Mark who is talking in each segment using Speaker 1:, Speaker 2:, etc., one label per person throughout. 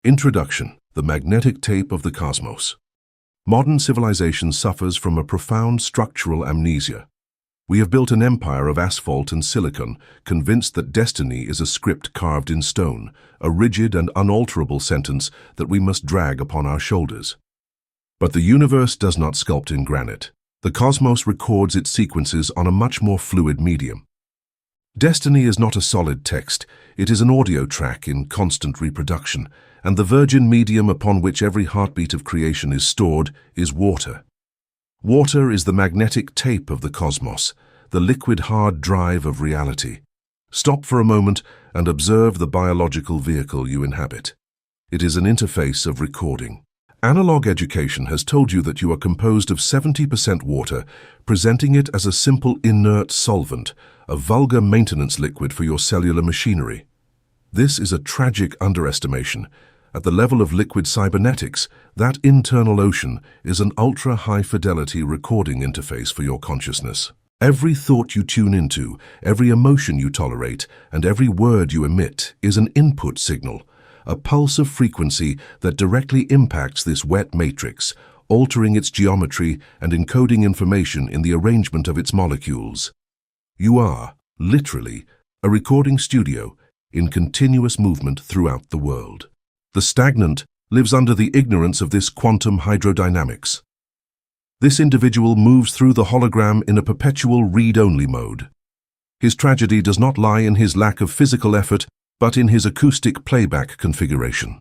Speaker 1: Introduction: The magnetic tape of the cosmos. Modern civilization suffers from a profound structural amnesia. We have built an empire of asphalt and silicon, convinced that destiny is a script carved in stone, a rigid and unalterable sentence that we must drag upon our shoulders. But the universe does not sculpt in granite. The cosmos records its sequences on a much more fluid medium. Destiny is not a solid text, it is an audio track in constant reproduction, and the virgin medium upon which every heartbeat of creation is stored is water. Water is the magnetic tape of the cosmos, the liquid hard drive of reality. Stop for a moment and observe the biological vehicle you inhabit. It is an interface of recording. Analog education has told you that you are composed of 70% water, presenting it as a simple inert solvent, a vulgar maintenance liquid for your cellular machinery. This is a tragic underestimation. At the level of liquid cybernetics, that internal ocean is an ultra-high-fidelity recording interface for your consciousness. Every thought you tune into, every emotion you tolerate, and every word you emit is an input signal, a pulse of frequency that directly impacts this wet matrix, altering its geometry and encoding information in the arrangement of its molecules. You are, literally, a recording studio in continuous movement throughout the world. The stagnant lives under the ignorance of this quantum hydrodynamics. This individual moves through the hologram in a perpetual read-only mode. His tragedy does not lie in his lack of physical effort, but in his acoustic playback configuration.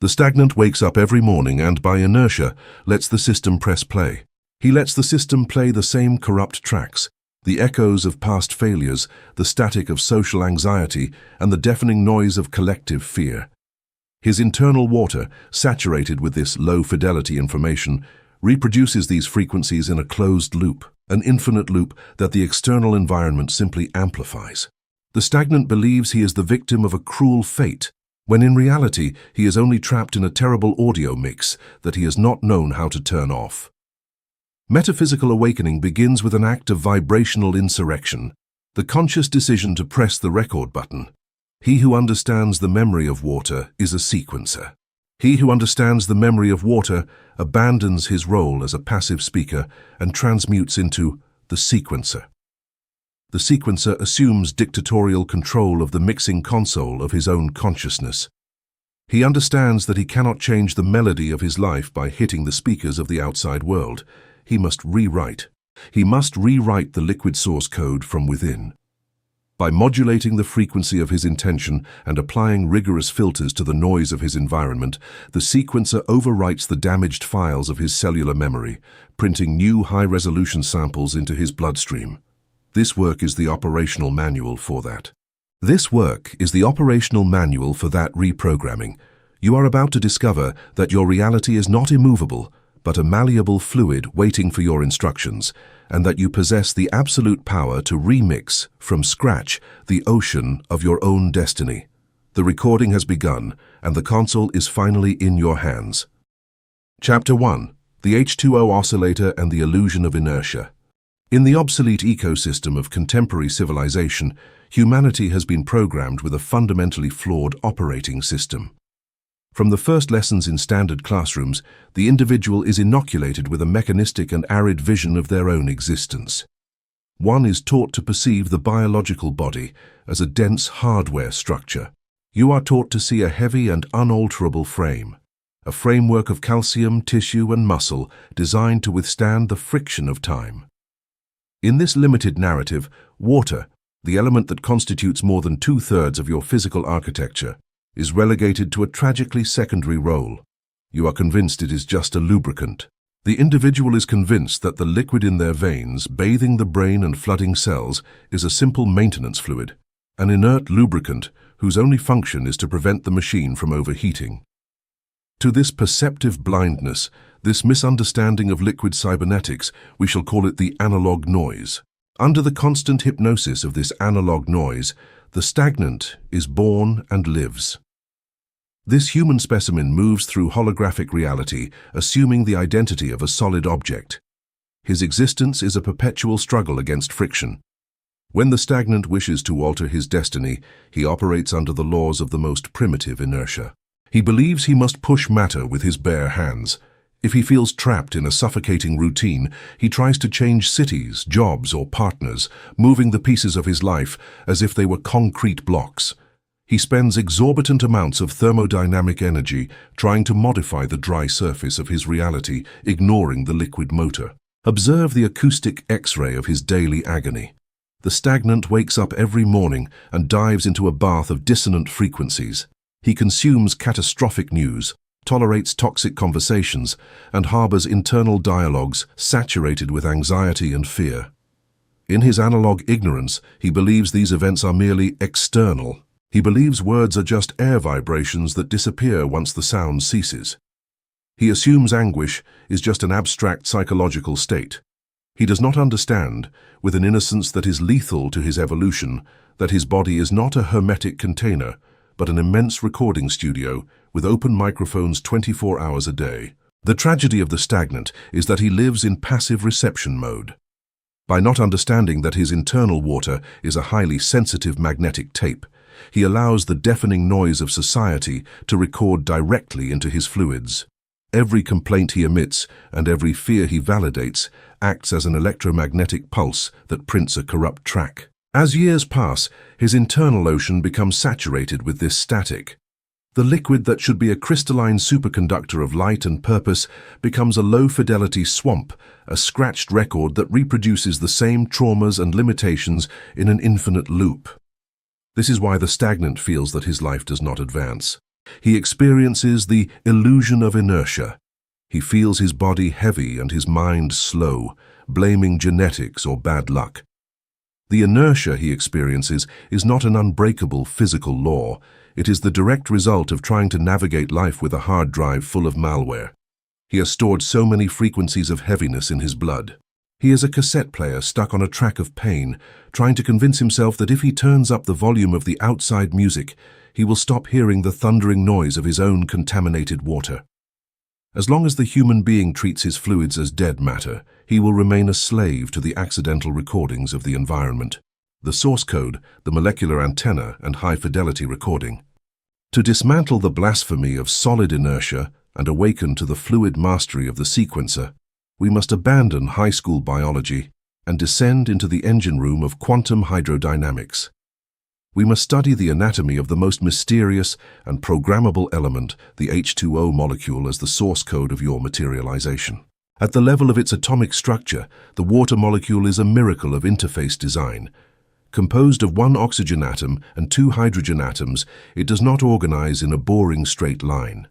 Speaker 1: The stagnant wakes up every morning and, by inertia, lets the system press play. He lets the system play the same corrupt tracks, the echoes of past failures, the static of social anxiety, and the deafening noise of collective fear. His internal water, saturated with this low-fidelity information, reproduces these frequencies in a closed loop, an infinite loop that the external environment simply amplifies. The stagnant believes he is the victim of a cruel fate, when in reality he is only trapped in a terrible audio mix that he has not known how to turn off. Metaphysical awakening begins with an act of vibrational insurrection, the conscious decision to press the record button. He who understands the memory of water is a sequencer. He who understands the memory of water abandons his role as a passive speaker and transmutes into the sequencer. The sequencer assumes dictatorial control of the mixing console of his own consciousness. He understands that he cannot change the melody of his life by hitting the speakers of the outside world. He must rewrite. He must rewrite the liquid source code from within. By modulating the frequency of his intention and applying rigorous filters to the noise of his environment, the sequencer overwrites the damaged files of his cellular memory, printing new high-resolution samples into his bloodstream. This work is the operational manual for that. This work is the operational manual for that reprogramming. You are about to discover that your reality is not immovable, but a malleable fluid waiting for your instructions, and that you possess the absolute power to remix, from scratch, the ocean of your own destiny. The recording has begun, and the console is finally in your hands. Chapter 1: The H2O Oscillator and the Illusion of Inertia. In the obsolete ecosystem of contemporary civilization, humanity has been programmed with a fundamentally flawed operating system. From the first lessons in standard classrooms, the individual is inoculated with a mechanistic and arid vision of their own existence. One is taught to perceive the biological body as a dense hardware structure. You are taught to see a heavy and unalterable frame, a framework of calcium, tissue, and muscle designed to withstand the friction of time. In this limited narrative, water, the element that constitutes more than 2/3 of your physical architecture, is relegated to a tragically secondary role. You are convinced it is just a lubricant. The individual is convinced that the liquid in their veins, bathing the brain and flooding cells, is a simple maintenance fluid, an inert lubricant whose only function is to prevent the machine from overheating. To this perceptive blindness, this misunderstanding of liquid cybernetics, we shall call it the analog noise. Under the constant hypnosis of this analog noise, the stagnant is born and lives. This human specimen moves through holographic reality, assuming the identity of a solid object. His existence is a perpetual struggle against friction. When the stagnant wishes to alter his destiny, he operates under the laws of the most primitive inertia. He believes he must push matter with his bare hands. If he feels trapped in a suffocating routine, he tries to change cities, jobs, or partners, moving the pieces of his life as if they were concrete blocks. He spends exorbitant amounts of thermodynamic energy trying to modify the dry surface of his reality, ignoring the liquid motor. Observe the acoustic X-ray of his daily agony. The stagnant wakes up every morning and dives into a bath of dissonant frequencies. He consumes catastrophic news, tolerates toxic conversations, and harbors internal dialogues saturated with anxiety and fear. In his analog ignorance, he believes these events are merely external. He believes words are just air vibrations that disappear once the sound ceases. He assumes anguish is just an abstract psychological state. He does not understand, with an innocence that is lethal to his evolution, that his body is not a hermetic container, but an immense recording studio with open microphones 24 hours a day. The tragedy of the stagnant is that he lives in passive reception mode. By not understanding that his internal water is a highly sensitive magnetic tape, he allows the deafening noise of society to record directly into his fluids. Every complaint he emits and every fear he validates acts as an electromagnetic pulse that prints a corrupt track. As years pass, his internal ocean becomes saturated with this static. The liquid that should be a crystalline superconductor of light and purpose becomes a low-fidelity swamp, a scratched record that reproduces the same traumas and limitations in an infinite loop. This is why the stagnant feels that his life does not advance. He experiences the illusion of inertia. He feels his body heavy and his mind slow, blaming genetics or bad luck. The inertia he experiences is not an unbreakable physical law. It is the direct result of trying to navigate life with a hard drive full of malware. He has stored so many frequencies of heaviness in his blood. He is a cassette player stuck on a track of pain, trying to convince himself that if he turns up the volume of the outside music, he will stop hearing the thundering noise of his own contaminated water. As long as the human being treats his fluids as dead matter, he will remain a slave to the accidental recordings of the environment, the source code, the molecular antenna, and high-fidelity recording. To dismantle the blasphemy of solid inertia and awaken to the fluid mastery of the sequencer, we must abandon high school biology and descend into the engine room of quantum hydrodynamics. We must study the anatomy of the most mysterious and programmable element, the H2O molecule, as the source code of your materialization. At the level of its atomic structure, the water molecule is a miracle of interface design. Composed of one oxygen atom and two hydrogen atoms, it does not organize in a boring straight line.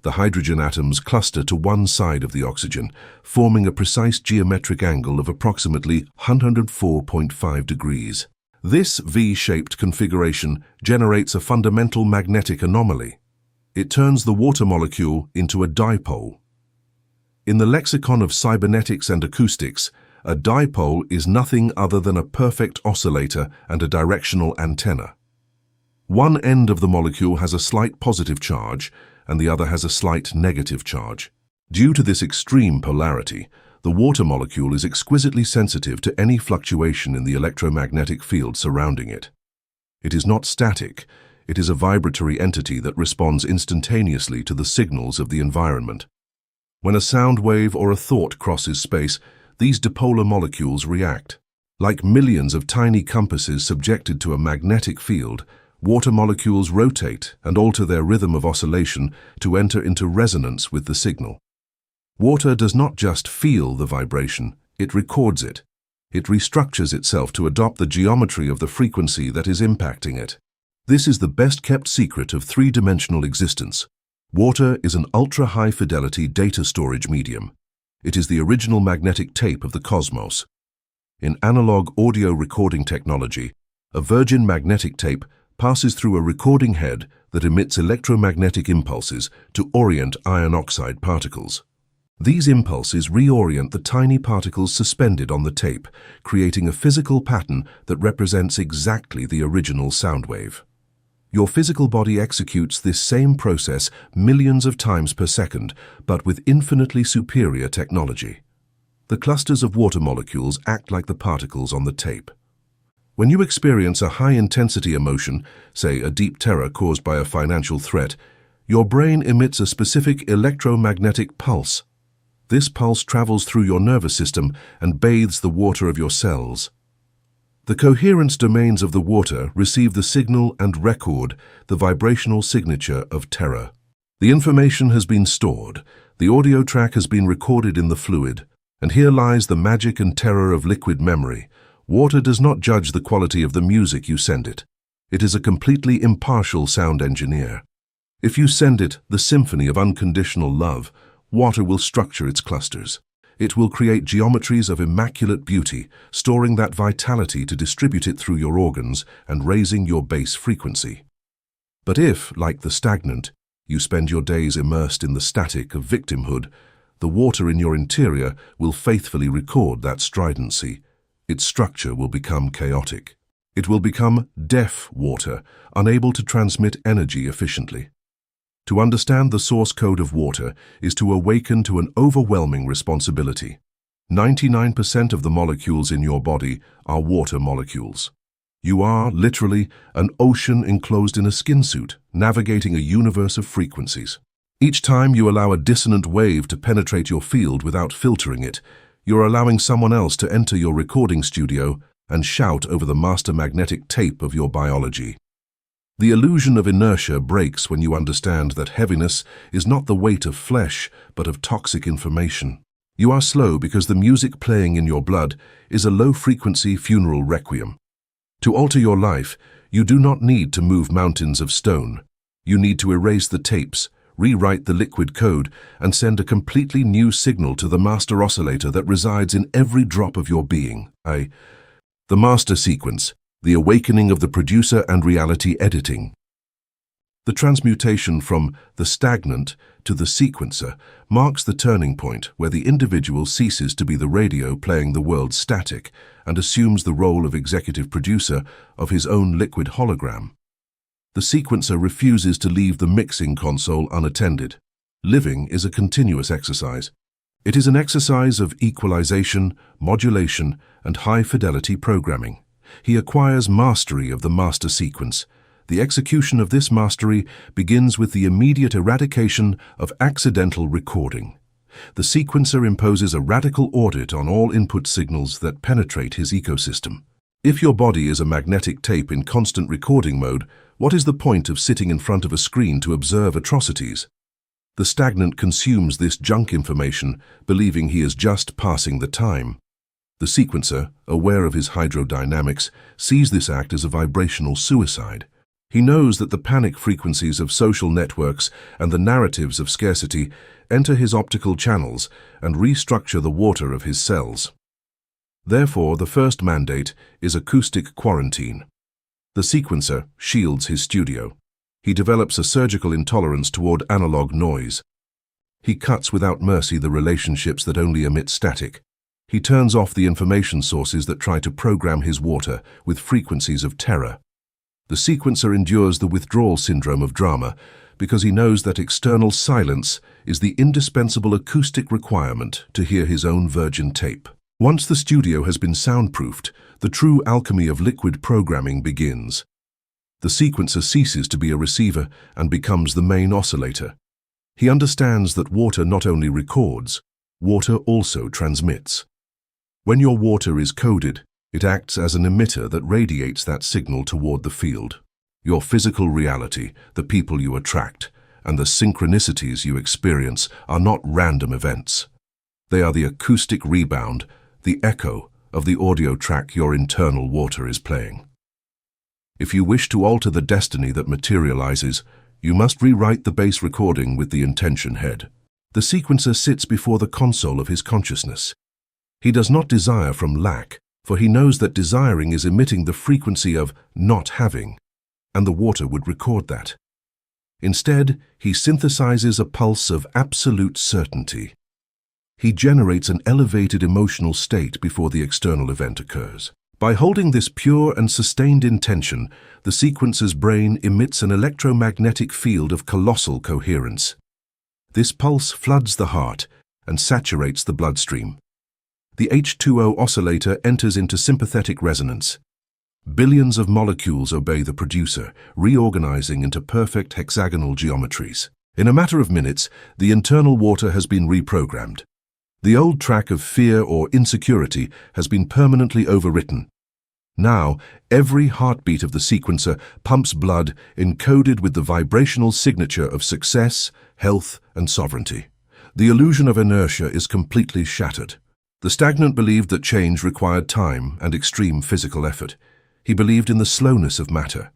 Speaker 1: The hydrogen atoms cluster to one side of the oxygen, forming a precise geometric angle of approximately 104.5 degrees. This V-shaped configuration generates a fundamental magnetic anomaly. It turns the water molecule into a dipole. In the lexicon of cybernetics and acoustics, a dipole is nothing other than a perfect oscillator and a directional antenna. One end of the molecule has a slight positive charge, and the other has a slight negative charge. Due to this extreme polarity, the water molecule is exquisitely sensitive to any fluctuation in the electromagnetic field surrounding it. It is not static, it is a vibratory entity that responds instantaneously to the signals of the environment. When a sound wave or a thought crosses space, these dipolar molecules react. Like millions of tiny compasses subjected to a magnetic field, water molecules rotate and alter their rhythm of oscillation to enter into resonance with the signal. Water does not just feel the vibration, it records it. It restructures itself to adopt the geometry of the frequency that is impacting it. This is the best-kept secret of three-dimensional existence. Water is an ultra-high-fidelity data storage medium. It is the original magnetic tape of the cosmos. In analog audio recording technology, a virgin magnetic tape passes through a recording head that emits electromagnetic impulses to orient iron oxide particles. These impulses reorient the tiny particles suspended on the tape, creating a physical pattern that represents exactly the original sound wave. Your physical body executes this same process millions of times per second, but with infinitely superior technology. The clusters of water molecules act like the particles on the tape. When you experience a high-intensity emotion, say a deep terror caused by a financial threat, Your brain emits a specific electromagnetic pulse. This pulse travels through your nervous system and bathes the water of your cells. The coherence domains of the water receive the signal and record the vibrational signature of terror. The information has been stored, the audio track has been recorded in the fluid, and here lies the magic and terror of liquid memory. Water does not judge the quality of the music you send it. It is a completely impartial sound engineer. If you send it the symphony of unconditional love, water will structure its clusters. It will create geometries of immaculate beauty, storing that vitality to distribute it through your organs and raising your base frequency. But if, like the stagnant, you spend your days immersed in the static of victimhood, the water in your interior will faithfully record that stridency. Its structure will become chaotic. It will become deaf water, unable to transmit energy efficiently. To understand the source code of water is to awaken to an overwhelming responsibility. 99% of the molecules in your body are water molecules. You are, literally, an ocean enclosed in a skin suit, navigating a universe of frequencies. Each time you allow a dissonant wave to penetrate your field without filtering it, you're allowing someone else to enter your recording studio and shout over the master magnetic tape of your biology. The illusion of inertia breaks when you understand that heaviness is not the weight of flesh, but of toxic information. You are slow because the music playing in your blood is a low-frequency funeral requiem. To alter your life, you do not need to move mountains of stone. You need to erase the tapes, rewrite the liquid code, and send a completely new signal to the master oscillator that resides in every drop of your being. The master sequence, the awakening of the producer and reality editing. The transmutation from the stagnant to the sequencer marks the turning point where the individual ceases to be the radio playing the world's static and assumes the role of executive producer of his own liquid hologram. The sequencer refuses to leave the mixing console unattended. Living is a continuous exercise. It is an exercise of equalization, modulation, and high-fidelity programming. He acquires mastery of the master sequence. The execution of this mastery begins with the immediate eradication of accidental recording. The sequencer imposes a radical audit on all input signals that penetrate his ecosystem. If your body is a magnetic tape in constant recording mode, what is the point of sitting in front of a screen to observe atrocities? The stagnant consumes this junk information, believing he is just passing the time. The sequencer, aware of his hydrodynamics, sees this act as a vibrational suicide. He knows that the panic frequencies of social networks and the narratives of scarcity enter his optical channels and restructure the water of his cells. Therefore, the first mandate is acoustic quarantine. The sequencer shields his studio. He develops a surgical intolerance toward analog noise. He cuts without mercy the relationships that only emit static. He turns off the information sources that try to program his water with frequencies of terror. The sequencer endures the withdrawal syndrome of drama because he knows that external silence is the indispensable acoustic requirement to hear his own virgin tape. Once the studio has been soundproofed, the true alchemy of liquid programming begins. The sequencer ceases to be a receiver and becomes the main oscillator. He understands that water not only records, water also transmits. When your water is coded, it acts as an emitter that radiates that signal toward the field. Your physical reality, the people you attract, and the synchronicities you experience are not random events. They are the acoustic rebound, the echo of the audio track your internal water is playing. If you wish to alter the destiny that materializes, you must rewrite the base recording with the intention head. The sequencer sits before the console of his consciousness. He does not desire from lack, for he knows that desiring is emitting the frequency of not having, and the water would record that. Instead, he synthesizes a pulse of absolute certainty. He generates an elevated emotional state before the external event occurs. By holding this pure and sustained intention, the sequencer's brain emits an electromagnetic field of colossal coherence. This pulse floods the heart and saturates the bloodstream. The H2O oscillator enters into sympathetic resonance. Billions of molecules obey the producer, reorganizing into perfect hexagonal geometries. In a matter of minutes, the internal water has been reprogrammed. The old track of fear or insecurity has been permanently overwritten. Now, every heartbeat of the sequencer pumps blood encoded with the vibrational signature of success, health, and sovereignty. The illusion of inertia is completely shattered. The stagnant believed that change required time and extreme physical effort. He believed in the slowness of matter.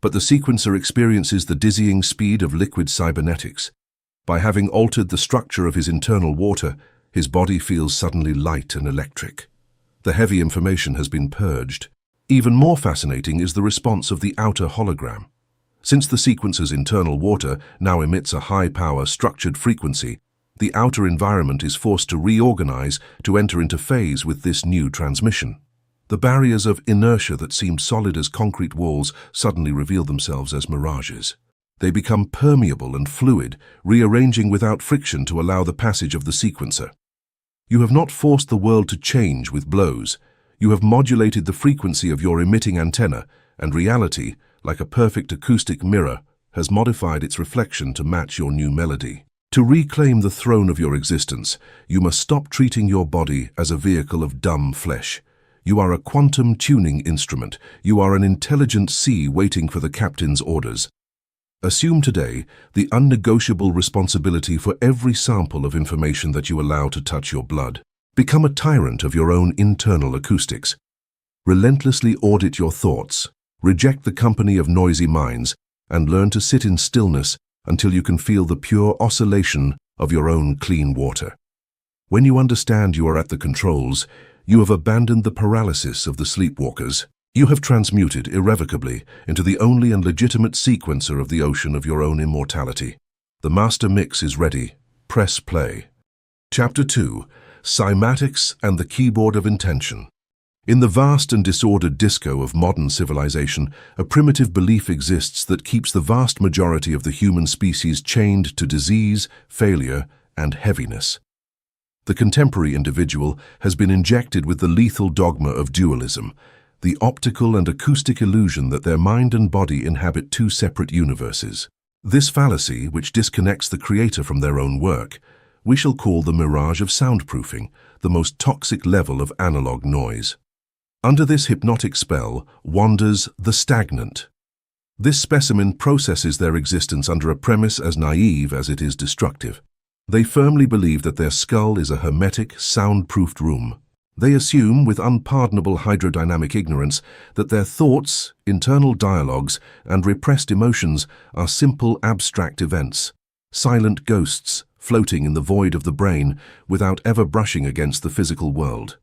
Speaker 1: But the sequencer experiences the dizzying speed of liquid cybernetics. By having altered the structure of his internal water, his body feels suddenly light and electric. The heavy information has been purged. Even more fascinating is the response of the outer hologram. Since the sequencer's internal water now emits a high-power structured frequency, the outer environment is forced to reorganize to enter into phase with this new transmission. The barriers of inertia that seemed solid as concrete walls suddenly reveal themselves as mirages. They become permeable and fluid, rearranging without friction to allow the passage of the sequencer. You have not forced the world to change with blows. You have modulated the frequency of your emitting antenna, and reality, like a perfect acoustic mirror, has modified its reflection to match your new melody. To reclaim the throne of your existence, you must stop treating your body as a vehicle of dumb flesh. You are a quantum tuning instrument. You are an intelligent sea waiting for the captain's orders. Assume today the unnegotiable responsibility for every sample of information that you allow to touch your blood. Become a tyrant of your own internal acoustics. Relentlessly audit your thoughts, reject the company of noisy minds, and learn to sit in stillness until you can feel the pure oscillation of your own clean water. When you understand you are at the controls, you have abandoned the paralysis of the sleepwalkers. You have transmuted irrevocably into the only and legitimate sequencer of the ocean of your own immortality. The master mix is ready. Press play. Chapter 2. Cymatics and the Keyboard of Intention. In the vast and disordered disco of modern civilization, a primitive belief exists that keeps the vast majority of the human species chained to disease, failure, and heaviness. The contemporary individual has been injected with the lethal dogma of dualism, the optical and acoustic illusion that their mind and body inhabit two separate universes. This fallacy, which disconnects the creator from their own work, we shall call the mirage of soundproofing, the most toxic level of analog noise. Under this hypnotic spell wanders the stagnant. This specimen processes their existence under a premise as naive as it is destructive. They firmly believe that their skull is a hermetic, soundproofed room. They assume, with unpardonable hydrodynamic ignorance, that their thoughts, internal dialogues, and repressed emotions are simple abstract events, silent ghosts floating in the void of the brain without ever brushing against the physical world.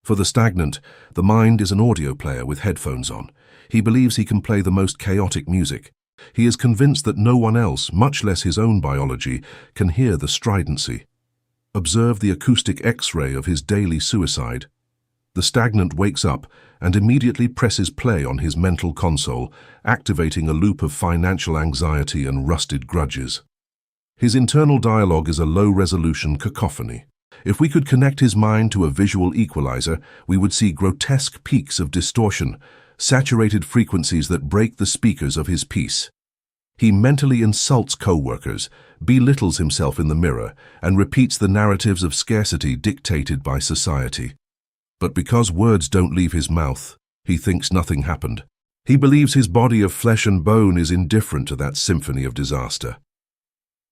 Speaker 1: For the stagnant, the mind is an audio player with headphones on. He believes he can play the most chaotic music. He is convinced that no one else, much less his own biology, can hear the stridency. Observe the acoustic X-ray of his daily suicide. The stagnant wakes up and immediately presses play on his mental console, activating a loop of financial anxiety and rusted grudges. His internal dialogue is a low-resolution cacophony. If we could connect his mind to a visual equalizer, we would see grotesque peaks of distortion, saturated frequencies that break the speakers of his peace. He mentally insults co-workers, belittles himself in the mirror, and repeats the narratives of scarcity dictated by society. But because words don't leave his mouth, he thinks nothing happened. He believes his body of flesh and bone is indifferent to that symphony of disaster.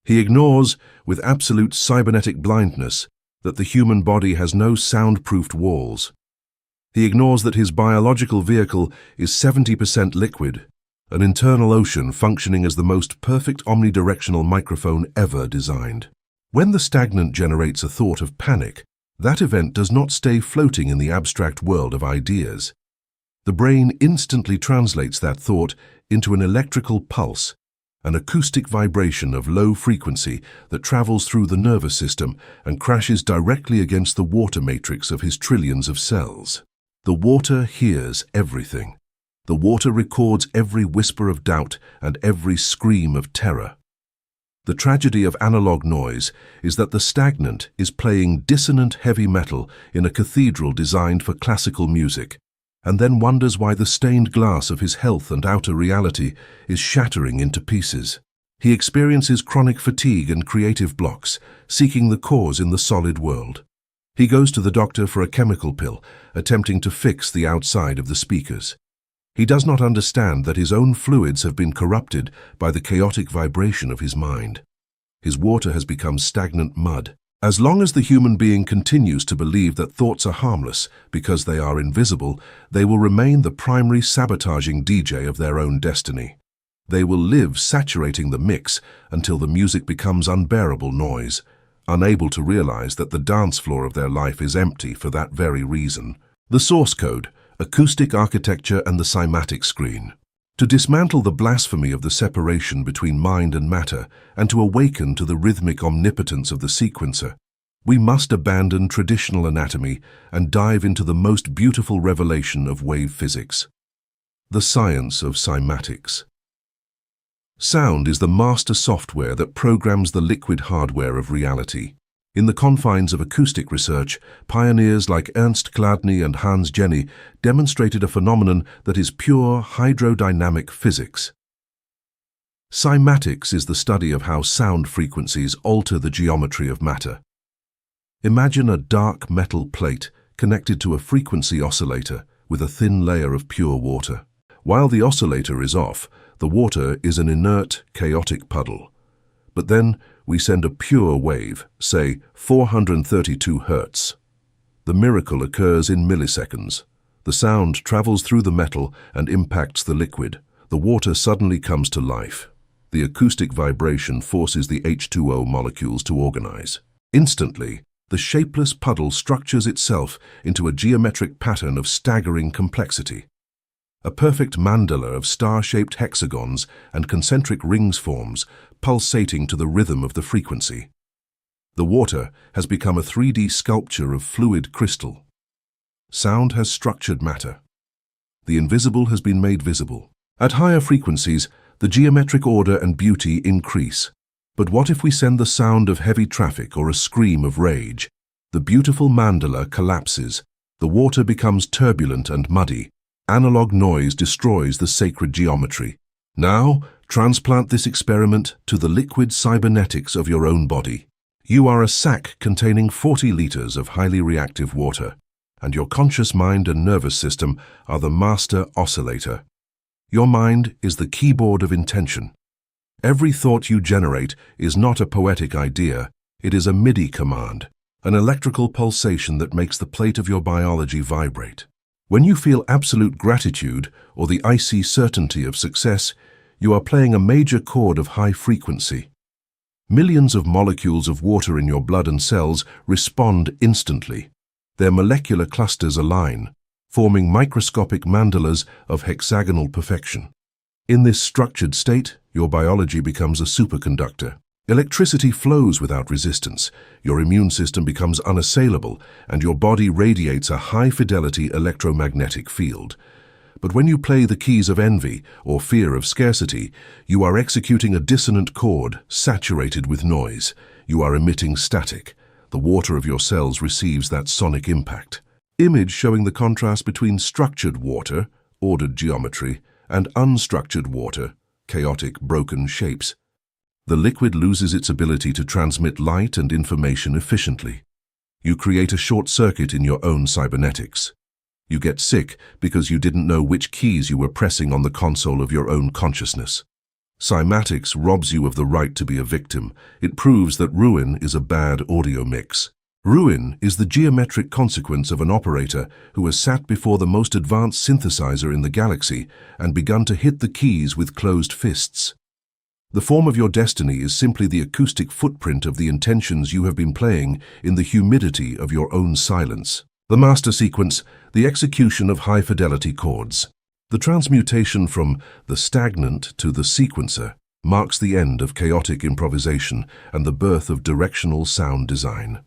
Speaker 1: He ignores, with absolute cybernetic blindness, that the human body has no soundproofed walls. He ignores that his biological vehicle is 70% liquid, an internal ocean functioning as the most perfect omnidirectional microphone ever designed. When the stagnant generates a thought of panic, that event does not stay floating in the abstract world of ideas. The brain instantly translates that thought into an electrical pulse, an acoustic vibration of low frequency that travels through the nervous system and crashes directly against the water matrix of his trillions of cells. The water hears everything. The water records every whisper of doubt and every scream of terror. The tragedy of analog noise is that the stagnant is playing dissonant heavy metal in a cathedral designed for classical music, and then wonders why the stained glass of his health and outer reality is shattering into pieces. He experiences chronic fatigue and creative blocks, seeking the cause in the solid world. He goes to the doctor for a chemical pill, attempting to fix the outside of the speakers. He does not understand that his own fluids have been corrupted by the chaotic vibration of his mind. His water has become stagnant mud. As long as the human being continues to believe that thoughts are harmless because they are invisible, they will remain the primary sabotaging DJ of their own destiny. They will live saturating the mix until the music becomes unbearable noise, unable to realize that the dance floor of their life is empty for that very reason. The source code, acoustic architecture and the Cymatics screen. To dismantle the blasphemy of the separation between mind and matter and to awaken to the rhythmic omnipotence of the sequencer, we must abandon traditional anatomy and dive into the most beautiful revelation of wave physics. The science of cymatics. Sound is the master software that programs the liquid hardware of reality. In the confines of acoustic research, pioneers like Ernst Chladni and Hans Jenny demonstrated a phenomenon that is pure hydrodynamic physics. Cymatics is the study of how sound frequencies alter the geometry of matter. Imagine a dark metal plate connected to a frequency oscillator with a thin layer of pure water. While the oscillator is off, the water is an inert, chaotic puddle. But then we send a pure wave, say 432 Hz. The miracle occurs in milliseconds. The sound travels through the metal and impacts the liquid. The water suddenly comes to life. The acoustic vibration forces the H2O molecules to organize. Instantly, the shapeless puddle structures itself into a geometric pattern of staggering complexity. A perfect mandala of star-shaped hexagons and concentric rings forms, pulsating to the rhythm of the frequency. The water has become a 3D sculpture of fluid crystal. Sound has structured matter. The invisible has been made visible. At higher frequencies, the geometric order and beauty increase. But what if we send the sound of heavy traffic or a scream of rage? The beautiful mandala collapses. The water becomes turbulent and muddy. Analog noise destroys the sacred geometry. Now, transplant this experiment to the liquid cybernetics of your own body. You are a sac containing 40 liters of highly reactive water, and your conscious mind and nervous system are the master oscillator. Your mind is the keyboard of intention. Every thought you generate is not a poetic idea, it is a MIDI command, an electrical pulsation that makes the plate of your biology vibrate. When you feel absolute gratitude or the icy certainty of success, you are playing a major chord of high frequency. Millions of molecules of water in your blood and cells respond instantly. Their molecular clusters align, forming microscopic mandalas of hexagonal perfection. In this structured state, your biology becomes a superconductor. Electricity flows without resistance, your immune system becomes unassailable, and your body radiates a high-fidelity electromagnetic field. But when you play the keys of envy or fear of scarcity, you are executing a dissonant chord saturated with noise. You are emitting static. The water of your cells receives that sonic impact. Image showing the contrast between structured water, ordered geometry, and unstructured water, chaotic, broken shapes. The liquid loses its ability to transmit light and information efficiently. You create a short circuit in your own cybernetics. You get sick because you didn't know which keys you were pressing on the console of your own consciousness. Cymatics robs you of the right to be a victim. It proves that ruin is a bad audio mix. Ruin is the geometric consequence of an operator who has sat before the most advanced synthesizer in the galaxy and begun to hit the keys with closed fists. The form of your destiny is simply the acoustic footprint of the intentions you have been playing in the humidity of your own silence. The master sequence, the execution of high-fidelity chords. The transmutation from the stagnant to the sequencer marks the end of chaotic improvisation and the birth of directional sound design.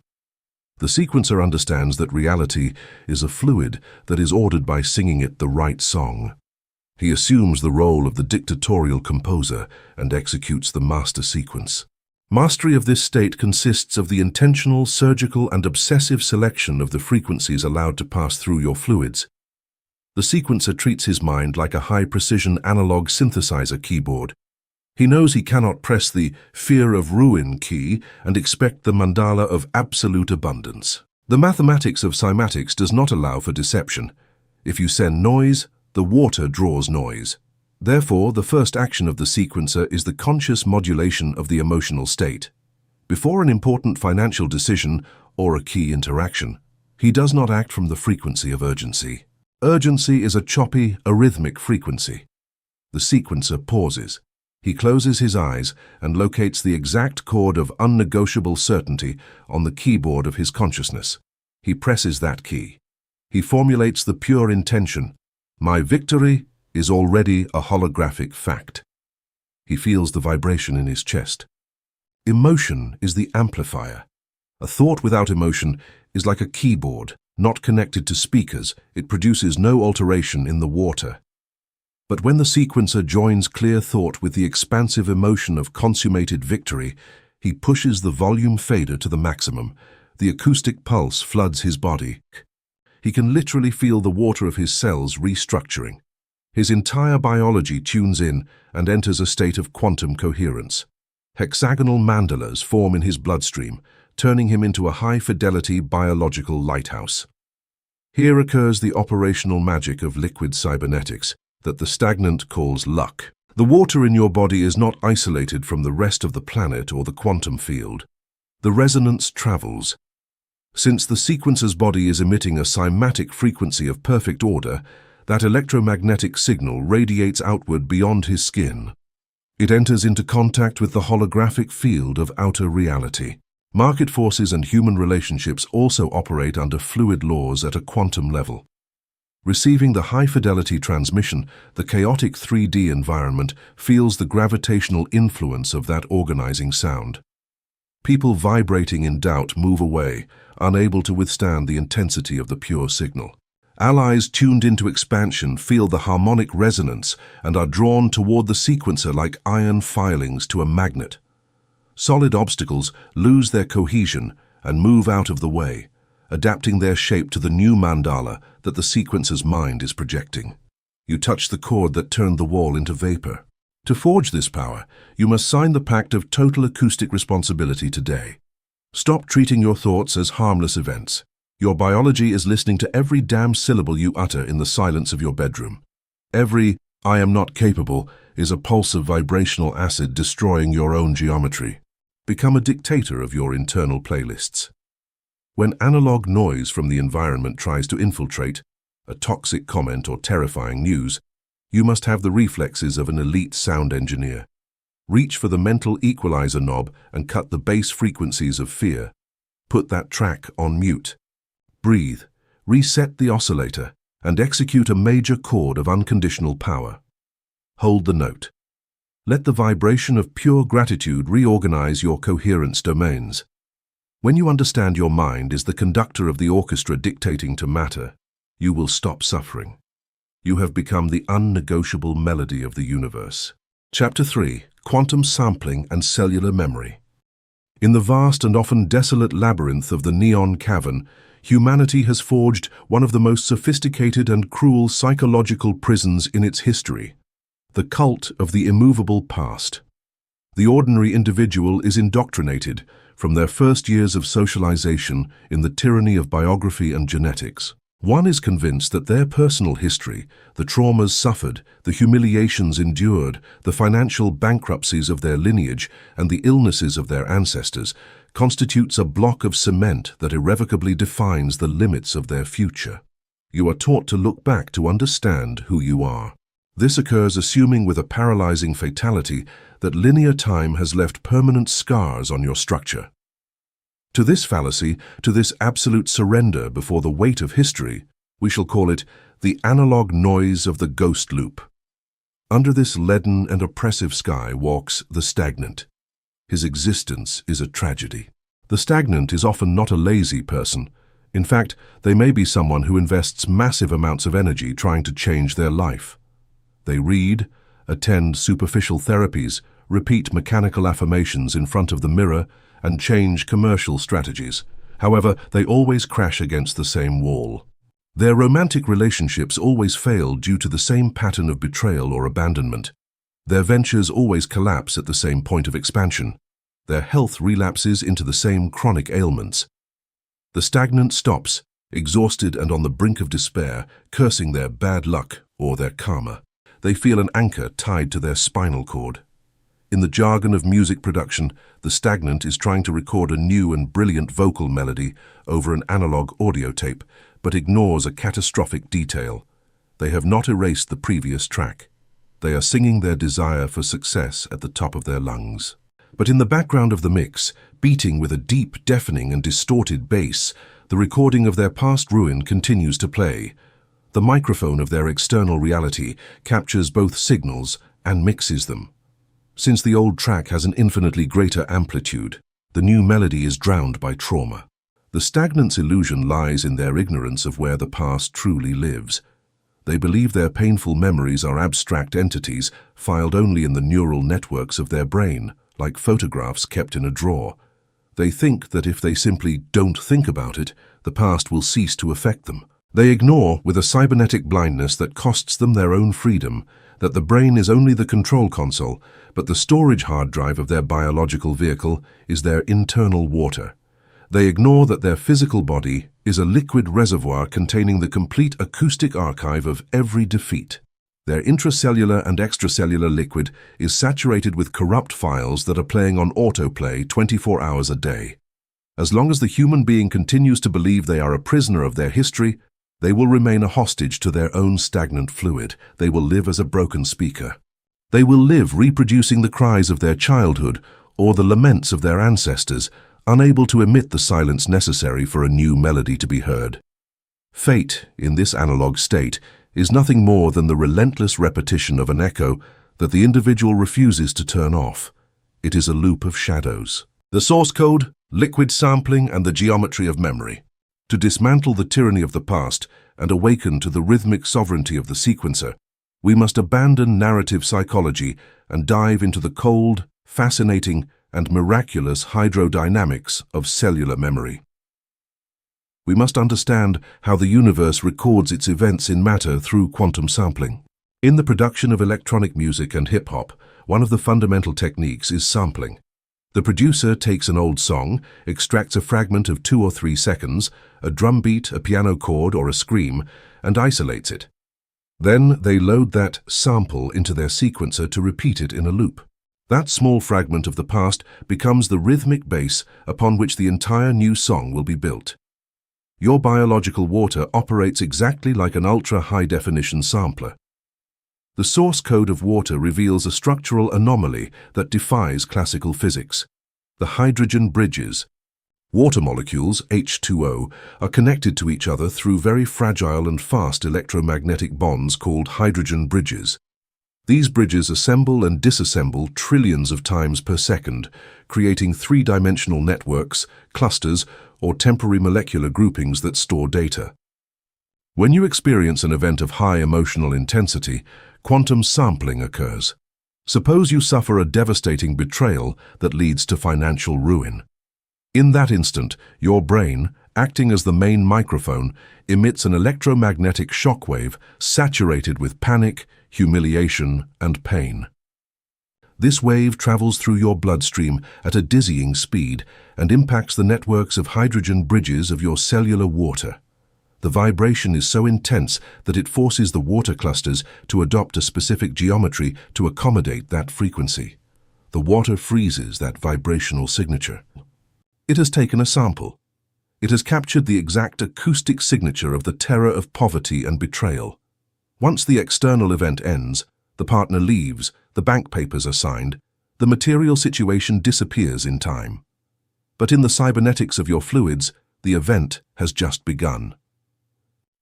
Speaker 1: The sequencer understands that reality is a fluid that is ordered by singing it the right song. He assumes the role of the dictatorial composer and executes the master sequence. Mastery of this state consists of the intentional, surgical, and obsessive selection of the frequencies allowed to pass through your fluids. The sequencer treats his mind like a high-precision analog synthesizer keyboard. He knows he cannot press the fear of ruin key and expect the mandala of absolute abundance. The mathematics of cymatics does not allow for deception. If you send noise, the water draws noise. Therefore, the first action of the sequencer is the conscious modulation of the emotional state. Before an important financial decision or a key interaction, he does not act from the frequency of urgency. Urgency is a choppy, arrhythmic frequency. The sequencer pauses. He closes his eyes and locates the exact chord of unnegotiable certainty on the keyboard of his consciousness. He presses that key. He formulates the pure intention, "My victory is already a holographic fact." He feels the vibration in his chest. Emotion is the amplifier. A thought without emotion is like a keyboard, not connected to speakers. It produces no alteration in the water. But when the sequencer joins clear thought with the expansive emotion of consummated victory, he pushes the volume fader to the maximum. The acoustic pulse floods his body. He can literally feel the water of his cells restructuring. His entire biology tunes in and enters a state of quantum coherence. Hexagonal mandalas form in his bloodstream, turning him into a high-fidelity biological lighthouse. Here occurs the operational magic of liquid cybernetics that the stagnant calls luck. The water in your body is not isolated from the rest of the planet or the quantum field. The resonance travels. Since the sequencer's body is emitting a cymatic frequency of perfect order, that electromagnetic signal radiates outward beyond his skin. It enters into contact with the holographic field of outer reality. Market forces and human relationships also operate under fluid laws at a quantum level. Receiving the high-fidelity transmission, the chaotic 3D environment feels the gravitational influence of that organizing sound. People vibrating in doubt move away, unable to withstand the intensity of the pure signal. Allies tuned into expansion feel the harmonic resonance and are drawn toward the sequencer like iron filings to a magnet. Solid obstacles lose their cohesion and move out of the way, adapting their shape to the new mandala that the sequencer's mind is projecting. You touch the chord that turned the wall into vapor. To forge this power, you must sign the pact of total acoustic responsibility today. Stop treating your thoughts as harmless events. Your biology is listening to every damn syllable you utter in the silence of your bedroom. Every "I am not capable" is a pulse of vibrational acid destroying your own geometry. Become a dictator of your internal playlists. When analog noise from the environment tries to infiltrate, a toxic comment or terrifying news, you must have the reflexes of an elite sound engineer. Reach for the mental equalizer knob and cut the bass frequencies of fear. Put that track on mute. Breathe, reset the oscillator, and execute a major chord of unconditional power. Hold the note. Let the vibration of pure gratitude reorganize your coherence domains. When you understand your mind is the conductor of the orchestra dictating to matter, you will stop suffering. You have become the unnegotiable melody of the universe. Chapter 3. Quantum Sampling and Cellular Memory. In the vast and often desolate labyrinth of the neon cavern, humanity has forged one of the most sophisticated and cruel psychological prisons in its history, the cult of the immovable past. The ordinary individual is indoctrinated from their first years of socialization in the tyranny of biography and genetics. One is convinced that their personal history, the traumas suffered, the humiliations endured, the financial bankruptcies of their lineage, and the illnesses of their ancestors constitutes a block of cement that irrevocably defines the limits of their future. You are taught to look back to understand who you are. This occurs assuming with a paralyzing fatality that linear time has left permanent scars on your structure. To this fallacy, to this absolute surrender before the weight of history, we shall call it the analog noise of the ghost loop. Under this leaden and oppressive sky walks the stagnant. His existence is a tragedy. The stagnant is often not a lazy person. In fact, they may be someone who invests massive amounts of energy trying to change their life. They read, attend superficial therapies, repeat mechanical affirmations in front of the mirror, and change commercial strategies. However, they always crash against the same wall. Their romantic relationships always fail due to the same pattern of betrayal or abandonment. Their ventures always collapse at the same point of expansion. Their health relapses into the same chronic ailments. The stagnant stops, exhausted and on the brink of despair, cursing their bad luck or their karma. They feel an anchor tied to their spinal cord. In the jargon of music production, the stagnant is trying to record a new and brilliant vocal melody over an analog audio tape, but ignores a catastrophic detail. They have not erased the previous track. They are singing their desire for success at the top of their lungs. But in the background of the mix, beating with a deep, deafening and distorted bass, the recording of their past ruin continues to play. The microphone of their external reality captures both signals and mixes them. Since the old track has an infinitely greater amplitude, the new melody is drowned by trauma. The stagnant's illusion lies in their ignorance of where the past truly lives. They believe their painful memories are abstract entities filed only in the neural networks of their brain, like photographs kept in a drawer. They think that if they simply don't think about it, the past will cease to affect them. They ignore, with a cybernetic blindness that costs them their own freedom, that the brain is only the control console, but the storage hard drive of their biological vehicle is their internal water. They ignore that their physical body is a liquid reservoir containing the complete acoustic archive of every defeat. Their intracellular and extracellular liquid is saturated with corrupt files that are playing on autoplay 24 hours a day. As long as the human being continues to believe they are a prisoner of their history, they will remain a hostage to their own stagnant fluid. They will live as a broken speaker. They will live reproducing the cries of their childhood or the laments of their ancestors, unable to emit the silence necessary for a new melody to be heard. Fate, in this analog state, is nothing more than the relentless repetition of an echo that the individual refuses to turn off. It is a loop of shadows. The source code, liquid sampling, and the geometry of memory. To dismantle the tyranny of the past and awaken to the rhythmic sovereignty of the sequencer, we must abandon narrative psychology and dive into the cold, fascinating, and miraculous hydrodynamics of cellular memory. We must understand how the universe records its events in matter through quantum sampling. In the production of electronic music and hip-hop, one of the fundamental techniques is sampling. The producer takes an old song, extracts a fragment of 2 or 3 seconds, a drum beat, a piano chord, or a scream, and isolates it. Then they load that sample into their sequencer to repeat it in a loop. That small fragment of the past becomes the rhythmic base upon which the entire new song will be built. Your biological water operates exactly like an ultra-high-definition sampler. The source code of water reveals a structural anomaly that defies classical physics. The hydrogen bridges. Water molecules, H2O, are connected to each other through very fragile and fast electromagnetic bonds called hydrogen bridges. These bridges assemble and disassemble trillions of times per second, creating three-dimensional networks, clusters, or temporary molecular groupings that store data. When you experience an event of high emotional intensity, quantum sampling occurs. Suppose you suffer a devastating betrayal that leads to financial ruin. In that instant, your brain, acting as the main microphone, emits an electromagnetic shockwave saturated with panic, humiliation, and pain. This wave travels through your bloodstream at a dizzying speed and impacts the networks of hydrogen bridges of your cellular water. The vibration is so intense that it forces the water clusters to adopt a specific geometry to accommodate that frequency. The water freezes that vibrational signature. It has taken a sample. It has captured the exact acoustic signature of the terror of poverty and betrayal. Once the external event ends, the partner leaves, the bank papers are signed, the material situation disappears in time. But in the cybernetics of your fluids, the event has just begun.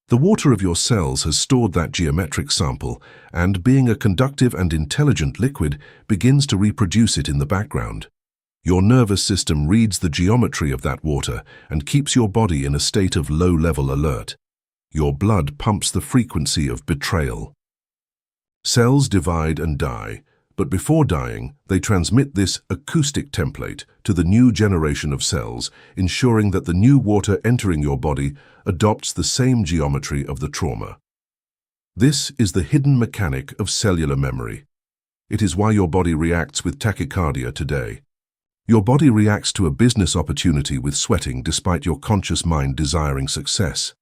Speaker 1: The water of your cells has stored that geometric sample and, being a conductive and intelligent liquid, begins to reproduce it in the background. Your nervous system reads the geometry of that water and keeps your body in a state of low-level alert. Your blood pumps the frequency of betrayal. Cells divide and die, but before dying, they transmit this acoustic template to the new generation of cells, ensuring that the new water entering your body adopts the same geometry of the trauma. This is the hidden mechanic of cellular memory. It is why your body reacts with tachycardia today. Your body reacts to a business opportunity with sweating despite your conscious mind desiring success.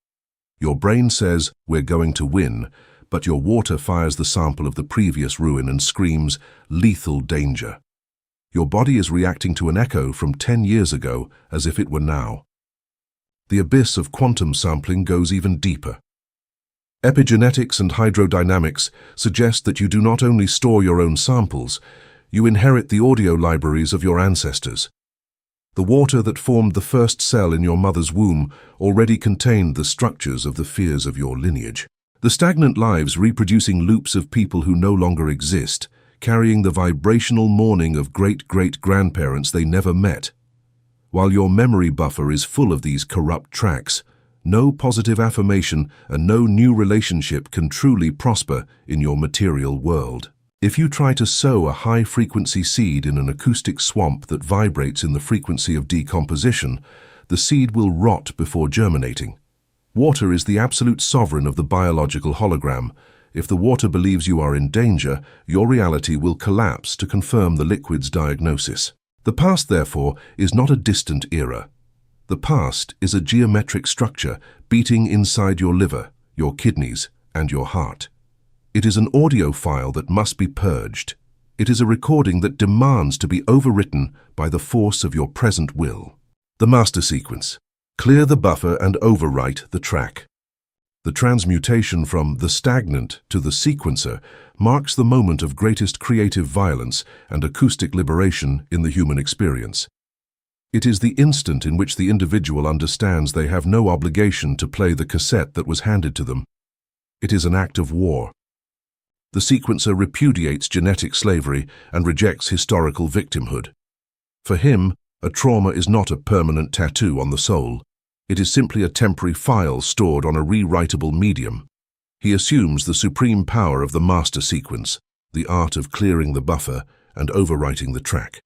Speaker 1: Your brain says, "We're going to win," but your water fires the sample of the previous ruin and screams, "Lethal danger." Your body is reacting to an echo from 10 years ago as if it were now. The abyss of quantum sampling goes even deeper. Epigenetics and hydrodynamics suggest that you do not only store your own samples, you inherit the audio libraries of your ancestors. The water that formed the first cell in your mother's womb already contained the structures of the fears of your lineage. The stagnant lives reproducing loops of people who no longer exist, carrying the vibrational mourning of great-great-grandparents they never met. While your memory buffer is full of these corrupt tracks, no positive affirmation and no new relationship can truly prosper in your material world. If you try to sow a high-frequency seed in an acoustic swamp that vibrates in the frequency of decomposition, the seed will rot before germinating. Water is the absolute sovereign of the biological hologram. If the water believes you are in danger, your reality will collapse to confirm the liquid's diagnosis. The past, therefore, is not a distant era. The past is a geometric structure beating inside your liver, your kidneys, and your heart. It is an audio file that must be purged. It is a recording that demands to be overwritten by the force of your present will. The master sequence. Clear the buffer and overwrite the track. The transmutation from the stagnant to the sequencer marks the moment of greatest creative violence and acoustic liberation in the human experience. It is the instant in which the individual understands they have no obligation to play the cassette that was handed to them. It is an act of war. The sequencer repudiates genetic slavery and rejects historical victimhood. For him, a trauma is not a permanent tattoo on the soul. It is simply a temporary file stored on a rewritable medium. He assumes the supreme power of the master sequence, the art of clearing the buffer and overwriting the track.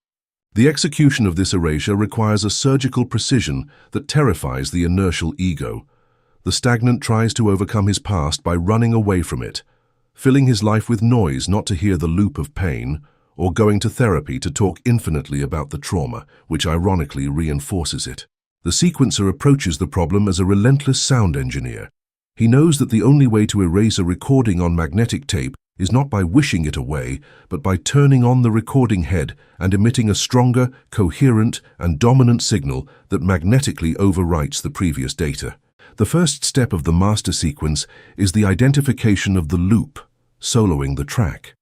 Speaker 1: The execution of this erasure requires a surgical precision that terrifies the inertial ego. The stagnant tries to overcome his past by running away from it, filling his life with noise not to hear the loop of pain, or going to therapy to talk infinitely about the trauma, which ironically reinforces it. The sequencer approaches the problem as a relentless sound engineer. He knows that the only way to erase a recording on magnetic tape is not by wishing it away, but by turning on the recording head and emitting a stronger, coherent, and dominant signal that magnetically overwrites the previous data. The first step of the master sequence is the identification of the loop, soloing the track.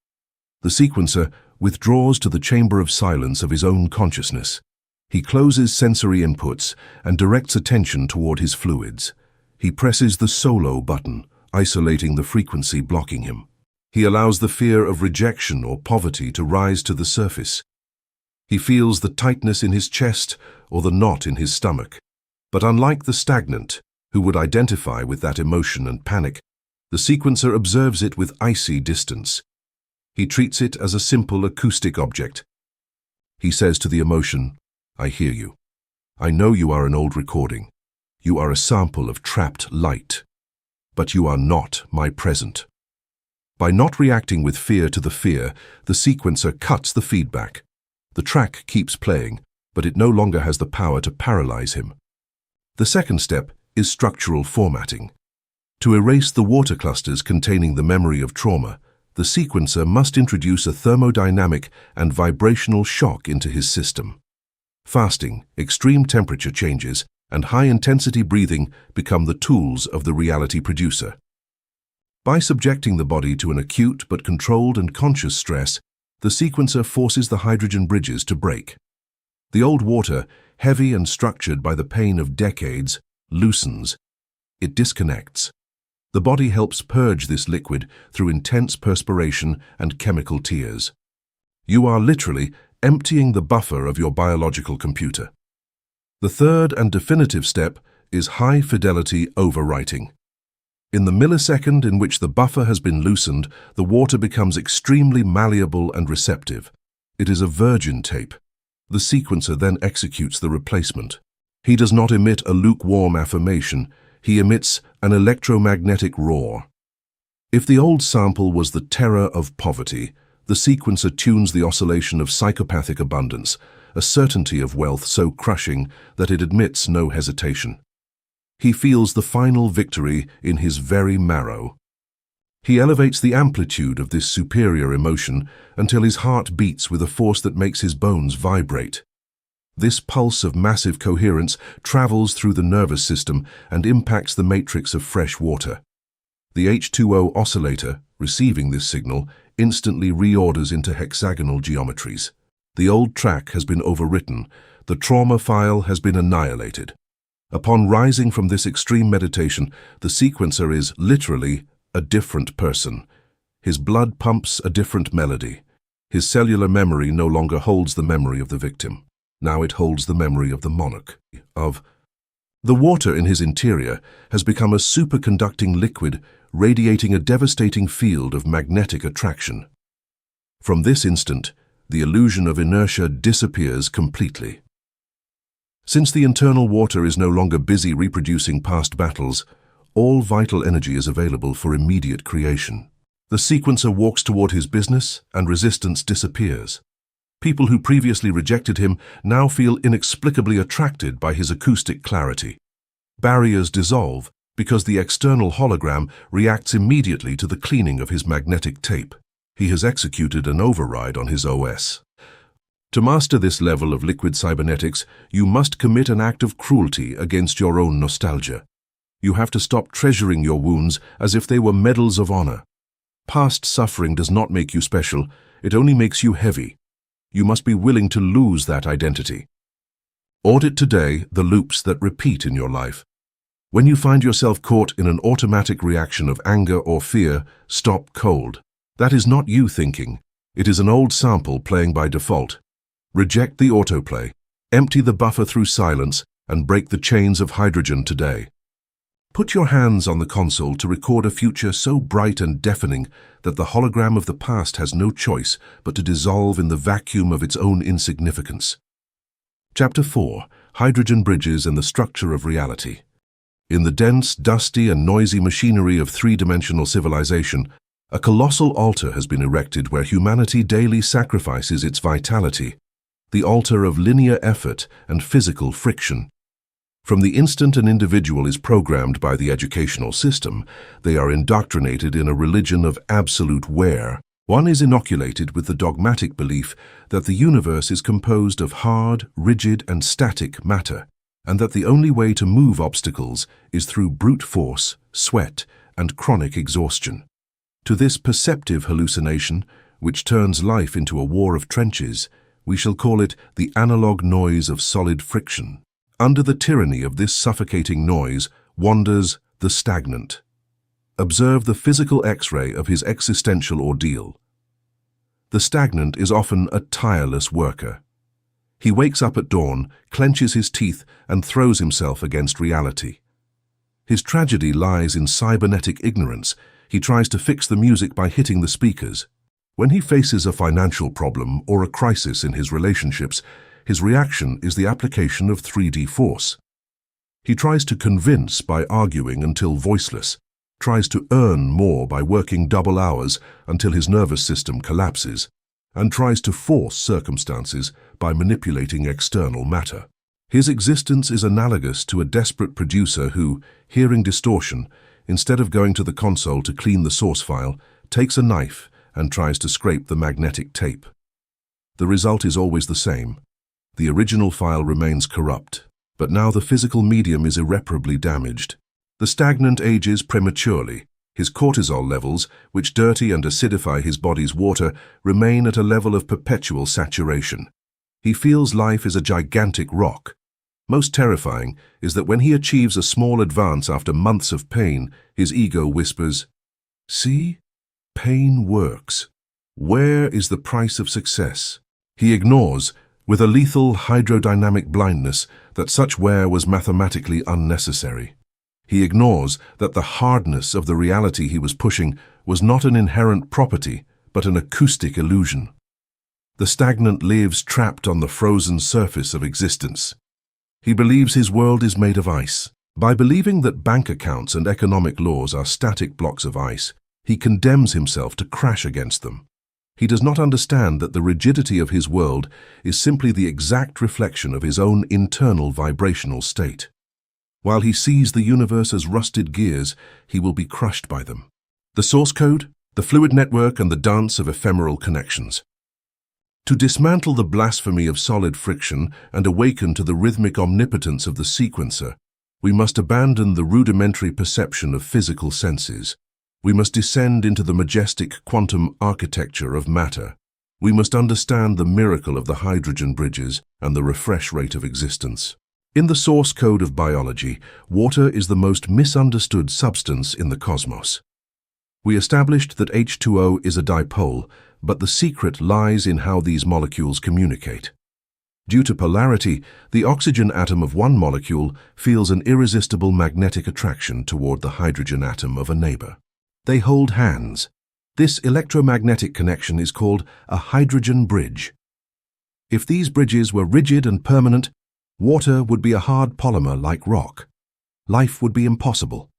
Speaker 1: The sequencer withdraws to the chamber of silence of his own consciousness. He closes sensory inputs and directs attention toward his fluids. He presses the solo button, isolating the frequency blocking him. He allows the fear of rejection or poverty to rise to the surface. He feels the tightness in his chest or the knot in his stomach. But unlike the stagnant, who would identify with that emotion and panic, the sequencer observes it with icy distance. He treats it as a simple acoustic object. He says to the emotion, "I hear you. I know you are an old recording. You are a sample of trapped light. But you are not my present." By not reacting with fear to the fear, the sequencer cuts the feedback. The track keeps playing, but it no longer has the power to paralyze him. The second step is structural formatting. To erase the water clusters containing the memory of trauma, the sequencer must introduce a thermodynamic and vibrational shock into his system. Fasting, extreme temperature changes, and high-intensity breathing become the tools of the reality producer. By subjecting the body to an acute but controlled and conscious stress, the sequencer forces the hydrogen bridges to break. The old water, heavy and structured by the pain of decades, loosens. It disconnects. The body helps purge this liquid through intense perspiration and chemical tears. You are literally emptying the buffer of your biological computer. The third and definitive step is high-fidelity overwriting. In the millisecond in which the buffer has been loosened, the water becomes extremely malleable and receptive. It is a virgin tape. The sequencer then executes the replacement. He does not emit a lukewarm affirmation. He emits an electromagnetic roar. If the old sample was the terror of poverty, The sequencer tunes the oscillation of psychopathic abundance, a certainty of wealth so crushing that it admits no hesitation. He feels the final victory in his very marrow. He elevates the amplitude of this superior emotion until his heart beats with a force that makes his bones vibrate. This pulse of massive coherence travels through the nervous system and impacts the matrix of fresh water. The H2O oscillator, receiving this signal, instantly reorders into hexagonal geometries. The old track has been overwritten, the trauma file has been annihilated. Upon rising from this extreme meditation, the sequencer is, literally, a different person. His blood pumps a different melody. His cellular memory no longer holds the memory of the victim. Now it holds the memory of the monarch, of... The water in his interior has become a superconducting liquid, radiating a devastating field of magnetic attraction. From this instant, the illusion of inertia disappears completely. Since the internal water is no longer busy reproducing past battles, all vital energy is available for immediate creation. The sequencer walks toward his business, and resistance disappears. People who previously rejected him now feel inexplicably attracted by his acoustic clarity. Barriers dissolve because the external hologram reacts immediately to the cleaning of his magnetic tape. He has executed an override on his OS. To master this level of liquid cybernetics, you must commit an act of cruelty against your own nostalgia. You have to stop treasuring your wounds as if they were medals of honor. Past suffering does not make you special, it only makes you heavy. You must be willing to lose that identity. Audit today the loops that repeat in your life. When you find yourself caught in an automatic reaction of anger or fear, stop cold. That is not you thinking. It is an old sample playing by default. Reject the autoplay, empty the buffer through silence, and break the chains of hydrogen today. Put your hands on the console to record a future so bright and deafening that the hologram of the past has no choice but to dissolve in the vacuum of its own insignificance. Chapter 4. Hydrogen Bridges and the Structure of Reality. In the dense, dusty, and noisy machinery of three-dimensional civilization, a colossal altar has been erected where humanity daily sacrifices its vitality, the altar of linear effort and physical friction. From the instant an individual is programmed by the educational system, they are indoctrinated in a religion of absolute wear. One is inoculated with the dogmatic belief that the universe is composed of hard, rigid, and static matter, and that the only way to move obstacles is through brute force, sweat, and chronic exhaustion. To this perceptive hallucination, which turns life into a war of trenches, we shall call it the analog noise of solid friction. Under the tyranny of this suffocating noise wanders the stagnant. Observe the physical X-ray of his existential ordeal. The stagnant is often a tireless worker. He wakes up at dawn, clenches his teeth, and throws himself against reality. His tragedy lies in cybernetic ignorance. He tries to fix the music by hitting the speakers. When he faces a financial problem or a crisis in his relationships, his reaction is the application of 3D force. He tries to convince by arguing until voiceless, tries to earn more by working double hours until his nervous system collapses, and tries to force circumstances by manipulating external matter. His existence is analogous to a desperate producer who, hearing distortion, instead of going to the console to clean the source file, takes a knife and tries to scrape the magnetic tape. The result is always the same. The original file remains corrupt, but now the physical medium is irreparably damaged. The stagnant ages prematurely. His cortisol levels, which dirty and acidify his body's water, remain at a level of perpetual saturation. He feels life is a gigantic rock. Most terrifying is that when he achieves a small advance after months of pain, his ego whispers, "See? Pain works. Where is the price of success?" He ignores, with a lethal hydrodynamic blindness, that such wear was mathematically unnecessary. He ignores that the hardness of the reality he was pushing was not an inherent property, but an acoustic illusion. The stagnant lives trapped on the frozen surface of existence. He believes his world is made of ice. By believing that bank accounts and economic laws are static blocks of ice, he condemns himself to crash against them. He does not understand that the rigidity of his world is simply the exact reflection of his own internal vibrational state. While he sees the universe as rusted gears, he will be crushed by them. The source code, the fluid network, and the dance of ephemeral connections. To dismantle the blasphemy of solid friction and awaken to the rhythmic omnipotence of the sequencer, we must abandon the rudimentary perception of physical senses. We must descend into the majestic quantum architecture of matter. We must understand the miracle of the hydrogen bridges and the refresh rate of existence. In the source code of biology, water is the most misunderstood substance in the cosmos. We established that H2O is a dipole, but the secret lies in how these molecules communicate. Due to polarity, the oxygen atom of one molecule feels an irresistible magnetic attraction toward the hydrogen atom of a neighbor. They hold hands. This electromagnetic connection is called a hydrogen bridge. If these bridges were rigid and permanent, water would be a hard polymer like rock. Life would be impossible.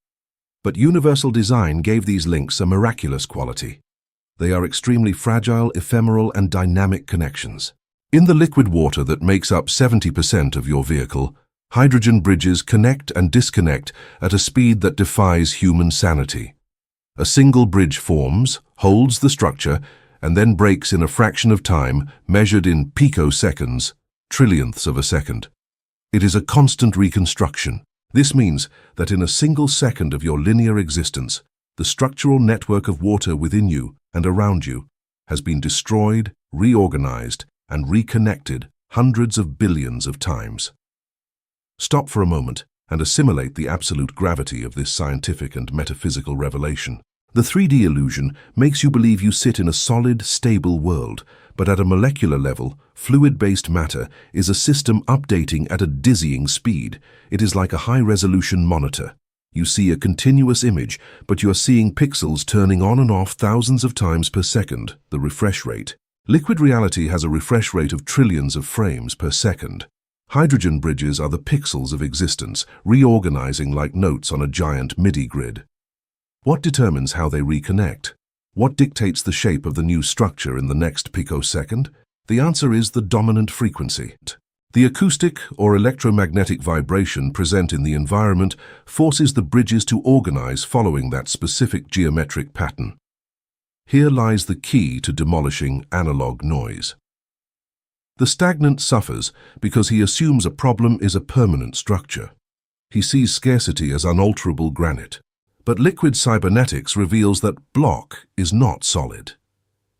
Speaker 1: But universal design gave these links a miraculous quality. They are extremely fragile, ephemeral, and dynamic connections. In the liquid water that makes up 70% of your vehicle, hydrogen bridges connect and disconnect at a speed that defies human sanity. A single bridge forms, holds the structure, and then breaks in a fraction of time measured in picoseconds, trillionths of a second. It is a constant reconstruction. This means that in a single second of your linear existence, the structural network of water within you and around you has been destroyed, reorganized, and reconnected hundreds of billions of times. Stop for a moment and assimilate the absolute gravity of this scientific and metaphysical revelation. The 3D illusion makes you believe you sit in a solid, stable world, but at a molecular level, fluid-based matter is a system updating at a dizzying speed. It is like a high-resolution monitor. You see a continuous image, but you are seeing pixels turning on and off thousands of times per second, the refresh rate. Liquid reality has a refresh rate of trillions of frames per second. Hydrogen bridges are the pixels of existence, reorganizing like notes on a giant MIDI grid. What determines how they reconnect? What dictates the shape of the new structure in the next picosecond? The answer is the dominant frequency. The acoustic or electromagnetic vibration present in the environment forces the bridges to organize following that specific geometric pattern. Here lies the key to demolishing analog noise. The stagnant suffers because he assumes a problem is a permanent structure. He sees scarcity as unalterable granite. But liquid cybernetics reveals that block is not solid.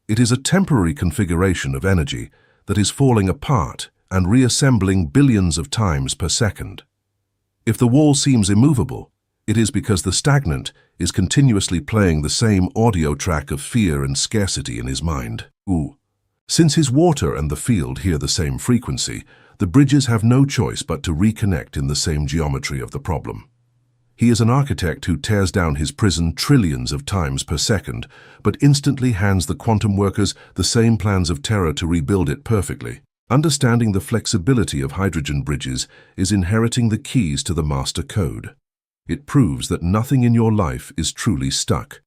Speaker 1: It is a temporary configuration of energy that is falling apart and reassembling billions of times per second. If the wall seems immovable, it is because the stagnant is continuously playing the same audio track of fear and scarcity in his mind. Since his water and the field hear the same frequency, the bridges have no choice but to reconnect in the same geometry of the problem. He is an architect who tears down his prison trillions of times per second, but instantly hands the quantum workers the same plans of terror to rebuild it perfectly. Understanding the flexibility of hydrogen bridges is inheriting the keys to the master code. It proves that nothing in your life is truly stuck.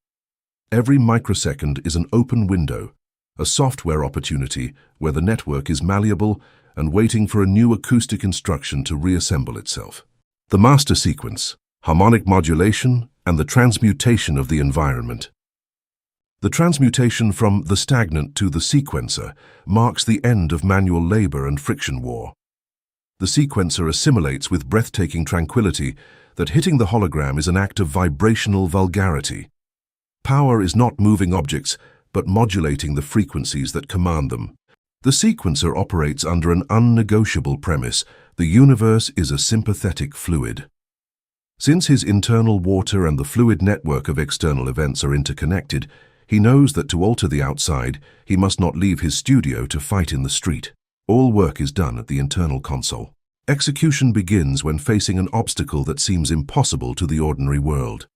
Speaker 1: Every microsecond is an open window, a software opportunity where the network is malleable and waiting for a new acoustic instruction to reassemble itself. The master sequence, harmonic modulation, and the transmutation of the environment. The transmutation from the stagnant to the sequencer marks the end of manual labor and friction war. The sequencer assimilates with breathtaking tranquility that hitting the hologram is an act of vibrational vulgarity. Power is not moving objects, but modulating the frequencies that command them. The sequencer operates under an unnegotiable premise: the universe is a sympathetic fluid. Since his internal water and the fluid network of external events are interconnected, he knows that to alter the outside, he must not leave his studio to fight in the street. All work is done at the internal console. Execution begins when facing an obstacle that seems impossible to the ordinary world.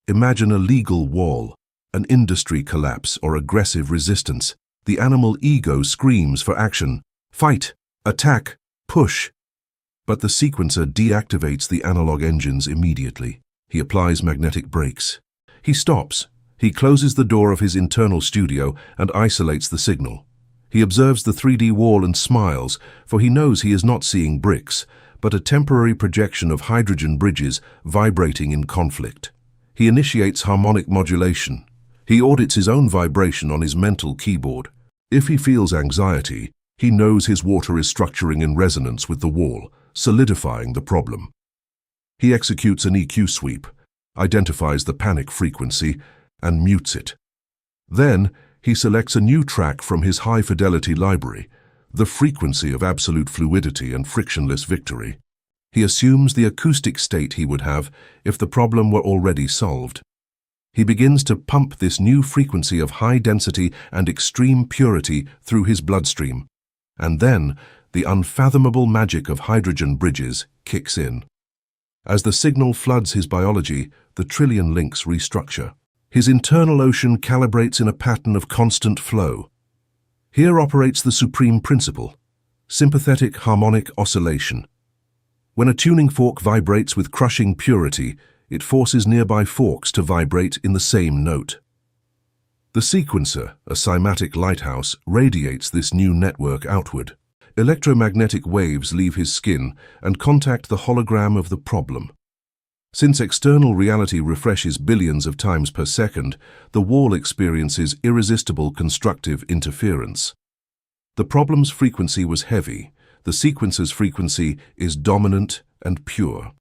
Speaker 1: Imagine a legal wall, an industry collapse, or aggressive resistance. The animal ego screams for action: fight, attack, push. But the sequencer deactivates the analog engines immediately. He applies magnetic brakes. He stops, He closes the door of his internal studio and isolates the signal. He observes the 3D wall and smiles, for he knows he is not seeing bricks, but a temporary projection of hydrogen bridges vibrating in conflict. He initiates harmonic modulation. He audits his own vibration on his mental keyboard. If he feels anxiety, he knows his water is structuring in resonance with the wall, solidifying the problem. He executes an EQ sweep, identifies the panic frequency, and mutes it. Then, he selects a new track from his high-fidelity library, the frequency of absolute fluidity and frictionless victory. He assumes the acoustic state he would have if the problem were already solved. He begins to pump this new frequency of high density and extreme purity through his bloodstream. And then, the unfathomable magic of hydrogen bridges kicks in. As the signal floods his biology, the trillion links restructure. His internal ocean calibrates in a pattern of constant flow. Here operates the supreme principle, sympathetic harmonic oscillation. When a tuning fork vibrates with crushing purity, it forces nearby forks to vibrate in the same note. The sequencer, a cymatic lighthouse, radiates this new network outward. Electromagnetic waves leave his skin and contact the hologram of the problem. Since external reality refreshes billions of times per second, the wall experiences irresistible constructive interference. The problem's frequency was heavy. The sequencer's frequency is dominant and pure.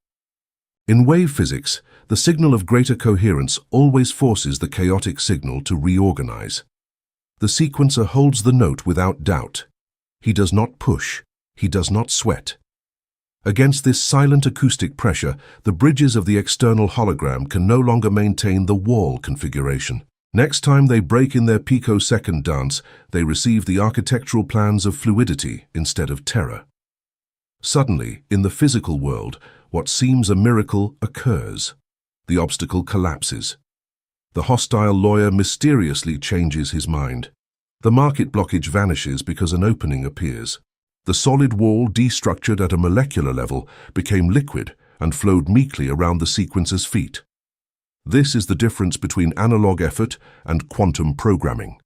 Speaker 1: In wave physics, the signal of greater coherence always forces the chaotic signal to reorganize. The sequencer holds the note without doubt. He does not push. He does not sweat. Against this silent acoustic pressure, the bridges of the external hologram can no longer maintain the wall configuration. Next time they break in their picosecond dance, they receive the architectural plans of fluidity instead of terror. Suddenly, in the physical world, what seems a miracle occurs. The obstacle collapses. The hostile lawyer mysteriously changes his mind. The market blockage vanishes because an opening appears. The solid wall, destructured at a molecular level, became liquid and flowed meekly around the sequencer's feet. This is the difference between analog effort and quantum programming.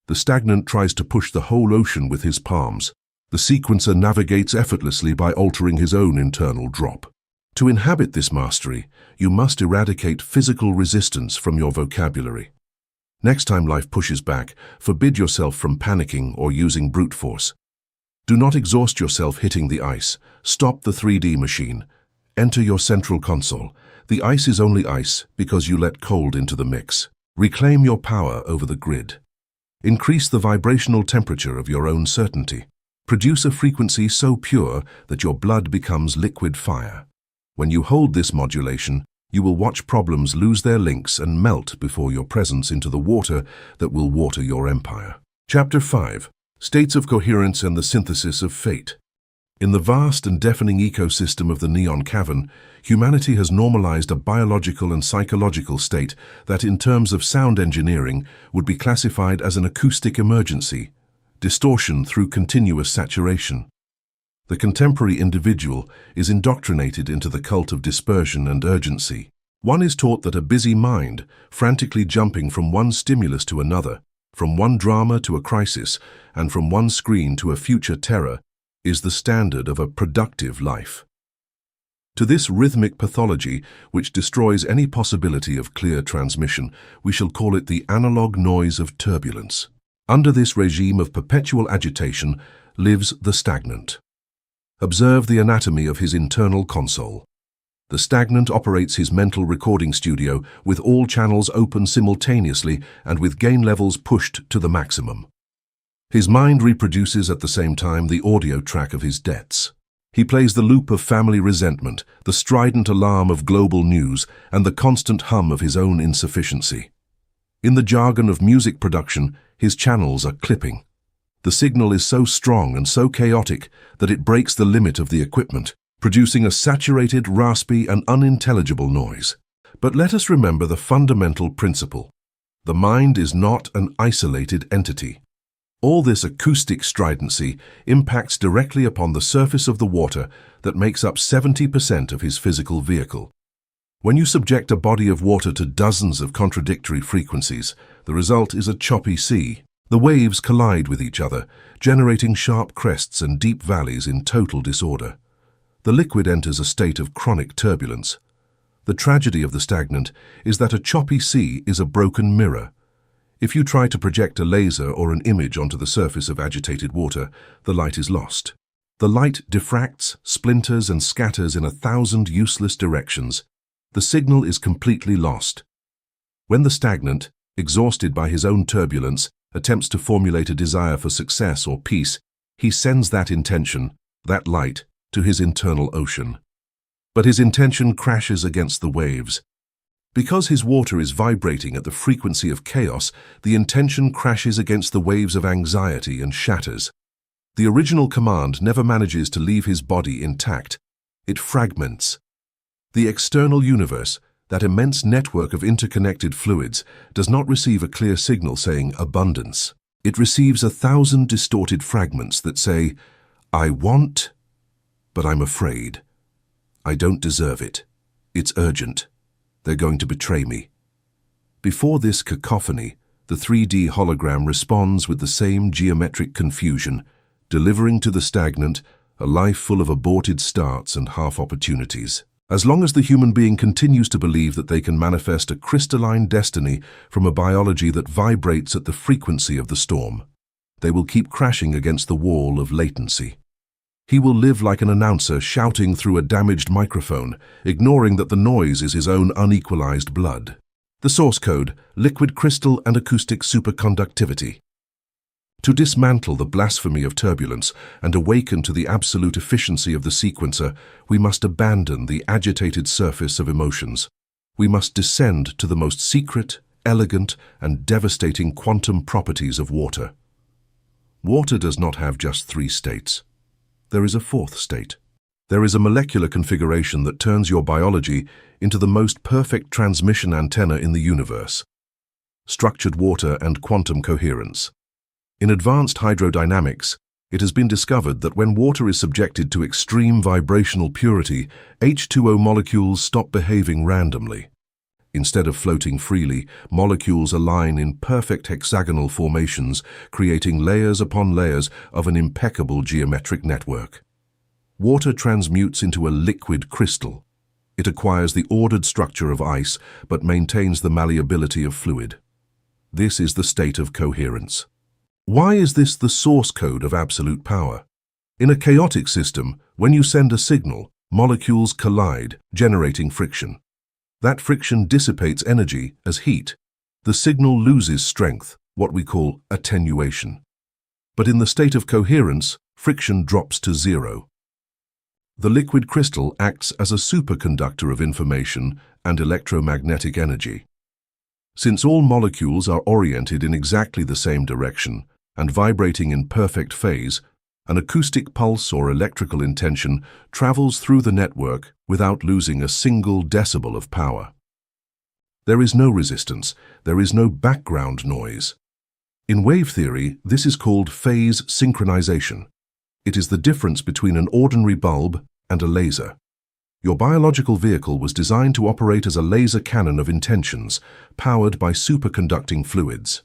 Speaker 1: The stagnant tries to push the whole ocean with his palms. The sequencer navigates effortlessly by altering his own internal drop. To inhabit this mastery, you must eradicate physical resistance from your vocabulary. Next time life pushes back, forbid yourself from panicking or using brute force. Do not exhaust yourself hitting the ice. Stop the 3D machine. Enter your central console. The ice is only ice because you let cold into the mix. Reclaim your power over the grid. Increase the vibrational temperature of your own certainty. Produce a frequency so pure that your blood becomes liquid fire. When you hold this modulation, you will watch problems lose their links and melt before your presence into the water that will water your empire. Chapter 5. States of Coherence and the Synthesis of Fate. In the vast and deafening ecosystem of the Neon Cavern, humanity has normalized a biological and psychological state that, in terms of sound engineering, would be classified as an acoustic emergency, distortion through continuous saturation. The contemporary individual is indoctrinated into the cult of dispersion and urgency. One is taught that a busy mind, frantically jumping from one stimulus to another, from one drama to a crisis, and from one screen to a future terror, is the standard of a productive life. To this rhythmic pathology, which destroys any possibility of clear transmission, we shall call it the analog noise of turbulence. Under this regime of perpetual agitation lives the stagnant. Observe the anatomy of his internal console. The stagnant operates his mental recording studio with all channels open simultaneously and with gain levels pushed to the maximum. His mind reproduces at the same time the audio track of his debts. He plays the loop of family resentment, the strident alarm of global news, and the constant hum of his own insufficiency. In the jargon of music production, his channels are clipping. The signal is so strong and so chaotic that it breaks the limit of the equipment, producing a saturated, raspy, and unintelligible noise. But let us remember the fundamental principle. The mind is not an isolated entity. All this acoustic stridency impacts directly upon the surface of the water that makes up 70% of his physical vehicle. When you subject a body of water to dozens of contradictory frequencies, the result is a choppy sea. The waves collide with each other, generating sharp crests and deep valleys in total disorder. The liquid enters a state of chronic turbulence. The tragedy of the stagnant is that a choppy sea is a broken mirror. If you try to project a laser or an image onto the surface of agitated water, the light is lost. The light diffracts, splinters, and scatters in 1,000 useless directions. The signal is completely lost. When the stagnant, exhausted by his own turbulence, attempts to formulate a desire for success or peace, he sends that intention, that light, to his internal ocean. But his intention crashes against the waves. Because his water is vibrating at the frequency of chaos, the intention crashes against the waves of anxiety and shatters. The original command never manages to leave his body intact. It fragments. The external universe, that immense network of interconnected fluids, does not receive a clear signal saying abundance. It receives 1,000 distorted fragments that say, I want, but I'm afraid. I don't deserve it. It's urgent. They're going to betray me. Before this cacophony, the 3D hologram responds with the same geometric confusion, delivering to the stagnant a life full of aborted starts and half-opportunities. As long as the human being continues to believe that they can manifest a crystalline destiny from a biology that vibrates at the frequency of the storm, they will keep crashing against the wall of latency. He will live like an announcer shouting through a damaged microphone, ignoring that the noise is his own unequalized blood. The source code, liquid crystal and acoustic superconductivity. To dismantle the blasphemy of turbulence and awaken to the absolute efficiency of the sequencer, we must abandon the agitated surface of emotions. We must descend to the most secret, elegant, and devastating quantum properties of water. Water does not have just 3 states. There is a 4th state. There is a molecular configuration that turns your biology into the most perfect transmission antenna in the universe. Structured water and quantum coherence. In advanced hydrodynamics, it has been discovered that when water is subjected to extreme vibrational purity, H2O molecules stop behaving randomly. Instead of floating freely, molecules align in perfect hexagonal formations, creating layers upon layers of an impeccable geometric network. Water transmutes into a liquid crystal. It acquires the ordered structure of ice, but maintains the malleability of fluid. This is the state of coherence. Why is this the source code of absolute power? In a chaotic system, when you send a signal, molecules collide, generating friction. That friction dissipates energy as heat. The signal loses strength, what we call attenuation. But in the state of coherence, friction drops to 0. The liquid crystal acts as a superconductor of information and electromagnetic energy. Since all molecules are oriented in exactly the same direction and vibrating in perfect phase, an acoustic pulse or electrical intention travels through the network without losing a single decibel of power. There is no resistance, there is no background noise. In wave theory, this is called phase synchronization. It is the difference between an ordinary bulb and a laser. Your biological vehicle was designed to operate as a laser cannon of intentions, powered by superconducting fluids.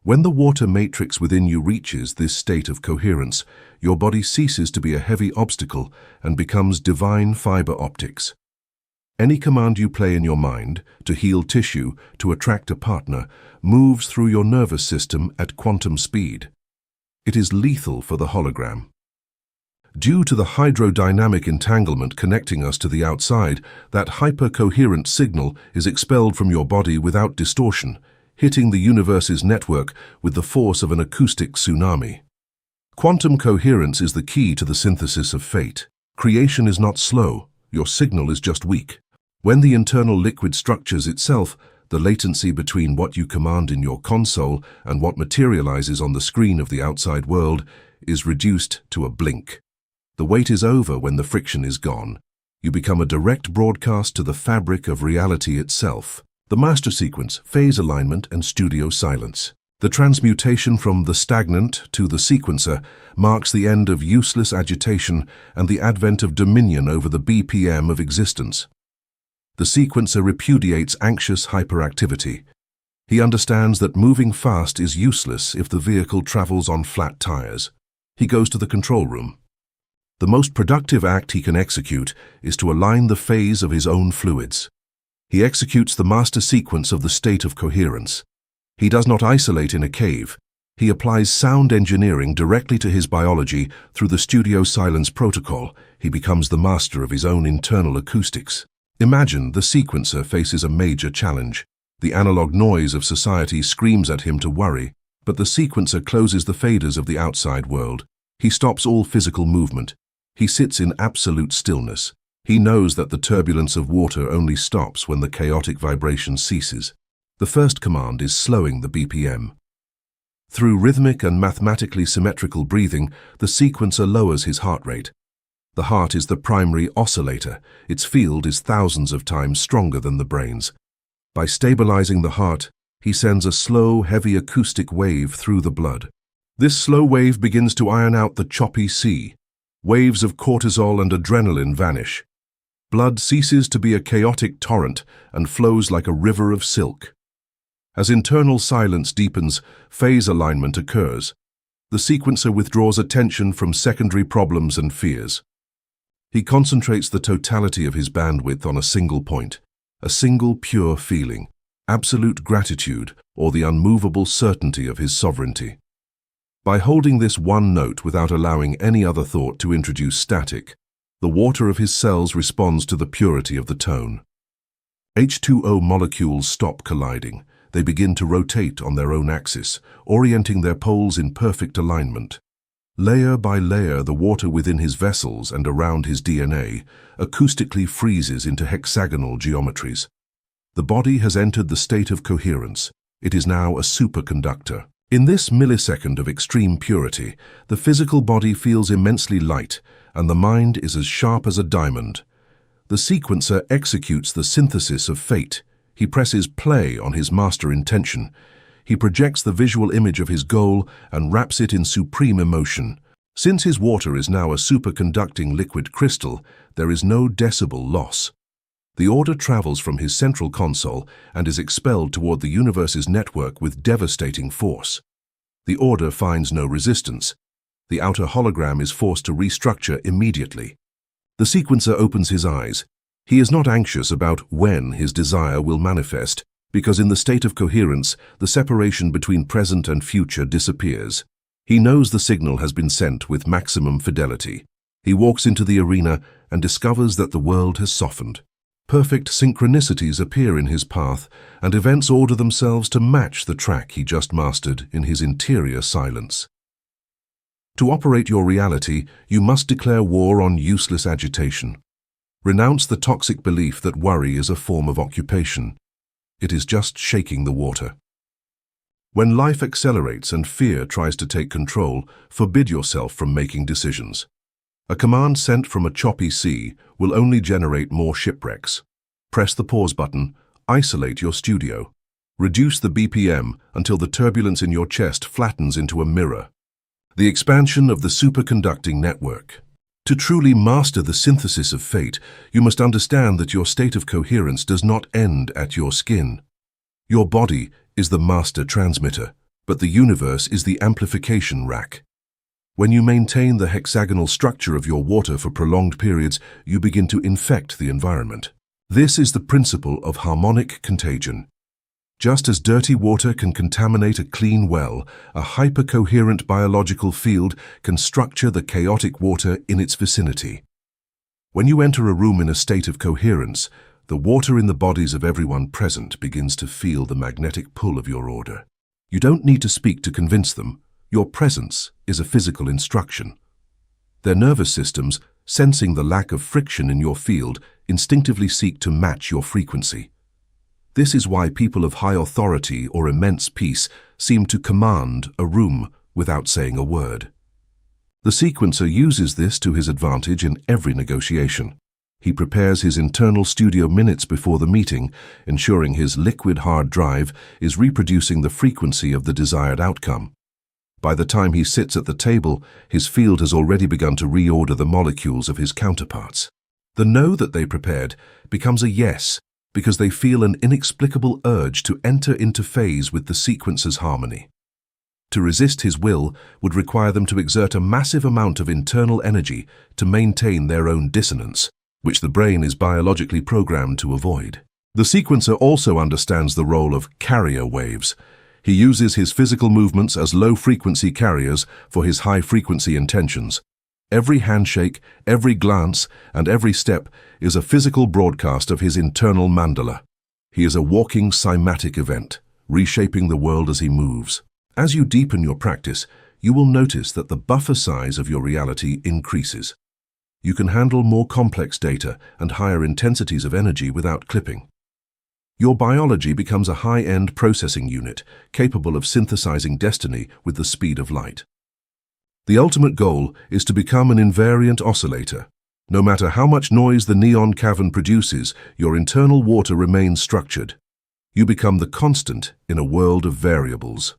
Speaker 1: When the water matrix within you reaches this state of coherence, your body ceases to be a heavy obstacle and becomes divine fiber optics. Any command you play in your mind, to heal tissue, to attract a partner, moves through your nervous system at quantum speed. It is lethal for the hologram. Due to the hydrodynamic entanglement connecting us to the outside, that hypercoherent signal is expelled from your body without distortion, hitting the universe's network with the force of an acoustic tsunami. Quantum coherence is the key to the synthesis of fate. Creation is not slow, your signal is just weak. When the internal liquid structures itself, the latency between what you command in your console and what materializes on the screen of the outside world is reduced to a blink. The wait is over when the friction is gone. You become a direct broadcast to the fabric of reality itself. The master sequence, phase alignment, and studio silence. The transmutation from the stagnant to the sequencer marks the end of useless agitation and the advent of dominion over the BPM of existence. The sequencer repudiates anxious hyperactivity. He understands that moving fast is useless if the vehicle travels on flat tires. He goes to the control room. The most productive act he can execute is to align the phase of his own fluids. He executes the master sequence of the state of coherence. He does not isolate in a cave. He applies sound engineering directly to his biology through the studio silence protocol. He becomes the master of his own internal acoustics. Imagine the sequencer faces a major challenge. The analog noise of society screams at him to worry, but the sequencer closes the faders of the outside world. He stops all physical movement. He sits in absolute stillness. He knows that the turbulence of water only stops when the chaotic vibration ceases. The first command is slowing the BPM. Through rhythmic and mathematically symmetrical breathing, the sequencer lowers his heart rate. The heart is the primary oscillator. Its field is thousands of times stronger than the brain's. By stabilizing the heart, he sends a slow, heavy acoustic wave through the blood. This slow wave begins to iron out the choppy sea. Waves of cortisol and adrenaline vanish. Blood ceases to be a chaotic torrent and flows like a river of silk. As internal silence deepens, phase alignment occurs. The sequencer withdraws attention from secondary problems and fears. He concentrates the totality of his bandwidth on a single point, a single pure feeling, absolute gratitude or the unmovable certainty of his sovereignty. By holding this one note without allowing any other thought to introduce static, the water of his cells responds to the purity of the tone. H2O molecules stop colliding. They begin to rotate on their own axis, orienting their poles in perfect alignment. Layer by layer, the water within his vessels and around his DNA acoustically freezes into hexagonal geometries. The body has entered the state of coherence. It is now a superconductor. In this millisecond of extreme purity, the physical body feels immensely light, and the mind is as sharp as a diamond. The sequencer executes the synthesis of fate. He presses play on his master intention. He projects the visual image of his goal and wraps it in supreme emotion. Since his water is now a superconducting liquid crystal, there is no decibel loss. The order travels from his central console and is expelled toward the universe's network with devastating force. The order finds no resistance. The outer hologram is forced to restructure immediately. The sequencer opens his eyes. He is not anxious about when his desire will manifest, because in the state of coherence, the separation between present and future disappears. He knows the signal has been sent with maximum fidelity. He walks into the arena and discovers that the world has softened. Perfect synchronicities appear in his path, and events order themselves to match the track he just mastered in his interior silence. To operate your reality, you must declare war on useless agitation. Renounce the toxic belief that worry is a form of occupation. It is just shaking the water. When life accelerates and fear tries to take control, forbid yourself from making decisions. A command sent from a choppy sea will only generate more shipwrecks. Press the pause button, isolate your studio. Reduce the BPM until the turbulence in your chest flattens into a mirror. The expansion of the superconducting network. To truly master the synthesis of fate, you must understand that your state of coherence does not end at your skin. Your body is the master transmitter, but the universe is the amplification rack. When you maintain the hexagonal structure of your water for prolonged periods, you begin to infect the environment. This is the principle of harmonic contagion. Just as dirty water can contaminate a clean well, a hypercoherent biological field can structure the chaotic water in its vicinity. When you enter a room in a state of coherence, the water in the bodies of everyone present begins to feel the magnetic pull of your order. You don't need to speak to convince them. Your presence is a physical instruction. Their nervous systems, sensing the lack of friction in your field, instinctively seek to match your frequency. This is why people of high authority or immense peace seem to command a room without saying a word. The sequencer uses this to his advantage in every negotiation. He prepares his internal studio minutes before the meeting, ensuring his liquid hard drive is reproducing the frequency of the desired outcome. By the time he sits at the table, his field has already begun to reorder the molecules of his counterparts. The no that they prepared becomes a yes, because they feel an inexplicable urge to enter into phase with the sequencer's harmony. To resist his will would require them to exert a massive amount of internal energy to maintain their own dissonance, which the brain is biologically programmed to avoid. The sequencer also understands the role of carrier waves. He uses his physical movements as low-frequency carriers for his high-frequency intentions. Every handshake, every glance, and every step is a physical broadcast of his internal mandala. He is a walking cymatic event, reshaping the world as he moves. As you deepen your practice, you will notice that the buffer size of your reality increases. You can handle more complex data and higher intensities of energy without clipping. Your biology becomes a high-end processing unit, capable of synthesizing destiny with the speed of light. The ultimate goal is to become an invariant oscillator. No matter how much noise the neon cavern produces, your internal water remains structured. You become the constant in a world of variables.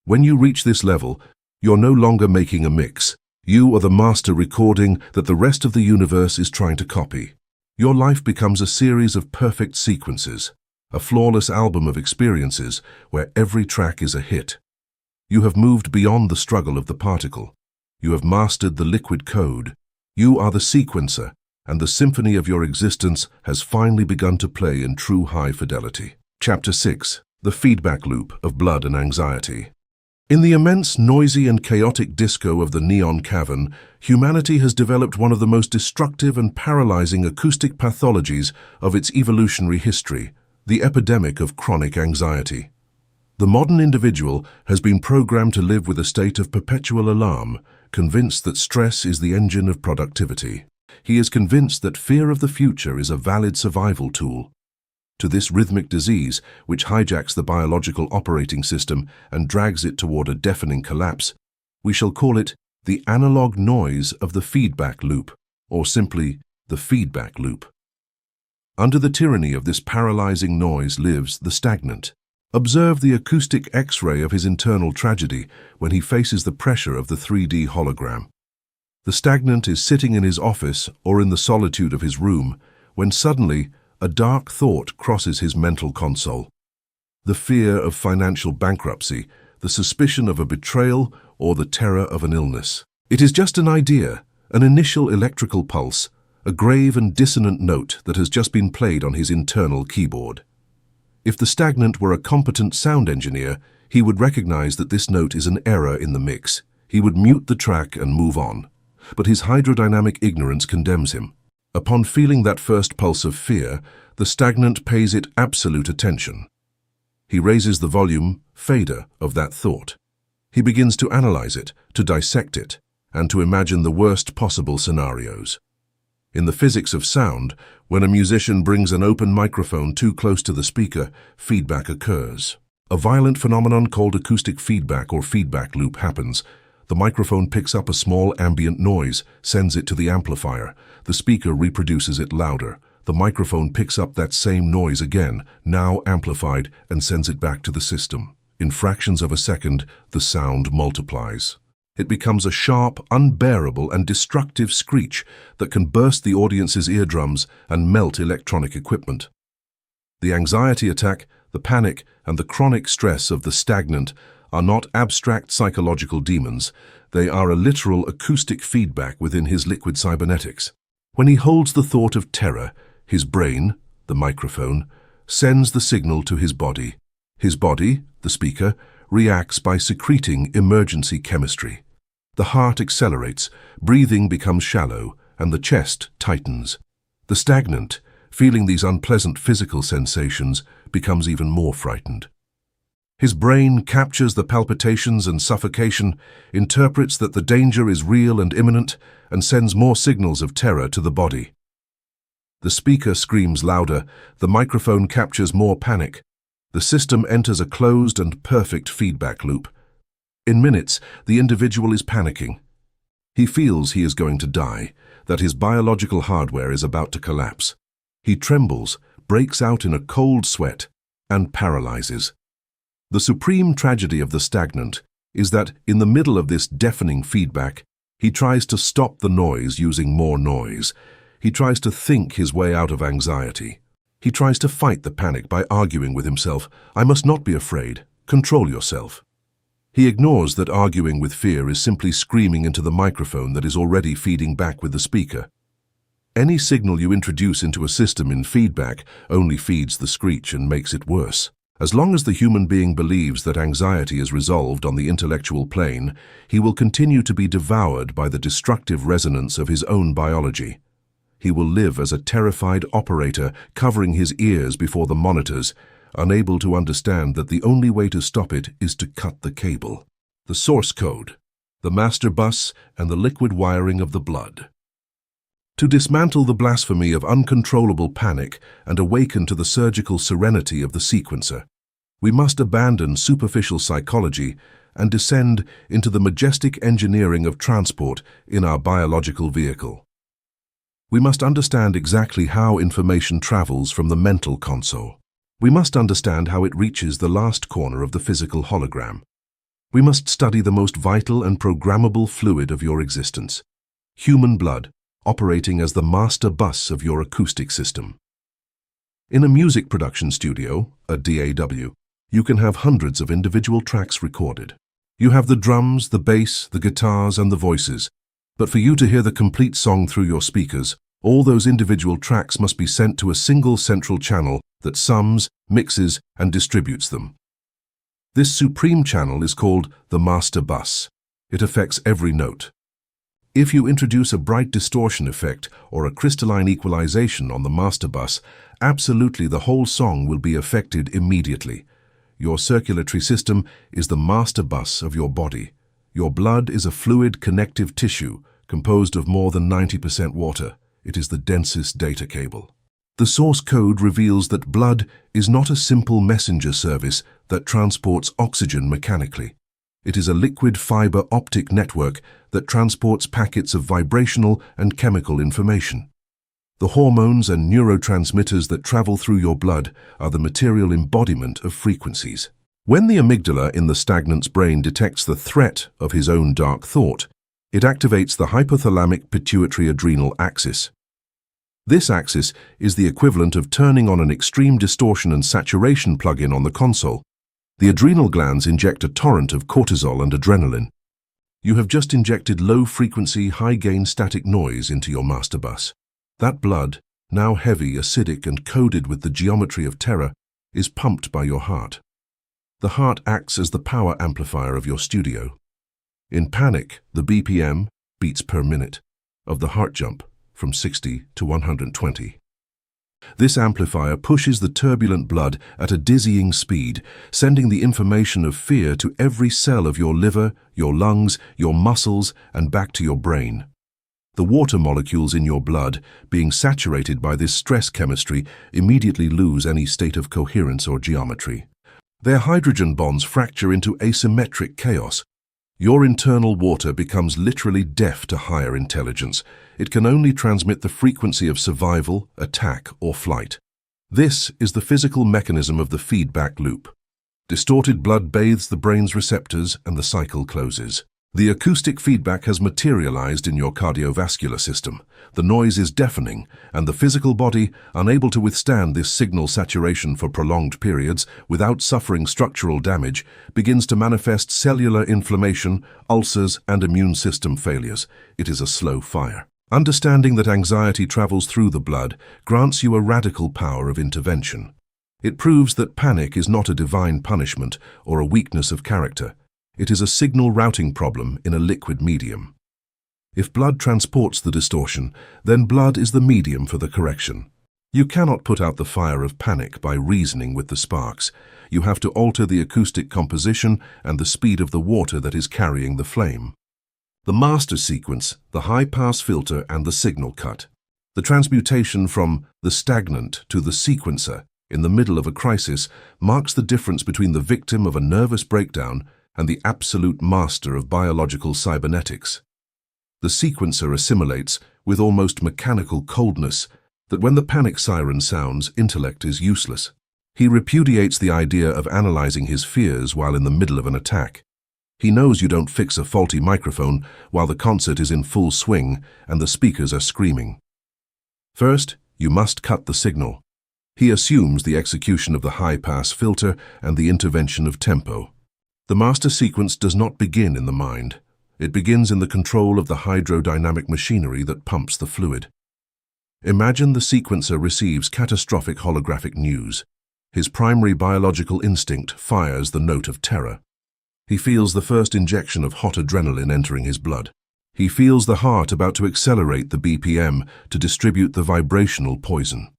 Speaker 1: When you reach this level, you're no longer making a mix. You are the master recording that the rest of the universe is trying to copy. Your life becomes a series of perfect sequences, a flawless album of experiences where every track is a hit. You have moved beyond the struggle of the particle. You have mastered the liquid code. You are the sequencer, and the symphony of your existence has finally begun to play in true high fidelity. Chapter 6. The Feedback Loop of Blood and Anxiety. In the immense, noisy and chaotic disco of the neon cavern, humanity has developed one of the most destructive and paralyzing acoustic pathologies of its evolutionary history, the epidemic of chronic anxiety. The modern individual has been programmed to live with a state of perpetual alarm, convinced that stress is the engine of productivity. He is convinced that fear of the future is a valid survival tool. To this rhythmic disease, which hijacks the biological operating system and drags it toward a deafening collapse, we shall call it the analog noise of the feedback loop, or simply the feedback loop. Under the tyranny of this paralyzing noise lives the stagnant. Observe the acoustic X-ray of his internal tragedy when he faces the pressure of the 3D hologram. The stagnant is sitting in his office or in the solitude of his room when suddenly a dark thought crosses his mental console. The fear of financial bankruptcy, the suspicion of a betrayal, or the terror of an illness. It is just an idea, an initial electrical pulse, a grave and dissonant note that has just been played on his internal keyboard. If the stagnant were a competent sound engineer, he would recognize that this note is an error in the mix. He would mute the track and move on. But his hydrodynamic ignorance condemns him. Upon feeling that first pulse of fear, the stagnant pays it absolute attention. He raises the volume, fader, of that thought. He begins to analyze it, to dissect it, and to imagine the worst possible scenarios. In the physics of sound, when a musician brings an open microphone too close to the speaker, feedback occurs. A violent phenomenon called acoustic feedback or feedback loop happens. The microphone picks up a small ambient noise, sends it to the amplifier. The speaker reproduces it louder. The microphone picks up that same noise again, now amplified, and sends it back to the system. In fractions of a second, the sound multiplies. It becomes a sharp, unbearable, and destructive screech that can burst the audience's eardrums and melt electronic equipment. The anxiety attack, the panic, and the chronic stress of the stagnant are not abstract psychological demons. They are a literal acoustic feedback within his liquid cybernetics. When he holds the thought of terror, his brain, the microphone, sends the signal to his body. His body, the speaker, reacts by secreting emergency chemistry. The heart accelerates, breathing becomes shallow, and the chest tightens. The stagnant, feeling these unpleasant physical sensations, becomes even more frightened. His brain captures the palpitations and suffocation, interprets that the danger is real and imminent, and sends more signals of terror to the body. The speaker screams louder, the microphone captures more panic. The system enters a closed and perfect feedback loop. In minutes, the individual is panicking. He feels he is going to die, that his biological hardware is about to collapse. He trembles, breaks out in a cold sweat, and paralyzes. The supreme tragedy of the stagnant is that, in the middle of this deafening feedback, he tries to stop the noise using more noise. He tries to think his way out of anxiety. He tries to fight the panic by arguing with himself, "I must not be afraid. Control yourself." He ignores that arguing with fear is simply screaming into the microphone that is already feeding back with the speaker. Any signal you introduce into a system in feedback only feeds the screech and makes it worse. As long as the human being believes that anxiety is resolved on the intellectual plane, he will continue to be devoured by the destructive resonance of his own biology. He will live as a terrified operator, covering his ears before the monitors, unable to understand that the only way to stop it is to cut the cable. The source code, the master bus, and the liquid wiring of the blood. To dismantle the blasphemy of uncontrollable panic and awaken to the surgical serenity of the sequencer, we must abandon superficial psychology and descend into the majestic engineering of transport in our biological vehicle. We must understand exactly how information travels from the mental console. We must understand how it reaches the last corner of the physical hologram. We must study the most vital and programmable fluid of your existence, human blood, operating as the master bus of your acoustic system. In a music production studio, a DAW, you can have hundreds of individual tracks recorded. You have the drums, the bass, the guitars, and the voices. But for you to hear the complete song through your speakers, all those individual tracks must be sent to a single central channel that sums, mixes, and distributes them. This supreme channel is called the master bus. It affects every note. If you introduce a bright distortion effect or a crystalline equalization on the master bus, absolutely the whole song will be affected immediately. Your circulatory system is the master bus of your body. Your blood is a fluid connective tissue composed of more than 90% water. It is the densest data cable. The source code reveals that blood is not a simple messenger service that transports oxygen mechanically. It is a liquid fiber optic network that transports packets of vibrational and chemical information. The hormones and neurotransmitters that travel through your blood are the material embodiment of frequencies. When the amygdala in the stagnant's brain detects the threat of his own dark thought, it activates the hypothalamic pituitary adrenal axis. This axis is the equivalent of turning on an extreme distortion and saturation plug-in on the console. The adrenal glands inject a torrent of cortisol and adrenaline. You have just injected low-frequency, high-gain static noise into your master bus. That blood, now heavy, acidic, and coded with the geometry of terror, is pumped by your heart. The heart acts as the power amplifier of your studio. In panic, the BPM, beats per minute, of the heart jump from 60 to 120. This amplifier pushes the turbulent blood at a dizzying speed, sending the information of fear to every cell of your liver, your lungs, your muscles, and back to your brain. The water molecules in your blood, being saturated by this stress chemistry, immediately lose any state of coherence or geometry. Their hydrogen bonds fracture into asymmetric chaos. Your internal water becomes literally deaf to higher intelligence. It can only transmit the frequency of survival, attack, or flight. This is the physical mechanism of the feedback loop. Distorted blood bathes the brain's receptors and the cycle closes. The acoustic feedback has materialized in your cardiovascular system. The noise is deafening, and the physical body, unable to withstand this signal saturation for prolonged periods without suffering structural damage, begins to manifest cellular inflammation, ulcers, and immune system failures. It is a slow fire. Understanding that anxiety travels through the blood grants you a radical power of intervention. It proves that panic is not a divine punishment or a weakness of character. It is a signal routing problem in a liquid medium. If blood transports the distortion, then blood is the medium for the correction. You cannot put out the fire of panic by reasoning with the sparks. You have to alter the acoustic composition and the speed of the water that is carrying the flame. The master sequence, the high-pass filter, and the signal cut. The transmutation from the stagnant to the sequencer in the middle of a crisis marks the difference between the victim of a nervous breakdown and the absolute master of biological cybernetics. The sequencer assimilates, with almost mechanical coldness, that when the panic siren sounds, intellect is useless. He repudiates the idea of analyzing his fears while in the middle of an attack. He knows you don't fix a faulty microphone while the concert is in full swing and the speakers are screaming. First, you must cut the signal. He assumes the execution of the high-pass filter and the intervention of tempo. The master sequence does not begin in the mind. It begins in the control of the hydrodynamic machinery that pumps the fluid. Imagine the sequencer receives catastrophic holographic news. His primary biological instinct fires the note of terror. He feels the first injection of hot adrenaline entering his blood. He feels the heart about to accelerate the BPM to distribute the vibrational poison.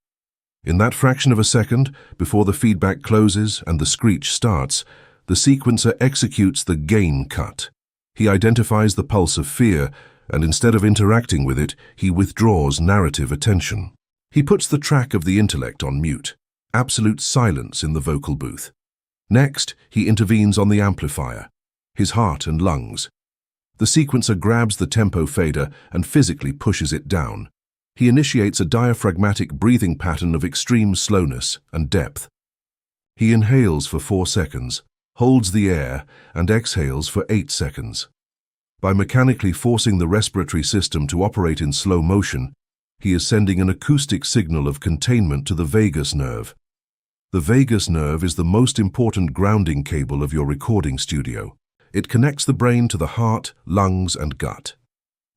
Speaker 1: In that fraction of a second, before the feedback closes and the screech starts, the sequencer executes the gain cut. He identifies the pulse of fear, and instead of interacting with it, he withdraws narrative attention. He puts the track of the intellect on mute, absolute silence in the vocal booth. Next, he intervenes on the amplifier, his heart and lungs. The sequencer grabs the tempo fader and physically pushes it down. He initiates a diaphragmatic breathing pattern of extreme slowness and depth. He inhales for 4 seconds, holds the air, and exhales for 8 seconds. By mechanically forcing the respiratory system to operate in slow motion, he is sending an acoustic signal of containment to the vagus nerve. The vagus nerve is the most important grounding cable of your recording studio. It connects the brain to the heart, lungs, and gut.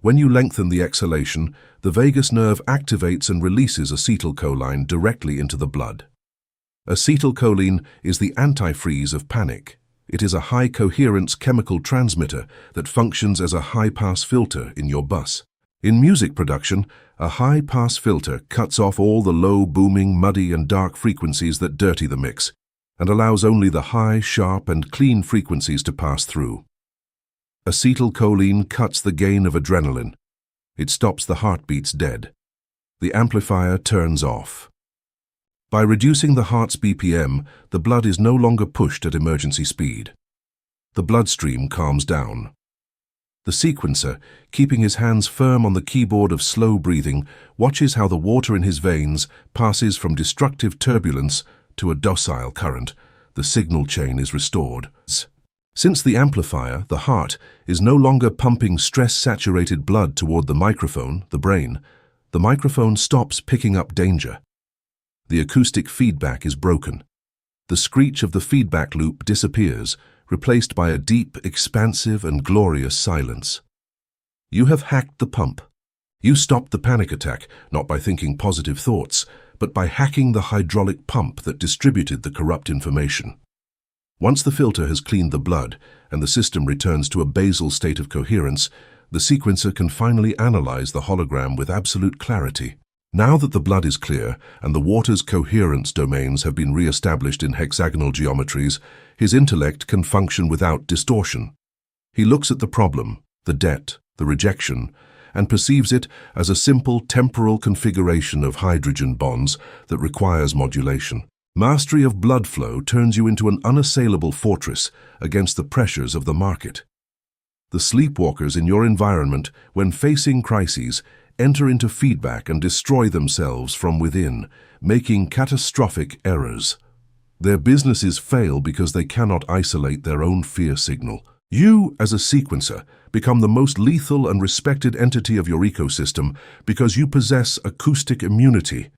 Speaker 1: When you lengthen the exhalation, the vagus nerve activates and releases acetylcholine directly into the blood. Acetylcholine is the antifreeze of panic. It is a high-coherence chemical transmitter that functions as a high-pass filter in your bus. In music production, a high-pass filter cuts off all the low, booming, muddy, and dark frequencies that dirty the mix, and allows only the high, sharp, and clean frequencies to pass through. Acetylcholine cuts the gain of adrenaline. It stops the heartbeats dead. The amplifier turns off. By reducing the heart's BPM, the blood is no longer pushed at emergency speed. The bloodstream calms down. The sequencer, keeping his hands firm on the keyboard of slow breathing, watches how the water in his veins passes from destructive turbulence to a docile current. The signal chain is restored. Since the amplifier, the heart, is no longer pumping stress-saturated blood toward the microphone, the brain, the microphone stops picking up danger. The acoustic feedback is broken. The screech of the feedback loop disappears, replaced by a deep, expansive, and glorious silence. You have hacked the pump. You stopped the panic attack, not by thinking positive thoughts, but by hacking the hydraulic pump that distributed the corrupt information. Once the filter has cleaned the blood and the system returns to a basal state of coherence, the sequencer can finally analyze the hologram with absolute clarity. Now that the blood is clear and the water's coherence domains have been re-established in hexagonal geometries, his intellect can function without distortion. He looks at the problem, the debt, the rejection, and perceives it as a simple temporal configuration of hydrogen bonds that requires modulation. Mastery of blood flow turns you into an unassailable fortress against the pressures of the market. The sleepwalkers in your environment, when facing crises, enter into feedback and destroy themselves from within, making catastrophic errors. Their businesses fail because they cannot isolate their own fear signal. You, as a sequencer, become the most lethal and respected entity of your ecosystem because you possess acoustic immunity.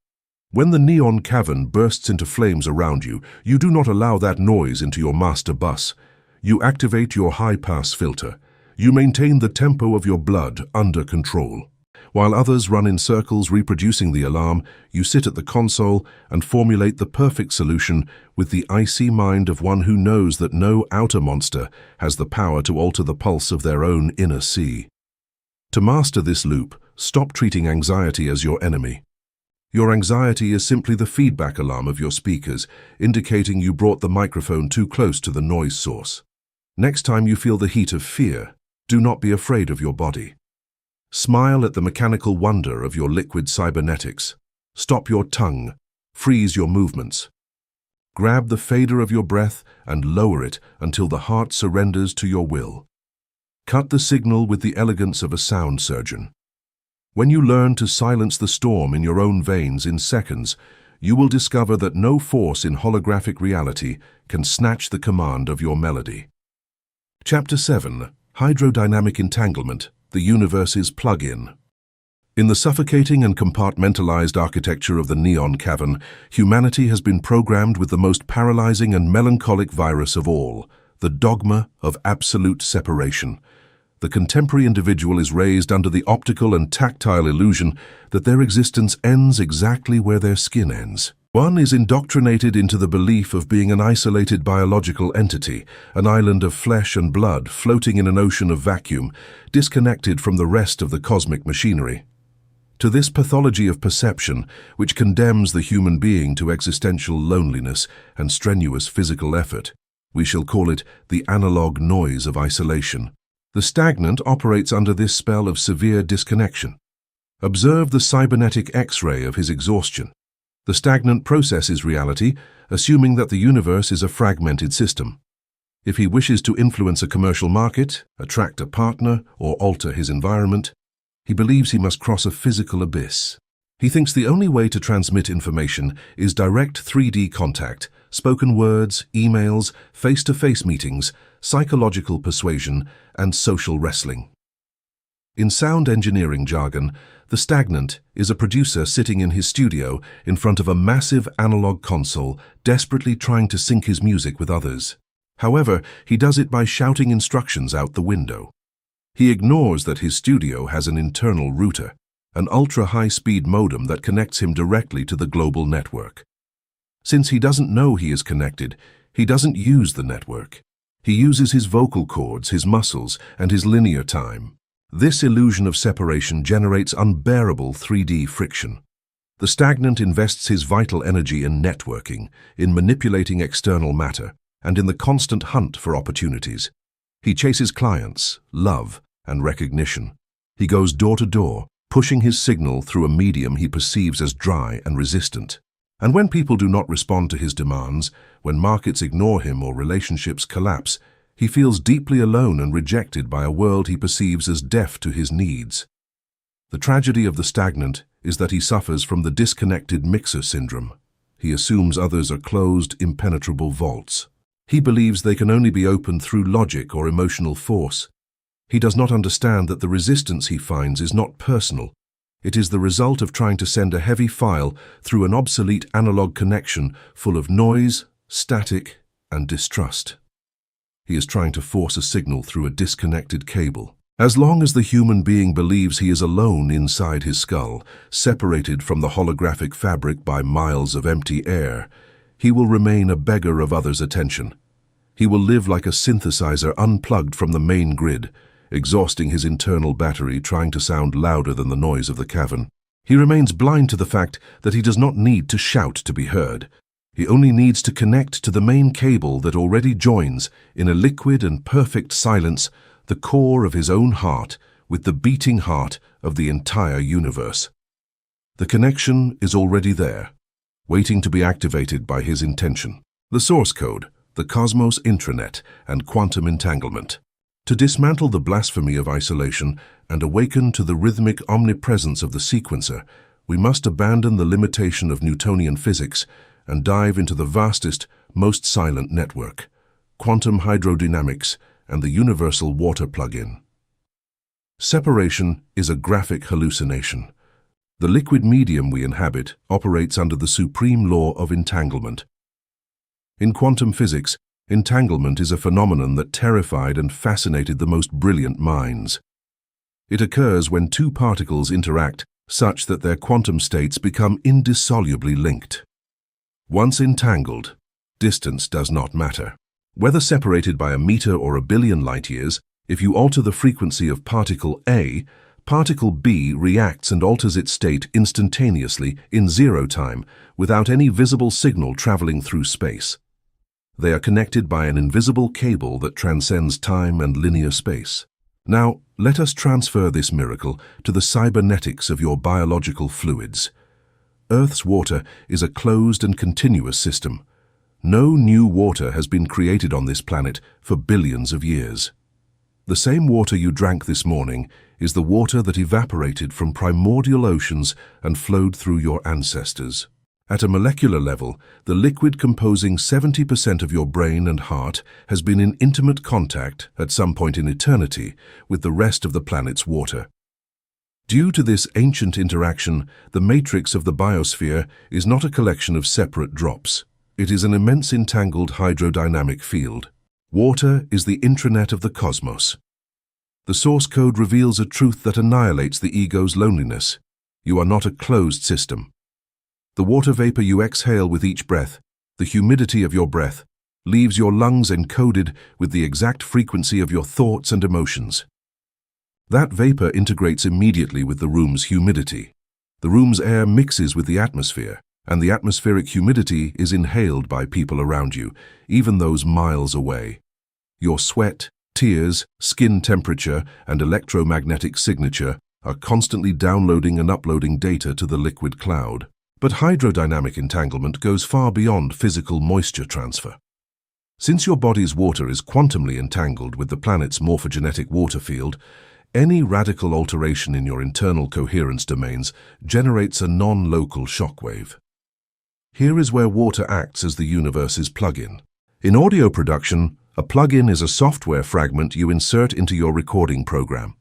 Speaker 1: When the neon cavern bursts into flames around you, you do not allow that noise into your master bus. You activate your high-pass filter. You maintain the tempo of your blood under control. While others run in circles reproducing the alarm, you sit at the console and formulate the perfect solution with the icy mind of one who knows that no outer monster has the power to alter the pulse of their own inner sea. To master this loop, stop treating anxiety as your enemy. Your anxiety is simply the feedback alarm of your speakers, indicating you brought the microphone too close to the noise source. Next time you feel the heat of fear, do not be afraid of your body. Smile at the mechanical wonder of your liquid cybernetics. Stop your tongue. Freeze your movements. Grab the fader of your breath and lower it until the heart surrenders to your will. Cut the signal with the elegance of a sound surgeon. When you learn to silence the storm in your own veins in seconds, you will discover that no force in holographic reality can snatch the command of your melody. Chapter 7. Hydrodynamic Entanglement, the universe's plug-in. In the suffocating and compartmentalized architecture of the neon cavern, humanity has been programmed with the most paralyzing and melancholic virus of all, the dogma of absolute separation. The contemporary individual is raised under the optical and tactile illusion that their existence ends exactly where their skin ends. One is indoctrinated into the belief of being an isolated biological entity, an island of flesh and blood floating in an ocean of vacuum, disconnected from the rest of the cosmic machinery. To this pathology of perception, which condemns the human being to existential loneliness and strenuous physical effort, we shall call it the analog noise of isolation. The stagnant operates under this spell of severe disconnection. Observe the cybernetic X-ray of his exhaustion. The stagnant processes reality, assuming that the universe is a fragmented system. If he wishes to influence a commercial market, attract a partner, or alter his environment, he believes he must cross a physical abyss. He thinks the only way to transmit information is direct 3D contact, spoken words, emails, face-to-face meetings, psychological persuasion, and social wrestling. In sound engineering jargon, the stagnant is a producer sitting in his studio in front of a massive analog console, desperately trying to sync his music with others. However, he does it by shouting instructions out the window. He ignores that his studio has an internal router, an ultra-high-speed modem that connects him directly to the global network. Since he doesn't know he is connected, he doesn't use the network. He uses his vocal cords, his muscles, and his linear time. This illusion of separation generates unbearable 3D friction. The stagnant invests his vital energy in networking, in manipulating external matter, and in the constant hunt for opportunities. He chases clients, love, and recognition. He goes door to door, pushing his signal through a medium he perceives as dry and resistant. And when people do not respond to his demands, when markets ignore him or relationships collapse, he feels deeply alone and rejected by a world he perceives as deaf to his needs. The tragedy of the stagnant is that he suffers from the disconnected mixer syndrome. He assumes others are closed, impenetrable vaults. He believes they can only be opened through logic or emotional force. He does not understand that the resistance he finds is not personal. It is the result of trying to send a heavy file through an obsolete analog connection full of noise, static, and distrust. He is trying to force a signal through a disconnected cable. As long as the human being believes he is alone inside his skull, separated from the holographic fabric by miles of empty air, he will remain a beggar of others' attention. He will live like a synthesizer unplugged from the main grid, exhausting his internal battery trying to sound louder than the noise of the cavern. He remains blind to the fact that he does not need to shout to be heard. He only needs to connect to the main cable that already joins, in a liquid and perfect silence, the core of his own heart with the beating heart of the entire universe. The connection is already there, waiting to be activated by his intention. The source code, the cosmos intranet, and quantum entanglement. To dismantle the blasphemy of isolation and awaken to the rhythmic omnipresence of the sequencer, we must abandon the limitation of Newtonian physics and dive into the vastest, most silent network, quantum hydrodynamics and the universal water plug-in. Separation is a graphic hallucination. The liquid medium we inhabit operates under the supreme law of entanglement. In quantum physics, entanglement is a phenomenon that terrified and fascinated the most brilliant minds. It occurs when two particles interact such that their quantum states become indissolubly linked. Once entangled, distance does not matter. Whether separated by a meter or a billion light-years, if you alter the frequency of particle A, particle B reacts and alters its state instantaneously in zero time without any visible signal traveling through space. They are connected by an invisible cable that transcends time and linear space. Now, let us transfer this miracle to the cybernetics of your biological fluids. Earth's water is a closed and continuous system. No new water has been created on this planet for billions of years. The same water you drank this morning is the water that evaporated from primordial oceans and flowed through your ancestors. At a molecular level, the liquid composing 70% of your brain and heart has been in intimate contact, at some point in eternity, with the rest of the planet's water. Due to this ancient interaction, the matrix of the biosphere is not a collection of separate drops. It is an immense entangled hydrodynamic field. Water is the intranet of the cosmos. The source code reveals a truth that annihilates the ego's loneliness. You are not a closed system. The water vapor you exhale with each breath, the humidity of your breath, leaves your lungs encoded with the exact frequency of your thoughts and emotions. That vapor integrates immediately with the room's humidity. The room's air mixes with the atmosphere, and the atmospheric humidity is inhaled by people around you, even those miles away. Your sweat, tears, skin temperature, and electromagnetic signature are constantly downloading and uploading data to the liquid cloud. But hydrodynamic entanglement goes far beyond physical moisture transfer. Since your body's water is quantumly entangled with the planet's morphogenetic water field, any radical alteration in your internal coherence domains generates a non-local shockwave. Here is where water acts as the universe's plug-in. In audio production, a plug-in is a software fragment you insert into your recording program.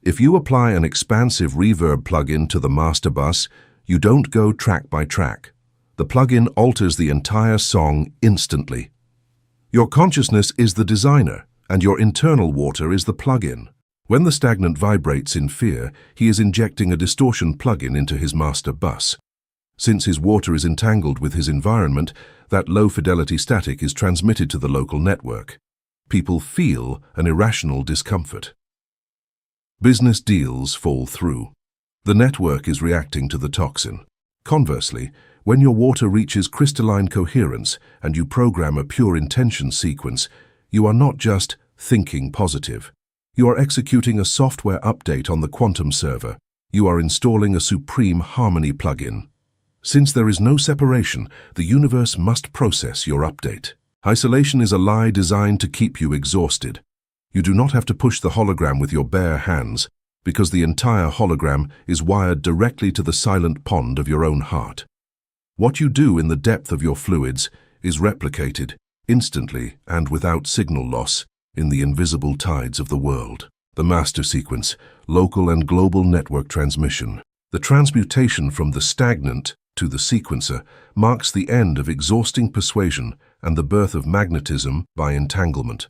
Speaker 1: If you apply an expansive reverb plug-in to the master bus, you don't go track by track. The plug-in alters the entire song instantly. Your consciousness is the designer, and your internal water is the plug-in. When the stagnant vibrates in fear, he is injecting a distortion plug-in into his master bus. Since his water is entangled with his environment, that low-fidelity static is transmitted to the local network. People feel an irrational discomfort. Business deals fall through. The network is reacting to the toxin. Conversely, when your water reaches crystalline coherence and you program a pure intention sequence, you are not just thinking positive. You are executing a software update on the quantum server. You are installing a supreme harmony plugin. Since there is no separation, the universe must process your update. Isolation is a lie designed to keep you exhausted. You do not have to push the hologram with your bare hands, because the entire hologram is wired directly to the silent pond of your own heart. What you do in the depth of your fluids is replicated, instantly and without signal loss, in the invisible tides of the world. The master sequence, local and global network transmission. The transmutation from the stagnant to the sequencer marks the end of exhausting persuasion and the birth of magnetism by entanglement.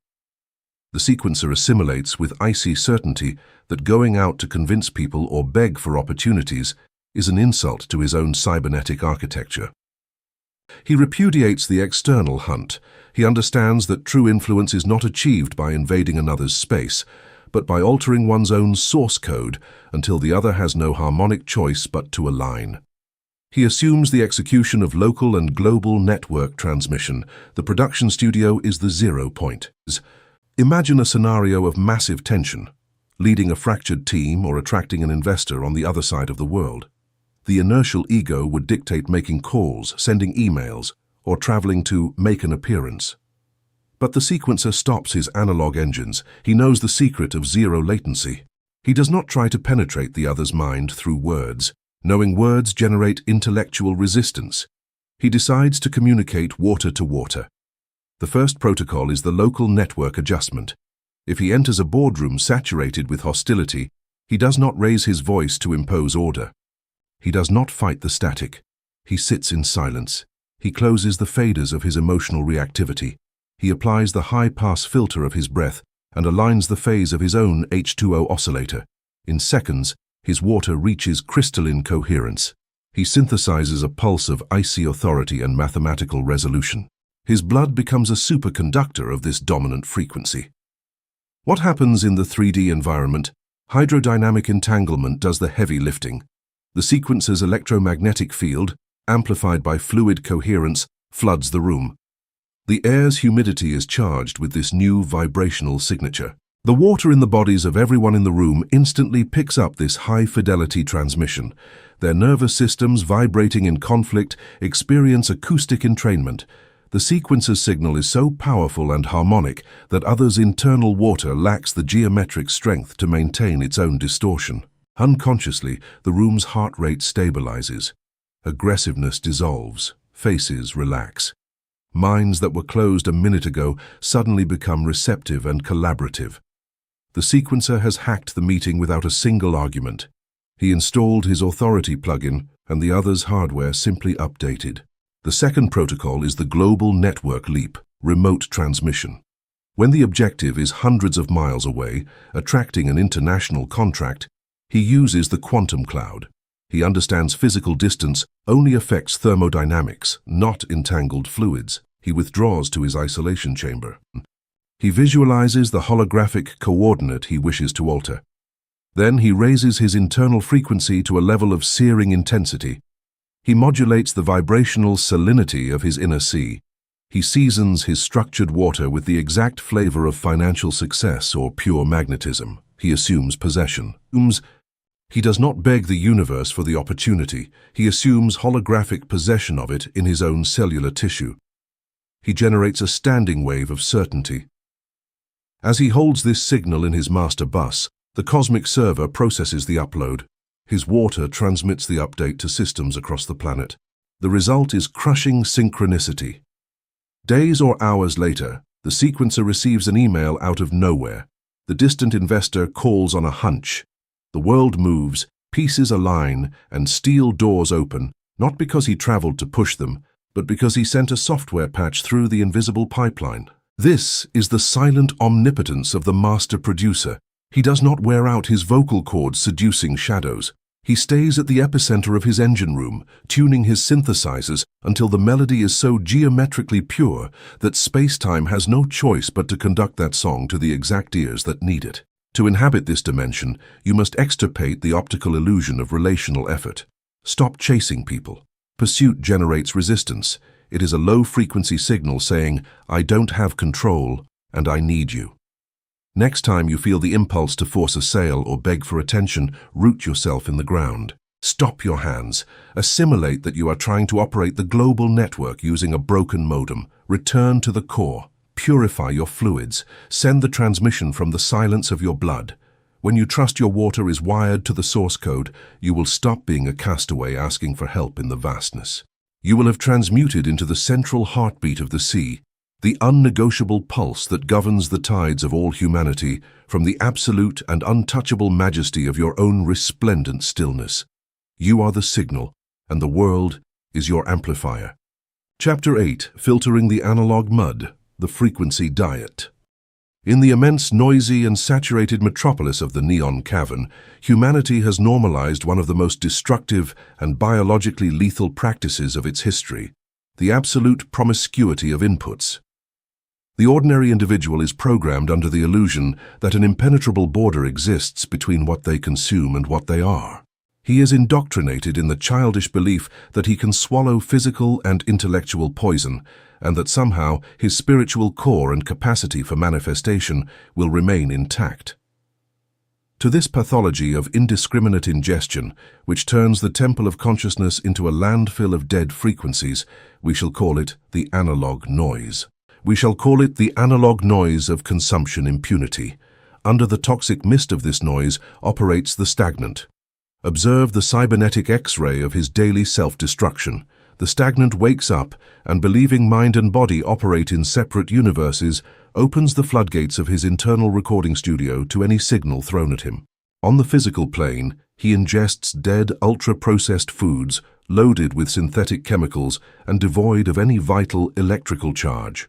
Speaker 1: The sequencer assimilates with icy certainty that going out to convince people or beg for opportunities is an insult to his own cybernetic architecture. He repudiates the external hunt. He understands that true influence is not achieved by invading another's space, but by altering one's own source code until the other has no harmonic choice but to align. He assumes the execution of local and global network transmission. The production studio is the 0 point. Imagine a scenario of massive tension, leading a fractured team or attracting an investor on the other side of the world. The inertial ego would dictate making calls, sending emails, or traveling to make an appearance. But the sequencer stops his analog engines. He knows the secret of zero latency. He does not try to penetrate the other's mind through words, knowing words generate intellectual resistance. He decides to communicate water to water. The first protocol is the local network adjustment. If he enters a boardroom saturated with hostility, he does not raise his voice to impose order. He does not fight the static. He sits in silence. He closes the faders of his emotional reactivity. He applies the high-pass filter of his breath and aligns the phase of his own H2O oscillator. In seconds, his water reaches crystalline coherence. He synthesizes a pulse of icy authority and mathematical resolution. His blood becomes a superconductor of this dominant frequency. What happens in the 3D environment? Hydrodynamic entanglement does the heavy lifting. The sequencer's electromagnetic field, amplified by fluid coherence, floods the room. The air's humidity is charged with this new vibrational signature. The water in the bodies of everyone in the room instantly picks up this high-fidelity transmission. Their nervous systems, vibrating in conflict, experience acoustic entrainment. The sequencer's signal is so powerful and harmonic that others' internal water lacks the geometric strength to maintain its own distortion. Unconsciously, the room's heart rate stabilizes. Aggressiveness dissolves. Faces relax. Minds that were closed a minute ago suddenly become receptive and collaborative. The sequencer has hacked the meeting without a single argument. He installed his authority plugin, and the other's hardware simply updated. The second protocol is the Global Network Leap, remote transmission. When the objective is hundreds of miles away, attracting an international contract, he uses the quantum cloud. He understands physical distance only affects thermodynamics, not entangled fluids. He withdraws to his isolation chamber. He visualizes the holographic coordinate he wishes to alter. Then he raises his internal frequency to a level of searing intensity. He modulates the vibrational salinity of his inner sea. He seasons his structured water with the exact flavor of financial success or pure magnetism. He assumes possession. He does not beg the universe for the opportunity. He assumes holographic possession of it in his own cellular tissue. He generates a standing wave of certainty. As he holds this signal in his master bus, the cosmic server processes the upload. His water transmits the update to systems across the planet. The result is crushing synchronicity. Days or hours later, the sequencer receives an email out of nowhere. The distant investor calls on a hunch. The world moves, pieces align, and steel doors open, not because he traveled to push them, but because he sent a software patch through the invisible pipeline. This is the silent omnipotence of the master producer. He does not wear out his vocal cords seducing shadows. He stays at the epicenter of his engine room, tuning his synthesizers until the melody is so geometrically pure that space-time has no choice but to conduct that song to the exact ears that need it. To inhabit this dimension, you must extirpate the optical illusion of relational effort. Stop chasing people. Pursuit generates resistance. It is a low-frequency signal saying, "I don't have control, and I need you." Next time you feel the impulse to force a sale or beg for attention, root yourself in the ground. Stop your hands. Assimilate that you are trying to operate the global network using a broken modem. Return to the core. Purify your fluids. Send the transmission from the silence of your blood. When you trust your water is wired to the source code, you will stop being a castaway asking for help in the vastness. You will have transmuted into the central heartbeat of the sea, the unnegotiable pulse that governs the tides of all humanity from the absolute and untouchable majesty of your own resplendent stillness. You are the signal, and the world is your amplifier. Chapter 8. Filtering the Analog Mud, the Frequency Diet. In the immense, noisy, and saturated metropolis of the Neon Cavern, humanity has normalized one of the most destructive and biologically lethal practices of its history, the absolute promiscuity of inputs. The ordinary individual is programmed under the illusion that an impenetrable border exists between what they consume and what they are. He is indoctrinated in the childish belief that he can swallow physical and intellectual poison, and that somehow his spiritual core and capacity for manifestation will remain intact. To this pathology of indiscriminate ingestion, which turns the temple of consciousness into a landfill of dead frequencies, we shall call it the analog noise. We shall call it the analog noise of consumption impunity. Under the toxic mist of this noise operates the stagnant. Observe the cybernetic X-ray of his daily self-destruction. The stagnant wakes up and, believing mind and body operate in separate universes, opens the floodgates of his internal recording studio to any signal thrown at him. On the physical plane, he ingests dead, ultra-processed foods loaded with synthetic chemicals and devoid of any vital electrical charge.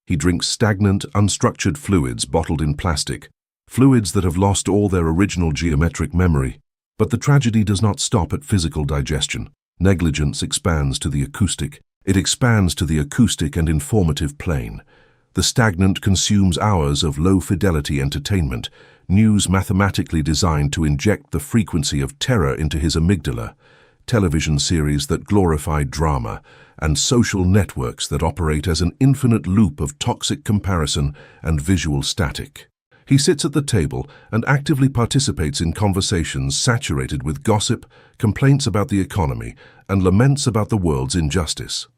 Speaker 1: He drinks stagnant, unstructured fluids bottled in plastic, fluids that have lost all their original geometric memory. But the tragedy does not stop at physical digestion. Negligence expands to the acoustic. It expands to the acoustic and informative plane. The stagnant consumes hours of low-fidelity entertainment, news mathematically designed to inject the frequency of terror into his amygdala, television series that glorify drama, and social networks that operate as an infinite loop of toxic comparison and visual static. He sits at the table and actively participates in conversations saturated with gossip, complaints about the economy, and laments about the world's injustice.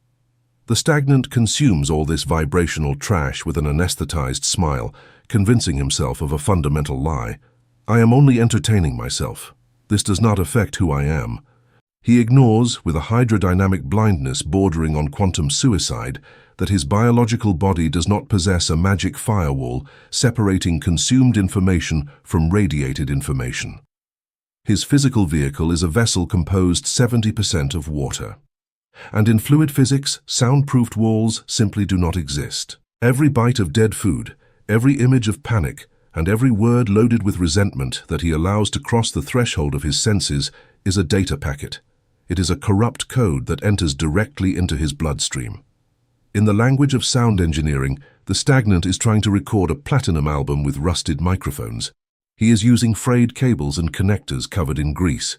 Speaker 1: The stagnant consumes all this vibrational trash with an anesthetized smile, convincing himself of a fundamental lie. I am only entertaining myself. This does not affect who I am. He ignores, with a hydrodynamic blindness bordering on quantum suicide, that his biological body does not possess a magic firewall separating consumed information from radiated information. His physical vehicle is a vessel composed 70% of water. And in fluid physics, soundproofed walls simply do not exist. Every bite of dead food, every image of panic, and every word loaded with resentment that he allows to cross the threshold of his senses is a data packet. It is a corrupt code that enters directly into his bloodstream. In the language of sound engineering, the Stagnant is trying to record a platinum album with rusted microphones. He is using frayed cables and connectors covered in grease.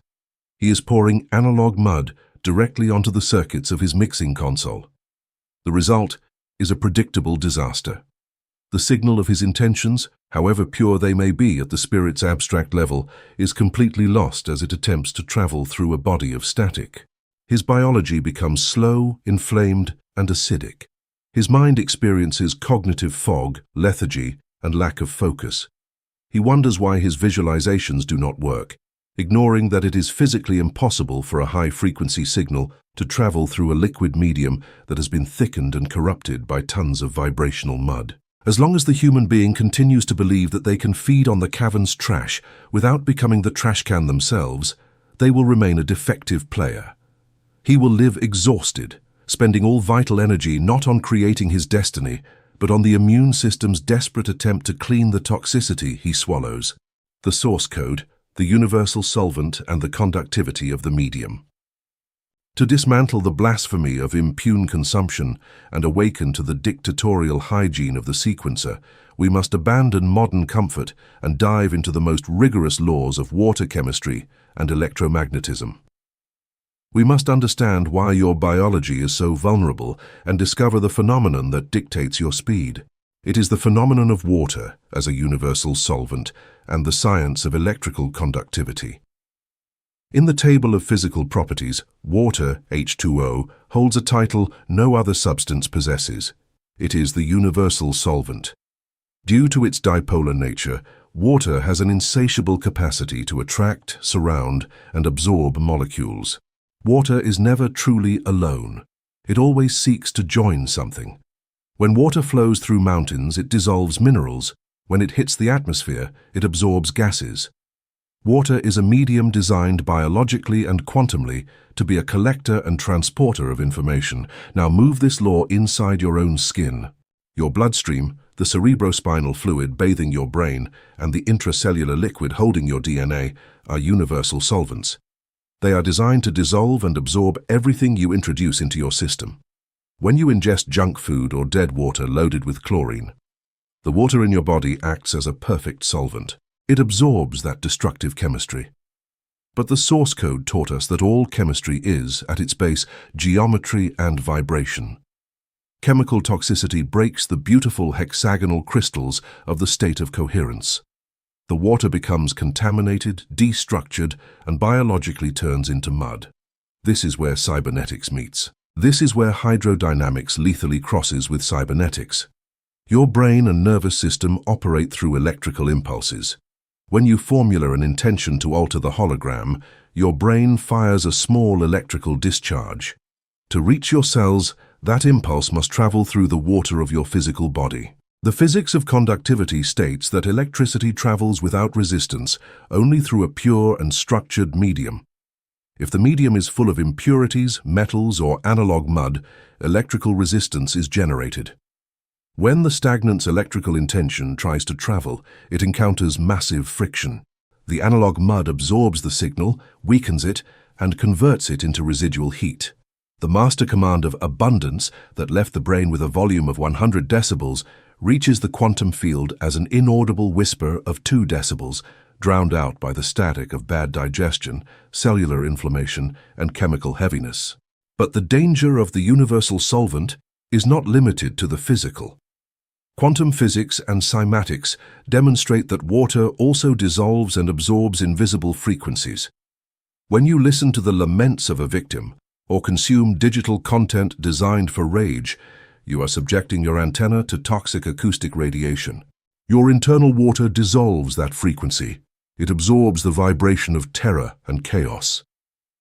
Speaker 1: He is pouring analog mud directly onto the circuits of his mixing console. The result is a predictable disaster. The signal of his intentions, however pure they may be at the spirit's abstract level, is completely lost as it attempts to travel through a body of static. His biology becomes slow, inflamed, and acidic. His mind experiences cognitive fog, lethargy, and lack of focus. He wonders why his visualizations do not work, ignoring that it is physically impossible for a high-frequency signal to travel through a liquid medium that has been thickened and corrupted by tons of vibrational mud. As long as the human being continues to believe that they can feed on the cavern's trash without becoming the trash can themselves, they will remain a defective player. He will live exhausted, spending all vital energy not on creating his destiny, but on the immune system's desperate attempt to clean the toxicity he swallows. The source code, the universal solvent, and the conductivity of the medium. To dismantle the blasphemy of impune consumption and awaken to the dictatorial hygiene of the sequencer, we must abandon modern comfort and dive into the most rigorous laws of water chemistry and electromagnetism. We must understand why your biology is so vulnerable and discover the phenomenon that dictates your speed. It is the phenomenon of water as a universal solvent and the science of electrical conductivity. In the table of physical properties, water, H2O, holds a title no other substance possesses. It is the universal solvent. Due to its dipolar nature, water has an insatiable capacity to attract, surround, and absorb molecules. Water is never truly alone. It always seeks to join something. When water flows through mountains, it dissolves minerals. When it hits the atmosphere, it absorbs gases. Water is a medium designed biologically and quantumly to be a collector and transporter of information. Now move this law inside your own skin. Your bloodstream, the cerebrospinal fluid bathing your brain, and the intracellular liquid holding your DNA are universal solvents. They are designed to dissolve and absorb everything you introduce into your system. When you ingest junk food or dead water loaded with chlorine, the water in your body acts as a perfect solvent. It absorbs that destructive chemistry. But the source code taught us that all chemistry is, at its base, geometry and vibration. Chemical toxicity breaks the beautiful hexagonal crystals of the state of coherence. The water becomes contaminated, destructured, and biologically turns into mud. This is where cybernetics meets. This is where hydrodynamics lethally crosses with cybernetics. Your brain and nervous system operate through electrical impulses. When you formula an intention to alter the hologram, your brain fires a small electrical discharge. To reach your cells, that impulse must travel through the water of your physical body. The physics of conductivity states that electricity travels without resistance, only through a pure and structured medium. If the medium is full of impurities, metals, or analog mud, electrical resistance is generated. When the stagnant's electrical intention tries to travel, it encounters massive friction. The analog mud absorbs the signal, weakens it, and converts it into residual heat. The master command of abundance that left the brain with a volume of 100 decibels reaches the quantum field as an inaudible whisper of 2 decibels, drowned out by the static of bad digestion, cellular inflammation, and chemical heaviness. But the danger of the universal solvent is not limited to the physical. Quantum physics and cymatics demonstrate that water also dissolves and absorbs invisible frequencies. When you listen to the laments of a victim or consume digital content designed for rage, you are subjecting your antenna to toxic acoustic radiation. Your internal water dissolves that frequency. It absorbs the vibration of terror and chaos.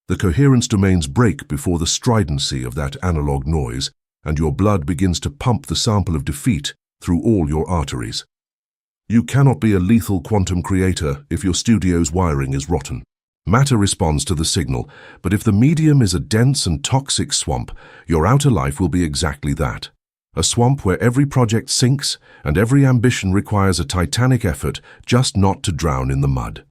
Speaker 1: The coherence domains break before the stridency of that analog noise, and your blood begins to pump the sample of defeat through all your arteries. You cannot be a lethal quantum creator if your studio's wiring is rotten. Matter responds to the signal, but if the medium is a dense and toxic swamp, your outer life will be exactly that. A swamp where every project sinks and every ambition requires a titanic effort just not to drown in the mud.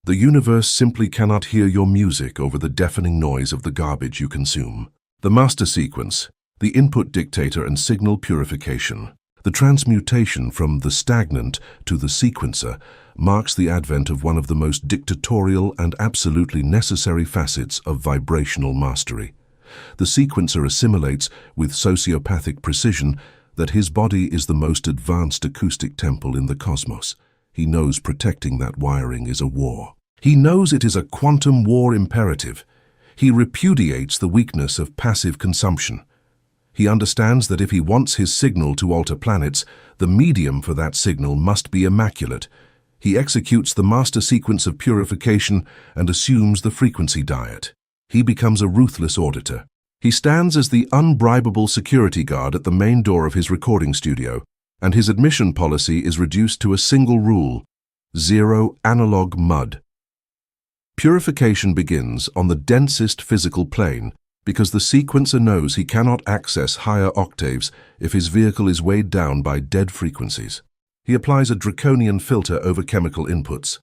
Speaker 1: The universe simply cannot hear your music over the deafening noise of the garbage you consume. The master sequence, the input dictator and signal purification. The transmutation from the stagnant to the sequencer marks the advent of one of the most dictatorial and absolutely necessary facets of vibrational mastery. The sequencer assimilates with sociopathic precision that his body is the most advanced acoustic temple in the cosmos. He knows protecting that wiring is a war. He knows it is a quantum war imperative. He repudiates the weakness of passive consumption. He understands that if he wants his signal to alter planets, the medium for that signal must be immaculate. He executes the master sequence of purification and assumes the frequency diet. He becomes a ruthless auditor. He stands as the unbribable security guard at the main door of his recording studio, and his admission policy is reduced to a single rule: zero analog mud. Purification begins on the densest physical plane, because the sequencer knows he cannot access higher octaves if his vehicle is weighed down by dead frequencies. He applies a draconian filter over chemical inputs.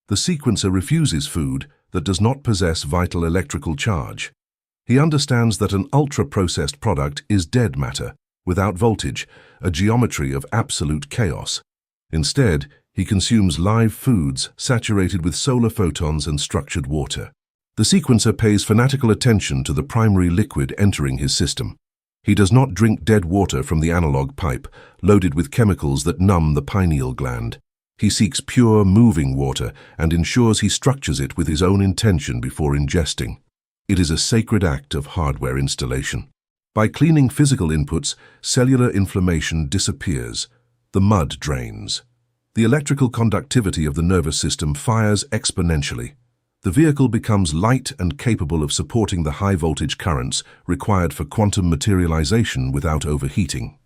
Speaker 1: The sequencer refuses food that does not possess vital electrical charge. He understands that an ultra-processed product is dead matter, without voltage, a geometry of absolute chaos. Instead, he consumes live foods saturated with solar photons and structured water. The sequencer pays fanatical attention to the primary liquid entering his system. He does not drink dead water from the analog pipe, loaded with chemicals that numb the pineal gland. He seeks pure, moving water and ensures he structures it with his own intention before ingesting. It is a sacred act of hardware installation. By cleaning physical inputs, cellular inflammation disappears. The mud drains. The electrical conductivity of the nervous system fires exponentially. The vehicle becomes light and capable of supporting the high-voltage currents required for quantum materialization without overheating.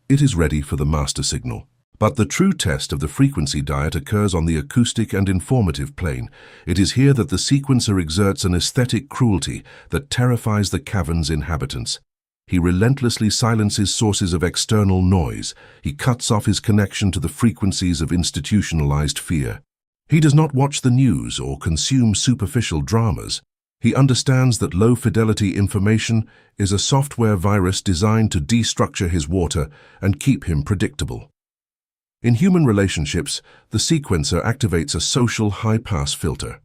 Speaker 1: It is ready for the master signal. But the true test of the frequency diet occurs on the acoustic and informative plane. It is here that the sequencer exerts an aesthetic cruelty that terrifies the cavern's inhabitants. He relentlessly silences sources of external noise. He cuts off his connection to the frequencies of institutionalized fear. He does not watch the news or consume superficial dramas. He understands that low-fidelity information is a software virus designed to destructure his water and keep him predictable. In human relationships, the sequencer activates a social high-pass filter.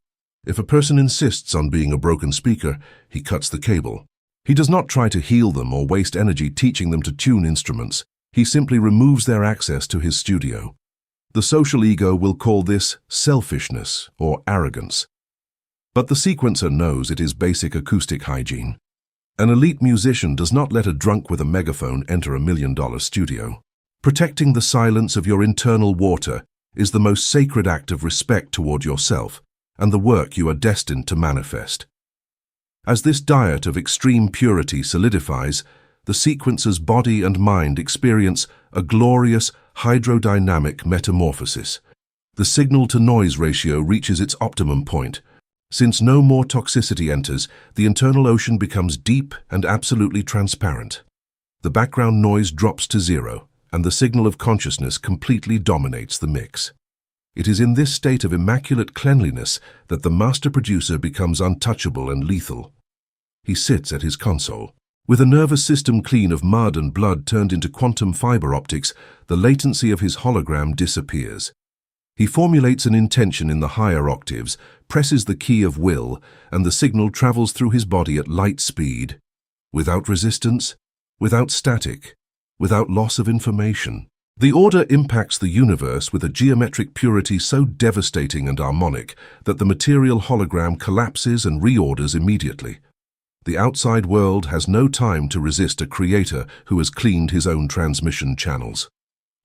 Speaker 1: If a person insists on being a broken speaker, he cuts the cable. He does not try to heal them or waste energy teaching them to tune instruments. He simply removes their access to his studio. The social ego will call this selfishness or arrogance. But the sequencer knows it is basic acoustic hygiene. An elite musician does not let a drunk with a megaphone enter $1 million studio. Protecting the silence of your internal water is the most sacred act of respect toward yourself and the work you are destined to manifest. As this diet of extreme purity solidifies, the sequencer's body and mind experience a glorious hydrodynamic metamorphosis. The signal-to-noise ratio reaches its optimum point. Since no more toxicity enters, the internal ocean becomes deep and absolutely transparent. The background noise drops to zero, and the signal of consciousness completely dominates the mix. It is in this state of immaculate cleanliness that the master producer becomes untouchable and lethal. He sits at his console. With a nervous system clean of mud and blood turned into quantum fiber optics, the latency of his hologram disappears. He formulates an intention in the higher octaves, presses the key of will, and the signal travels through his body at light speed. Without resistance, without static, without loss of information. The order impacts the universe with a geometric purity so devastating and harmonic that the material hologram collapses and reorders immediately. The outside world has no time to resist a creator who has cleaned his own transmission channels.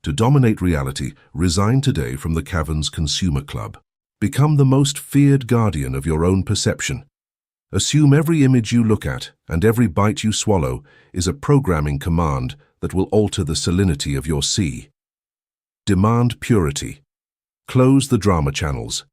Speaker 1: To dominate reality, resign today from the cavern's consumer club. Become the most feared guardian of your own perception. Assume every image you look at and every bite you swallow is a programming command that will alter the salinity of your sea. Demand purity. Close the drama channels.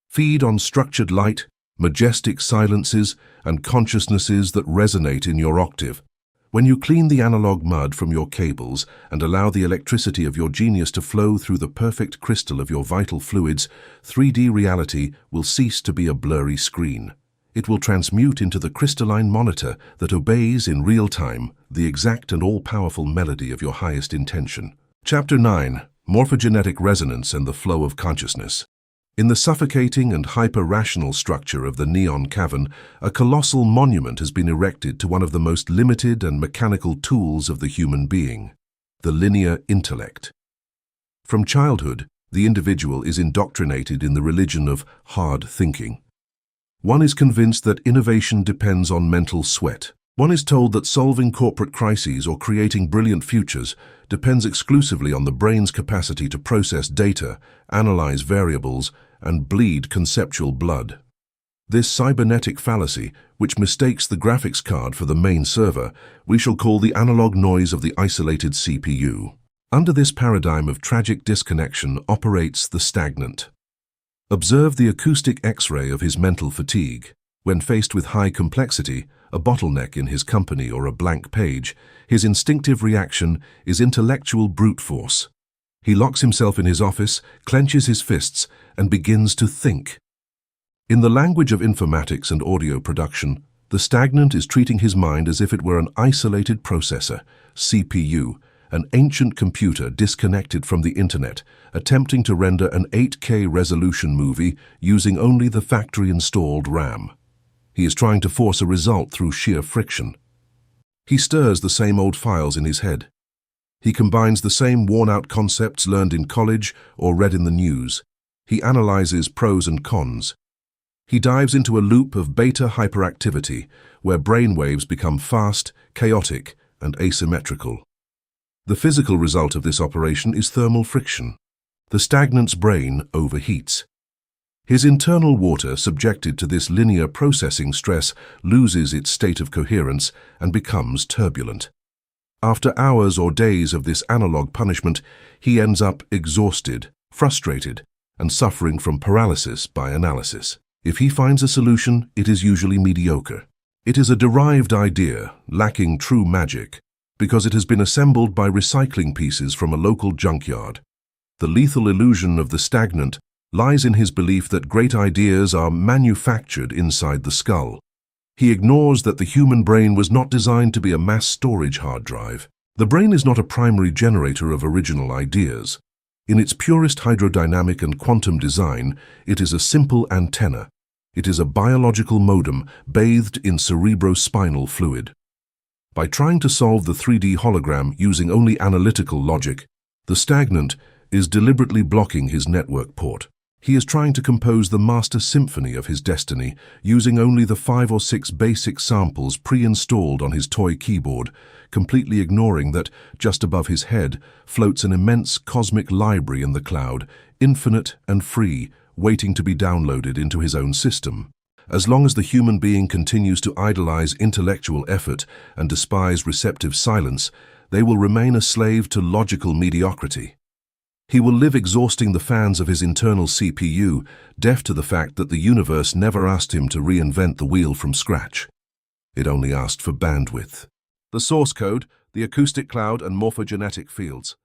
Speaker 1: Feed on structured light, majestic silences, and consciousnesses that resonate in your octave. When you clean the analog mud from your cables and allow the electricity of your genius to flow through the perfect crystal of your vital fluids, 3D reality will cease to be a blurry screen. It will transmute into the crystalline monitor that obeys in real time the exact and all-powerful melody of your highest intention. Chapter 9. Morphogenetic Resonance and the Flow of Consciousness. In the suffocating and hyper-rational structure of the neon cavern, a colossal monument has been erected to one of the most limited and mechanical tools of the human being, the linear intellect. From childhood, the individual is indoctrinated in the religion of hard thinking. One is convinced that innovation depends on mental sweat. One is told that solving corporate crises or creating brilliant futures depends exclusively on the brain's capacity to process data, analyze variables, and bleed conceptual blood. This cybernetic fallacy, which mistakes the graphics card for the main server, we shall call the analog noise of the isolated CPU. Under this paradigm of tragic disconnection operates the stagnant. Observe the acoustic X-ray of his mental fatigue. When faced with high complexity, a bottleneck in his company or a blank page, his instinctive reaction is intellectual brute force. He locks himself in his office, clenches his fists, and begins to think. In the language of informatics and audio production, the stagnant is treating his mind as if it were an isolated processor, CPU, an ancient computer disconnected from the internet, attempting to render an 8K resolution movie using only the factory-installed RAM. He is trying to force a result through sheer friction. He stirs the same old files in his head. He combines the same worn-out concepts learned in college or read in the news. He analyzes pros and cons. He dives into a loop of beta hyperactivity, where brainwaves become fast, chaotic, and asymmetrical. The physical result of this operation is thermal friction. The stagnant's brain overheats. His internal water, subjected to this linear processing stress, loses its state of coherence and becomes turbulent. After hours or days of this analog punishment, he ends up exhausted, frustrated, and suffering from paralysis by analysis. If he finds a solution, it is usually mediocre. It is a derived idea, lacking true magic, because it has been assembled by recycling pieces from a local junkyard. The lethal illusion of the stagnant lies in his belief that great ideas are manufactured inside the skull. He ignores that the human brain was not designed to be a mass storage hard drive. The brain is not a primary generator of original ideas. In its purest hydrodynamic and quantum design, it is a simple antenna. It is a biological modem bathed in cerebrospinal fluid. By trying to solve the 3D hologram using only analytical logic, the stagnant is deliberately blocking his network port. He is trying to compose the master symphony of his destiny using only the 5 or 6 basic samples pre-installed on his toy keyboard, completely ignoring that, just above his head, floats an immense cosmic library in the cloud, infinite and free, waiting to be downloaded into his own system. As long as the human being continues to idolize intellectual effort and despise receptive silence, they will remain a slave to logical mediocrity. He will live exhausting the fans of his internal CPU, deaf to the fact that the universe never asked him to reinvent the wheel from scratch. It only asked for bandwidth. The source code, the acoustic cloud, and morphogenetic fields.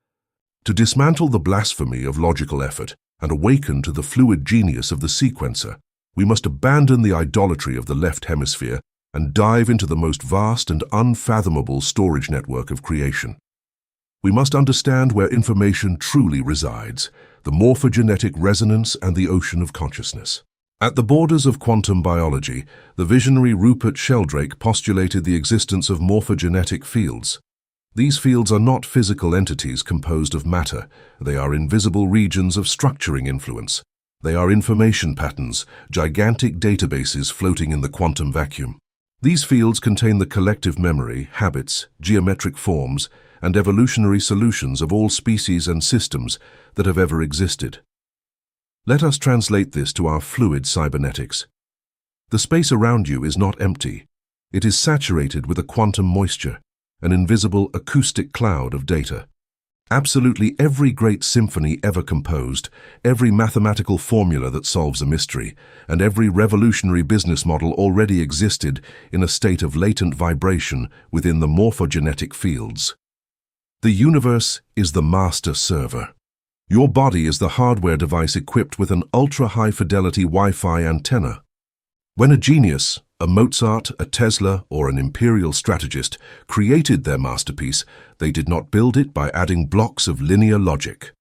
Speaker 1: To dismantle the blasphemy of logical effort and awaken to the fluid genius of the sequencer, we must abandon the idolatry of the left hemisphere and dive into the most vast and unfathomable storage network of creation. We must understand where information truly resides, the morphogenetic resonance and the ocean of consciousness. At the borders of quantum biology, the visionary Rupert Sheldrake postulated the existence of morphogenetic fields. These fields are not physical entities composed of matter. They are invisible regions of structuring influence. They are information patterns, gigantic databases floating in the quantum vacuum. These fields contain the collective memory, habits, geometric forms, and evolutionary solutions of all species and systems that have ever existed. Let us translate this to our fluid cybernetics. The space around you is not empty. It is saturated with a quantum moisture, an invisible acoustic cloud of data. Absolutely every great symphony ever composed, every mathematical formula that solves a mystery, and every revolutionary business model already existed in a state of latent vibration within the morphogenetic fields. The universe is the master server. Your body is the hardware device equipped with an ultra-high-fidelity Wi-Fi antenna. When a genius, a Mozart, a Tesla, or an imperial strategist created their masterpiece, they did not build it by adding blocks of linear logic.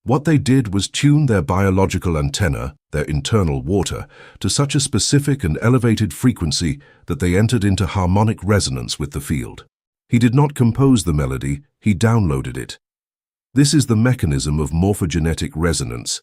Speaker 1: What they did was tune their biological antenna, their internal water, to such a specific and elevated frequency that they entered into harmonic resonance with the field. He did not compose the melody, he downloaded it. This is the mechanism of morphogenetic resonance.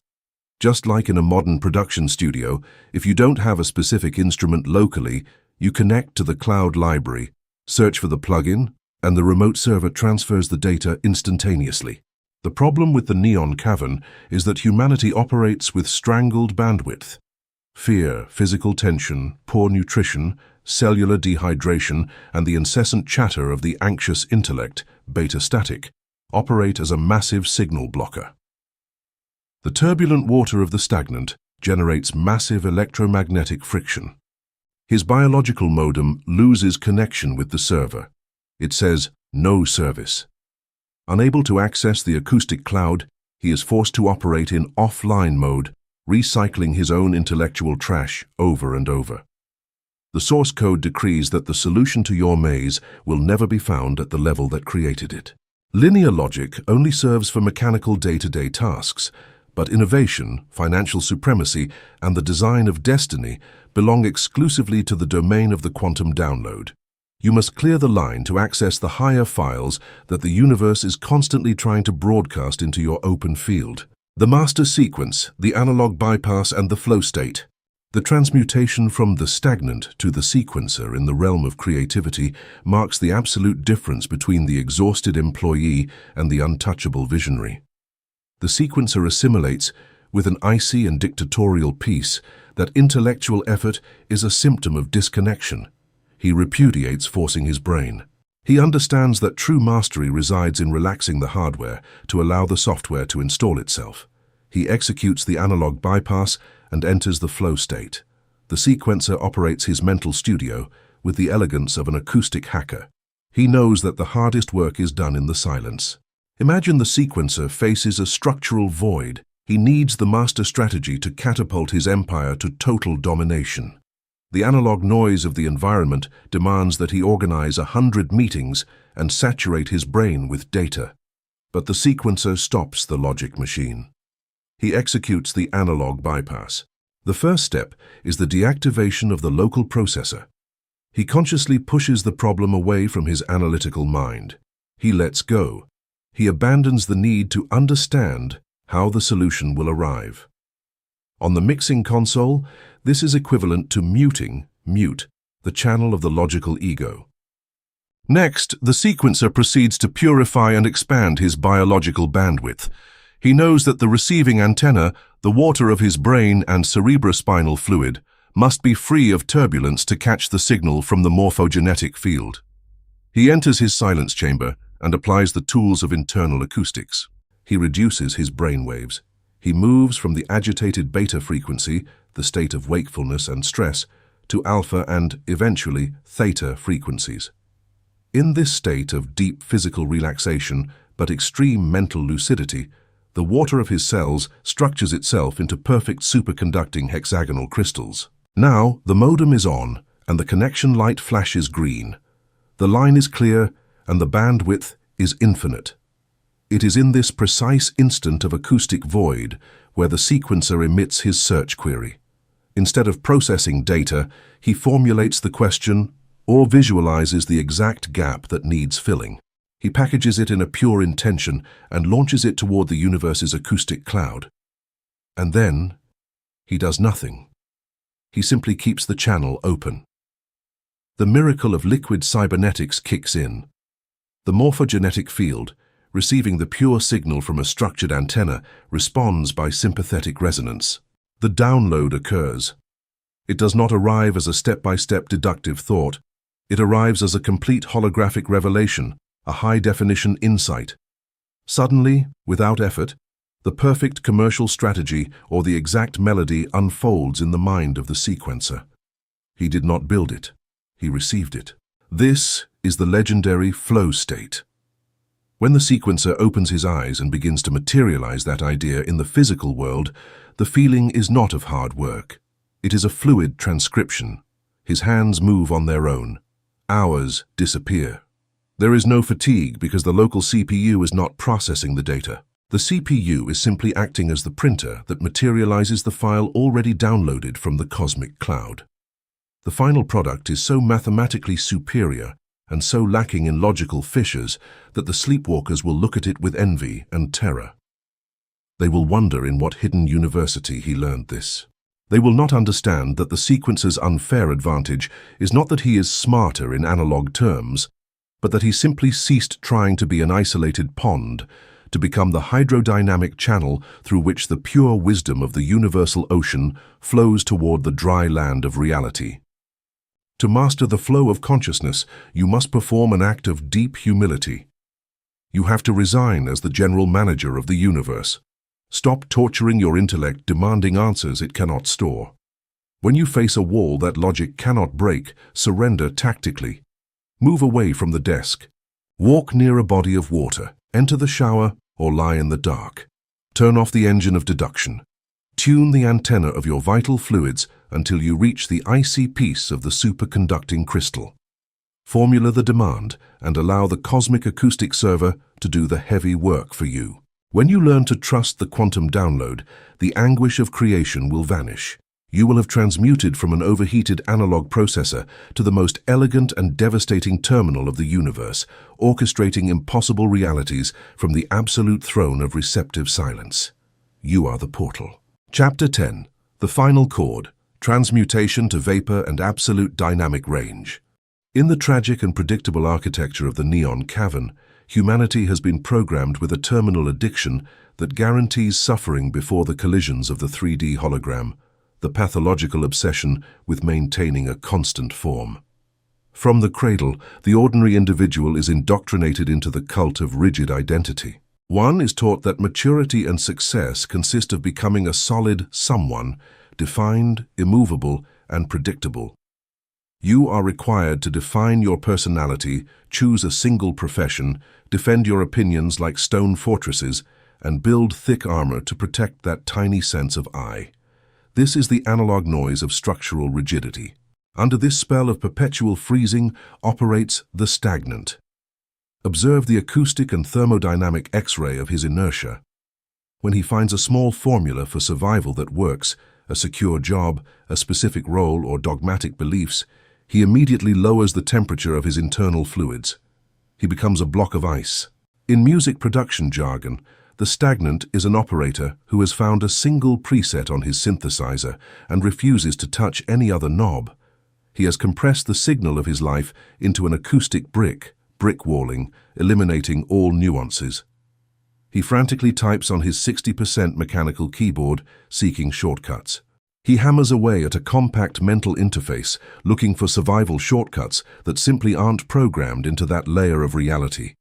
Speaker 1: Just like in a modern production studio, if you don't have a specific instrument locally, you connect to the cloud library, search for the plugin, and the remote server transfers the data instantaneously. The problem with the neon cavern is that humanity operates with strangled bandwidth. Fear, physical tension, poor nutrition, cellular dehydration, and the incessant chatter of the anxious intellect, beta static, operate as a massive signal blocker. The turbulent water of the stagnant generates massive electromagnetic friction. His biological modem loses connection with the server. It says, "No service." Unable to access the acoustic cloud, he is forced to operate in offline mode, recycling his own intellectual trash over and over. The source code decrees that the solution to your maze will never be found at the level that created it. Linear logic only serves for mechanical day-to-day tasks, but innovation, financial supremacy, and the design of destiny belong exclusively to the domain of the quantum download. You must clear the line to access the higher files that the universe is constantly trying to broadcast into your open field. The master sequence, the analog bypass, and the flow state. The transmutation from the stagnant to the sequencer in the realm of creativity marks the absolute difference between the exhausted employee and the untouchable visionary. The sequencer assimilates, with an icy and dictatorial peace, that intellectual effort is a symptom of disconnection. He repudiates forcing his brain. He understands that true mastery resides in relaxing the hardware to allow the software to install itself. He executes the analog bypass and enters the flow state. The sequencer operates his mental studio with the elegance of an acoustic hacker. He knows that the hardest work is done in the silence. Imagine the sequencer faces a structural void. He needs the master strategy to catapult his empire to total domination. The analog noise of the environment demands that he organize 100 meetings and saturate his brain with data. But the sequencer stops the logic machine. He executes the analog bypass. The first step is the deactivation of the local processor. He consciously pushes the problem away from his analytical mind. He lets go. He abandons the need to understand how the solution will arrive. On the mixing console, this is equivalent to mute, the channel of the logical ego. Next, the sequencer proceeds to purify and expand his biological bandwidth. He knows that the receiving antenna, the water of his brain and cerebrospinal fluid, must be free of turbulence to catch the signal from the morphogenetic field. He enters his silence chamber and applies the tools of internal acoustics. He reduces his brain waves. He moves from the agitated beta frequency, the state of wakefulness and stress, to alpha and, eventually, theta frequencies. In this state of deep physical relaxation but extreme mental lucidity, the water of his cells structures itself into perfect superconducting hexagonal crystals. Now, the modem is on, and the connection light flashes green. The line is clear, and the bandwidth is infinite. It is in this precise instant of acoustic void where the sequencer emits his search query. Instead of processing data, he formulates the question or visualizes the exact gap that needs filling. He packages it in a pure intention and launches it toward the universe's acoustic cloud. And then, he does nothing. He simply keeps the channel open. The miracle of liquid cybernetics kicks in. The morphogenetic field, receiving the pure signal from a structured antenna, responds by sympathetic resonance. The download occurs. It does not arrive as a step-by-step deductive thought. It arrives as a complete holographic revelation, a high-definition insight. Suddenly, without effort, the perfect commercial strategy or the exact melody unfolds in the mind of the sequencer. He did not build it, he received it. This is the legendary flow state. When the sequencer opens his eyes and begins to materialize that idea in the physical world, the feeling is not of hard work. It is a fluid transcription. His hands move on their own. Hours disappear. There is no fatigue because the local CPU is not processing the data. The CPU is simply acting as the printer that materializes the file already downloaded from the cosmic cloud. The final product is so mathematically superior and so lacking in logical fissures that the sleepwalkers will look at it with envy and terror. They will wonder in what hidden university he learned this. They will not understand that the sequencer's unfair advantage is not that he is smarter in analog terms, but that he simply ceased trying to be an isolated pond to become the hydrodynamic channel through which the pure wisdom of the universal ocean flows toward the dry land of reality. To master the flow of consciousness, you must perform an act of deep humility. You have to resign as the general manager of the universe. Stop torturing your intellect demanding answers it cannot store. When you face a wall that logic cannot break, surrender tactically. Move away from the desk. Walk near a body of water, enter the shower, or lie in the dark. Turn off the engine of deduction. Tune the antenna of your vital fluids until you reach the icy peace of the superconducting crystal. Formula the demand and allow the cosmic acoustic server to do the heavy work for you. When you learn to trust the quantum download, the anguish of creation will vanish. You will have transmuted from an overheated analog processor to the most elegant and devastating terminal of the universe, orchestrating impossible realities from the absolute throne of receptive silence. You are the portal. Chapter 10. The Final Chord. Transmutation to Vapor and Absolute Dynamic Range. In the tragic and predictable architecture of the Neon Cavern, humanity has been programmed with a terminal addiction that guarantees suffering before the collisions of the 3D hologram, the pathological obsession with maintaining a constant form. From the cradle, the ordinary individual is indoctrinated into the cult of rigid identity. One is taught that maturity and success consist of becoming a solid someone, defined, immovable, and predictable. You are required to define your personality, choose a single profession, defend your opinions like stone fortresses, and build thick armor to protect that tiny sense of I. This is the analog noise of structural rigidity. Under this spell of perpetual freezing operates the stagnant. Observe the acoustic and thermodynamic X-ray of his inertia. When he finds a small formula for survival that works, a secure job, a specific role, or dogmatic beliefs, he immediately lowers the temperature of his internal fluids. He becomes a block of ice. In music production jargon, the stagnant is an operator who has found a single preset on his synthesizer and refuses to touch any other knob. He has compressed the signal of his life into an acoustic brick walling, eliminating all nuances. He frantically types on his 60% mechanical keyboard, seeking shortcuts. He hammers away at a compact mental interface, looking for survival shortcuts that simply aren't programmed into that layer of reality.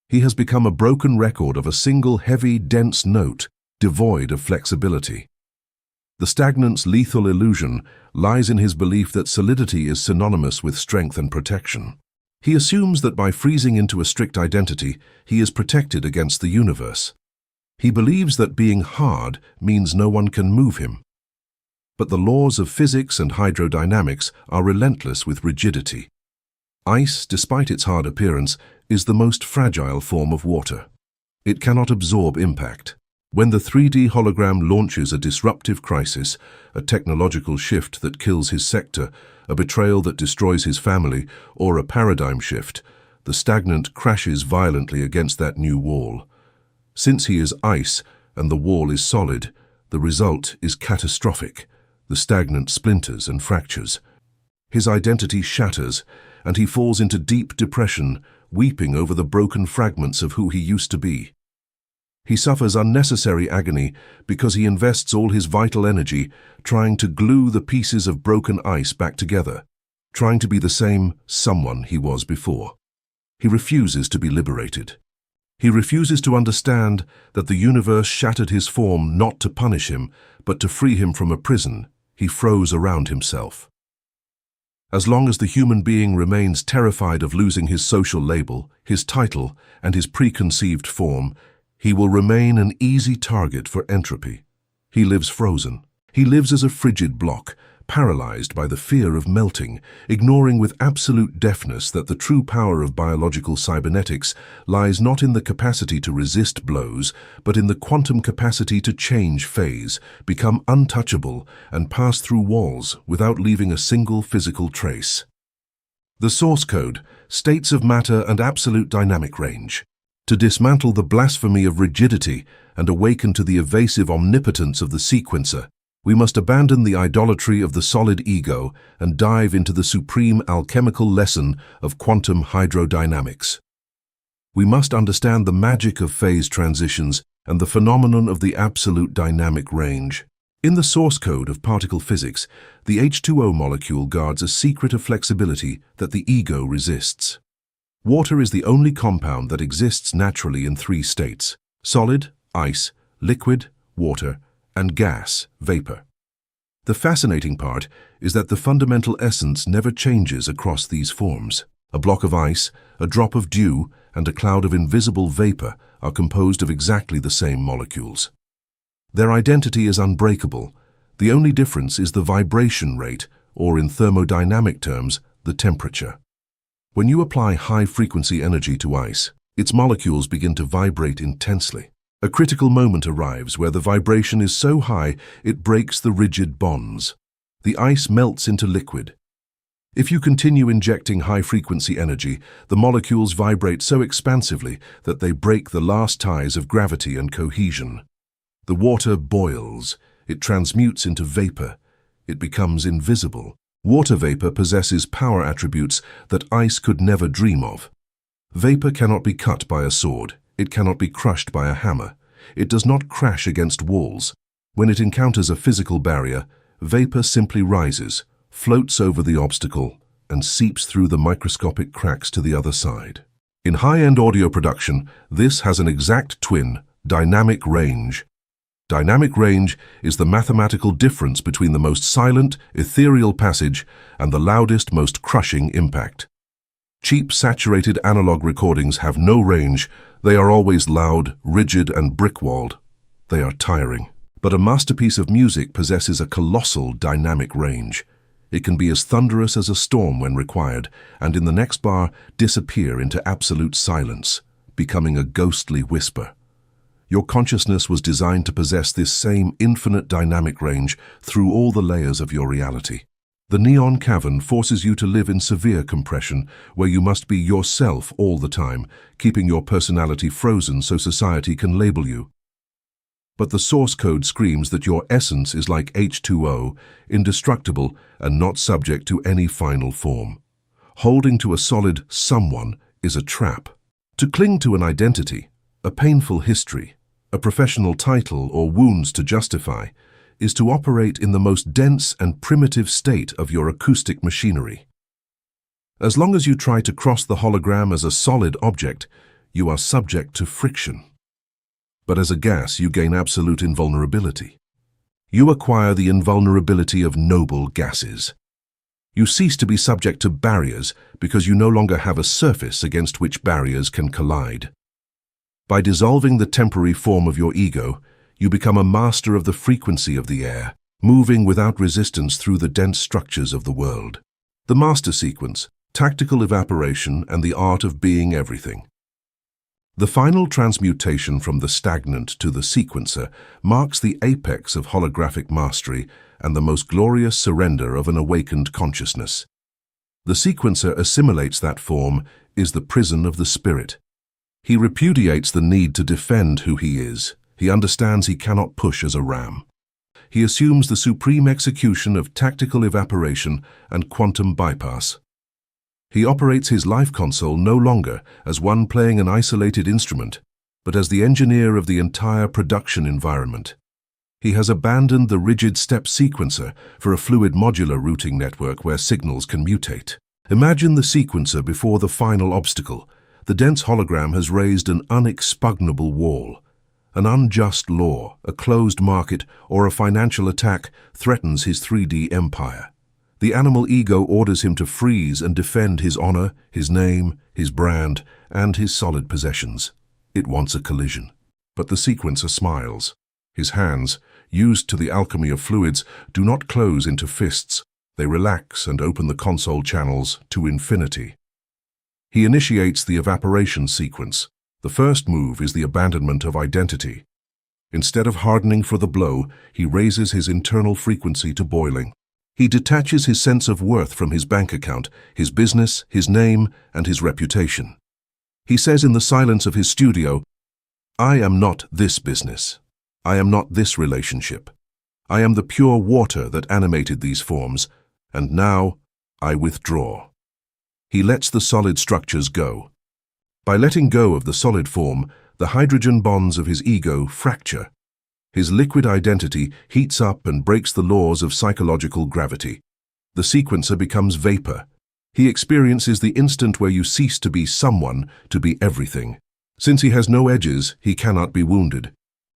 Speaker 1: He has become a broken record of a single heavy, dense note, devoid of flexibility. The stagnant's lethal illusion lies in his belief that solidity is synonymous with strength and protection. He assumes that by freezing into a strict identity, he is protected against the universe. He believes that being hard means no one can move him. But the laws of physics and hydrodynamics are relentless with rigidity. Ice, despite its hard appearance, is the most fragile form of water. It cannot absorb impact. When the 3D hologram launches a disruptive crisis, a technological shift that kills his sector, a betrayal that destroys his family, or a paradigm shift, the stagnant crashes violently against that new wall. Since he is ice and the wall is solid, the result is catastrophic. The stagnant splinters and fractures. His identity shatters, and he falls into deep depression, weeping over the broken fragments of who he used to be. He suffers unnecessary agony because he invests all his vital energy trying to glue the pieces of broken ice back together, trying to be the same someone he was before. He refuses to be liberated. He refuses to understand that the universe shattered his form not to punish him, but to free him from a prison. He froze around himself. As long as the human being remains terrified of losing his social label, his title, and his preconceived form, he will remain an easy target for entropy. He lives frozen. He lives as a frigid block, paralyzed by the fear of melting, ignoring with absolute deafness that the true power of biological cybernetics lies not in the capacity to resist blows, but in the quantum capacity to change phase, become untouchable, and pass through walls without leaving a single physical trace. The source code, states of matter and absolute dynamic range. To dismantle the blasphemy of rigidity and awaken to the evasive omnipotence of the sequencer, we must abandon the idolatry of the solid ego and dive into the supreme alchemical lesson of quantum hydrodynamics. We must understand the magic of phase transitions and the phenomenon of the absolute dynamic range. In the source code of particle physics, the H2O molecule guards a secret of flexibility that the ego resists. Water is the only compound that exists naturally in three states: solid, ice, liquid, water, and gas, vapor. The fascinating part is that the fundamental essence never changes across these forms. A block of ice, a drop of dew, and a cloud of invisible vapor are composed of exactly the same molecules. Their identity is unbreakable. The only difference is the vibration rate, or in thermodynamic terms, the temperature. When you apply high-frequency energy to ice, its molecules begin to vibrate intensely. A critical moment arrives where the vibration is so high it breaks the rigid bonds. The ice melts into liquid. If you continue injecting high-frequency energy, the molecules vibrate so expansively that they break the last ties of gravity and cohesion. The water boils. It transmutes into vapor. It becomes invisible. Water vapor possesses power attributes that ice could never dream of. Vapor cannot be cut by a sword. It cannot be crushed by a hammer. It does not crash against walls. When it encounters a physical barrier, vapor simply rises, floats over the obstacle, and seeps through the microscopic cracks to the other side. In high-end audio production, this has an exact twin: dynamic range. Dynamic range is the mathematical difference between the most silent, ethereal passage and the loudest, most crushing impact. Cheap, saturated analog recordings have no range. They are always loud, rigid, and brick-walled. They are tiring. But a masterpiece of music possesses a colossal dynamic range. It can be as thunderous as a storm when required, and in the next bar disappear into absolute silence, becoming a ghostly whisper. Your consciousness was designed to possess this same infinite dynamic range through all the layers of your reality. The neon cavern forces you to live in severe compression, where you must be yourself all the time, keeping your personality frozen so society can label you. But the source code screams that your essence is like H2O, indestructible and not subject to any final form. Holding to a solid someone is a trap. To cling to an identity, a painful history, a professional title, or wounds to justify, is to operate in the most dense and primitive state of your acoustic machinery. As long as you try to cross the hologram as a solid object, you are subject to friction. But as a gas, you gain absolute invulnerability. You acquire the invulnerability of noble gases. You cease to be subject to barriers because you no longer have a surface against which barriers can collide. By dissolving the temporary form of your ego, you become a master of the frequency of the air, moving without resistance through the dense structures of the world. The master sequence, tactical evaporation, and the art of being everything. The final transmutation from the stagnant to the sequencer marks the apex of holographic mastery and the most glorious surrender of an awakened consciousness. The sequencer assimilates that form, is the prison of the spirit. He repudiates the need to defend who he is. He understands he cannot push as a ram. He assumes the supreme execution of tactical evaporation and quantum bypass. He operates his life console no longer as one playing an isolated instrument, but as the engineer of the entire production environment. He has abandoned the rigid step sequencer for a fluid modular routing network where signals can mutate. Imagine the sequencer before the final obstacle, the dense hologram has raised an unexpugnable wall. An unjust law, a closed market, or a financial attack threatens his 3D empire. The animal ego orders him to freeze and defend his honor, his name, his brand, and his solid possessions. It wants a collision. But the sequencer smiles. His hands, used to the alchemy of fluids, do not close into fists. They relax and open the console channels to infinity. He initiates the evaporation sequence. The first move is the abandonment of identity. Instead of hardening for the blow, he raises his internal frequency to boiling. He detaches his sense of worth from his bank account, his business, his name, and his reputation. He says in the silence of his studio, "I am not this business. I am not this relationship. I am the pure water that animated these forms, and now I withdraw." He lets the solid structures go. By letting go of the solid form, the hydrogen bonds of his ego fracture. His liquid identity heats up and breaks the laws of psychological gravity. The sequencer becomes vapor. He experiences the instant where you cease to be someone to be everything. Since he has no edges, he cannot be wounded.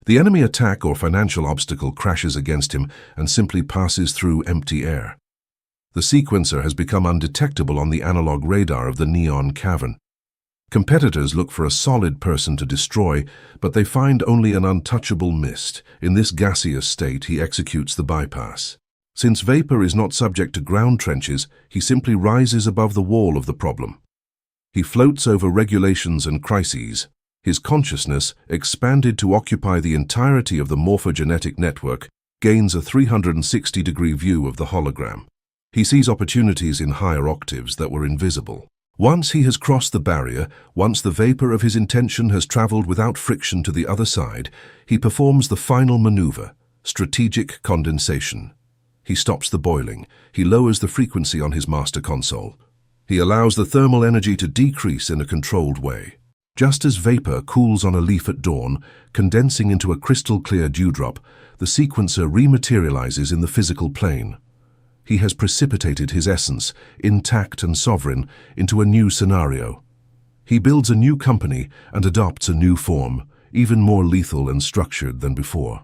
Speaker 1: The enemy attack or financial obstacle crashes against him and simply passes through empty air. The sequencer has become undetectable on the analog radar of the neon cavern. Competitors look for a solid person to destroy, but they find only an untouchable mist. In this gaseous state, he executes the bypass. Since vapor is not subject to ground trenches, he simply rises above the wall of the problem. He floats over regulations and crises. His consciousness, expanded to occupy the entirety of the morphogenetic network, gains a 360-degree view of the hologram. He sees opportunities in higher octaves that were invisible. Once he has crossed the barrier, once the vapor of his intention has traveled without friction to the other side, he performs the final maneuver, strategic condensation. He stops the boiling. He lowers the frequency on his master console. He allows the thermal energy to decrease in a controlled way. Just as vapor cools on a leaf at dawn, condensing into a crystal-clear dewdrop, the sequencer rematerializes in the physical plane. He has precipitated his essence, intact and sovereign, into a new scenario. He builds a new company and adopts a new form, even more lethal and structured than before.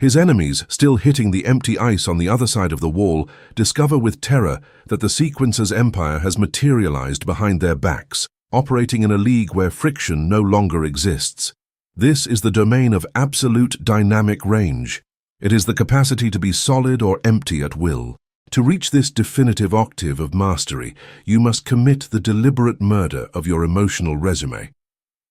Speaker 1: His enemies, still hitting the empty ice on the other side of the wall, discover with terror that the sequencer's empire has materialized behind their backs, operating in a league where friction no longer exists. This is the domain of absolute dynamic range. It is the capacity to be solid or empty at will. To reach this definitive octave of mastery, you must commit the deliberate murder of your emotional resume.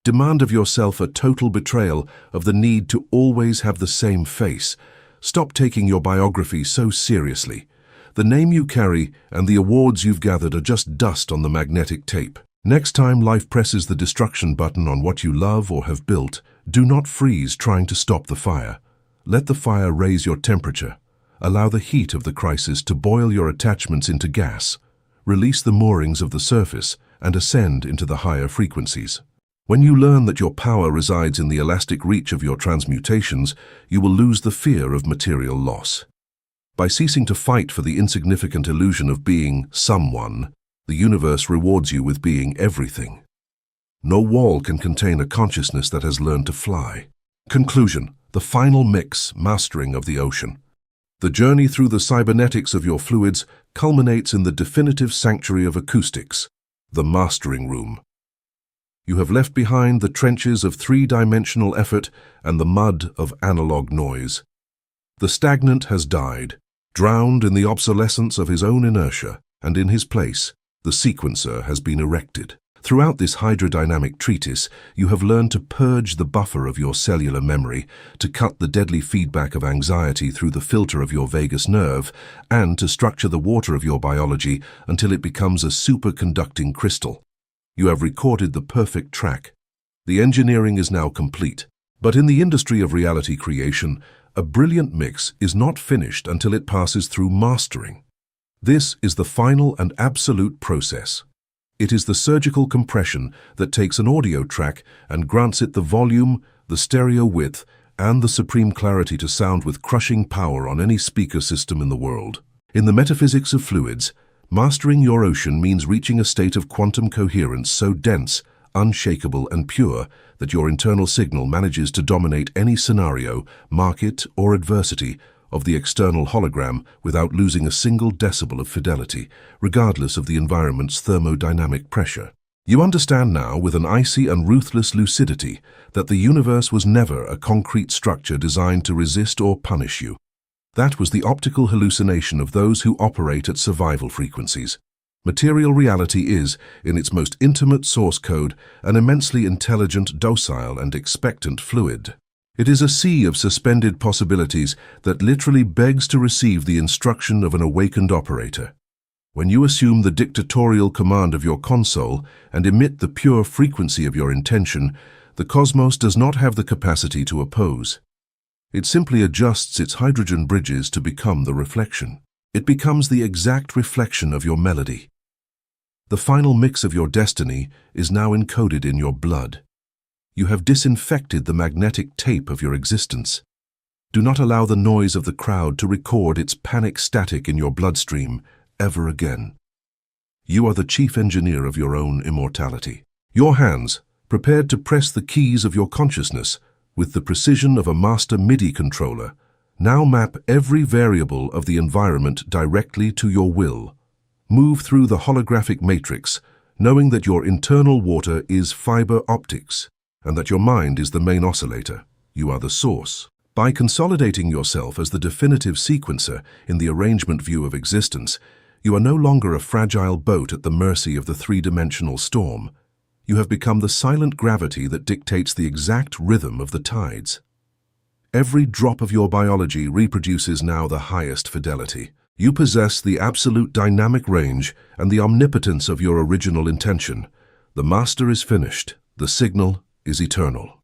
Speaker 1: Demand of yourself a total betrayal of the need to always have the same face. Stop taking your biography so seriously. The name you carry and the awards you've gathered are just dust on the magnetic tape. Next time life presses the destruction button on what you love or have built, do not freeze trying to stop the fire. Let the fire raise your temperature. Allow the heat of the crisis to boil your attachments into gas. Release the moorings of the surface and ascend into the higher frequencies. When you learn that your power resides in the elastic reach of your transmutations, you will lose the fear of material loss. By ceasing to fight for the insignificant illusion of being someone, the universe rewards you with being everything. No wall can contain a consciousness that has learned to fly. Conclusion: the final mix, mastering of the ocean. The journey through the cybernetics of your fluids culminates in the definitive sanctuary of acoustics, the mastering room. You have left behind the trenches of three-dimensional effort and the mud of analog noise. The stagnant has died, drowned in the obsolescence of his own inertia, and in his place, the sequencer has been erected. Throughout this hydrodynamic treatise, you have learned to purge the buffer of your cellular memory, to cut the deadly feedback of anxiety through the filter of your vagus nerve, and to structure the water of your biology until it becomes a superconducting crystal. You have recorded the perfect track. The engineering is now complete. But in the industry of reality creation, a brilliant mix is not finished until it passes through mastering. This is the final and absolute process. It is the surgical compression that takes an audio track and grants it the volume, the stereo width, and the supreme clarity to sound with crushing power on any speaker system in the world. In the metaphysics of fluids, mastering your ocean means reaching a state of quantum coherence so dense, unshakable and pure that your internal signal manages to dominate any scenario, market, or adversity of the external hologram without losing a single decibel of fidelity, regardless of the environment's thermodynamic pressure. You understand now with an icy and ruthless lucidity that the universe was never a concrete structure designed to resist or punish you. That was the optical hallucination of those who operate at survival frequencies. Material reality is, in its most intimate source code, an immensely intelligent, docile, and expectant fluid. It is a sea of suspended possibilities that literally begs to receive the instruction of an awakened operator. When you assume the dictatorial command of your console and emit the pure frequency of your intention, the cosmos does not have the capacity to oppose. It simply adjusts its hydrogen bridges to become the reflection. It becomes the exact reflection of your melody. The final mix of your destiny is now encoded in your blood. You have disinfected the magnetic tape of your existence. Do not allow the noise of the crowd to record its panic static in your bloodstream ever again. You are the chief engineer of your own immortality. Your hands, prepared to press the keys of your consciousness with the precision of a master MIDI controller, now map every variable of the environment directly to your will. Move through the holographic matrix, knowing that your internal water is fiber optics, and that your mind is the main oscillator. You are the source. By consolidating yourself as the definitive sequencer in the arrangement view of existence, you are no longer a fragile boat at the mercy of the three-dimensional storm. You have become the silent gravity that dictates the exact rhythm of the tides. Every drop of your biology reproduces now the highest fidelity. You possess the absolute dynamic range and the omnipotence of your original intention. The master is finished. The signal is eternal.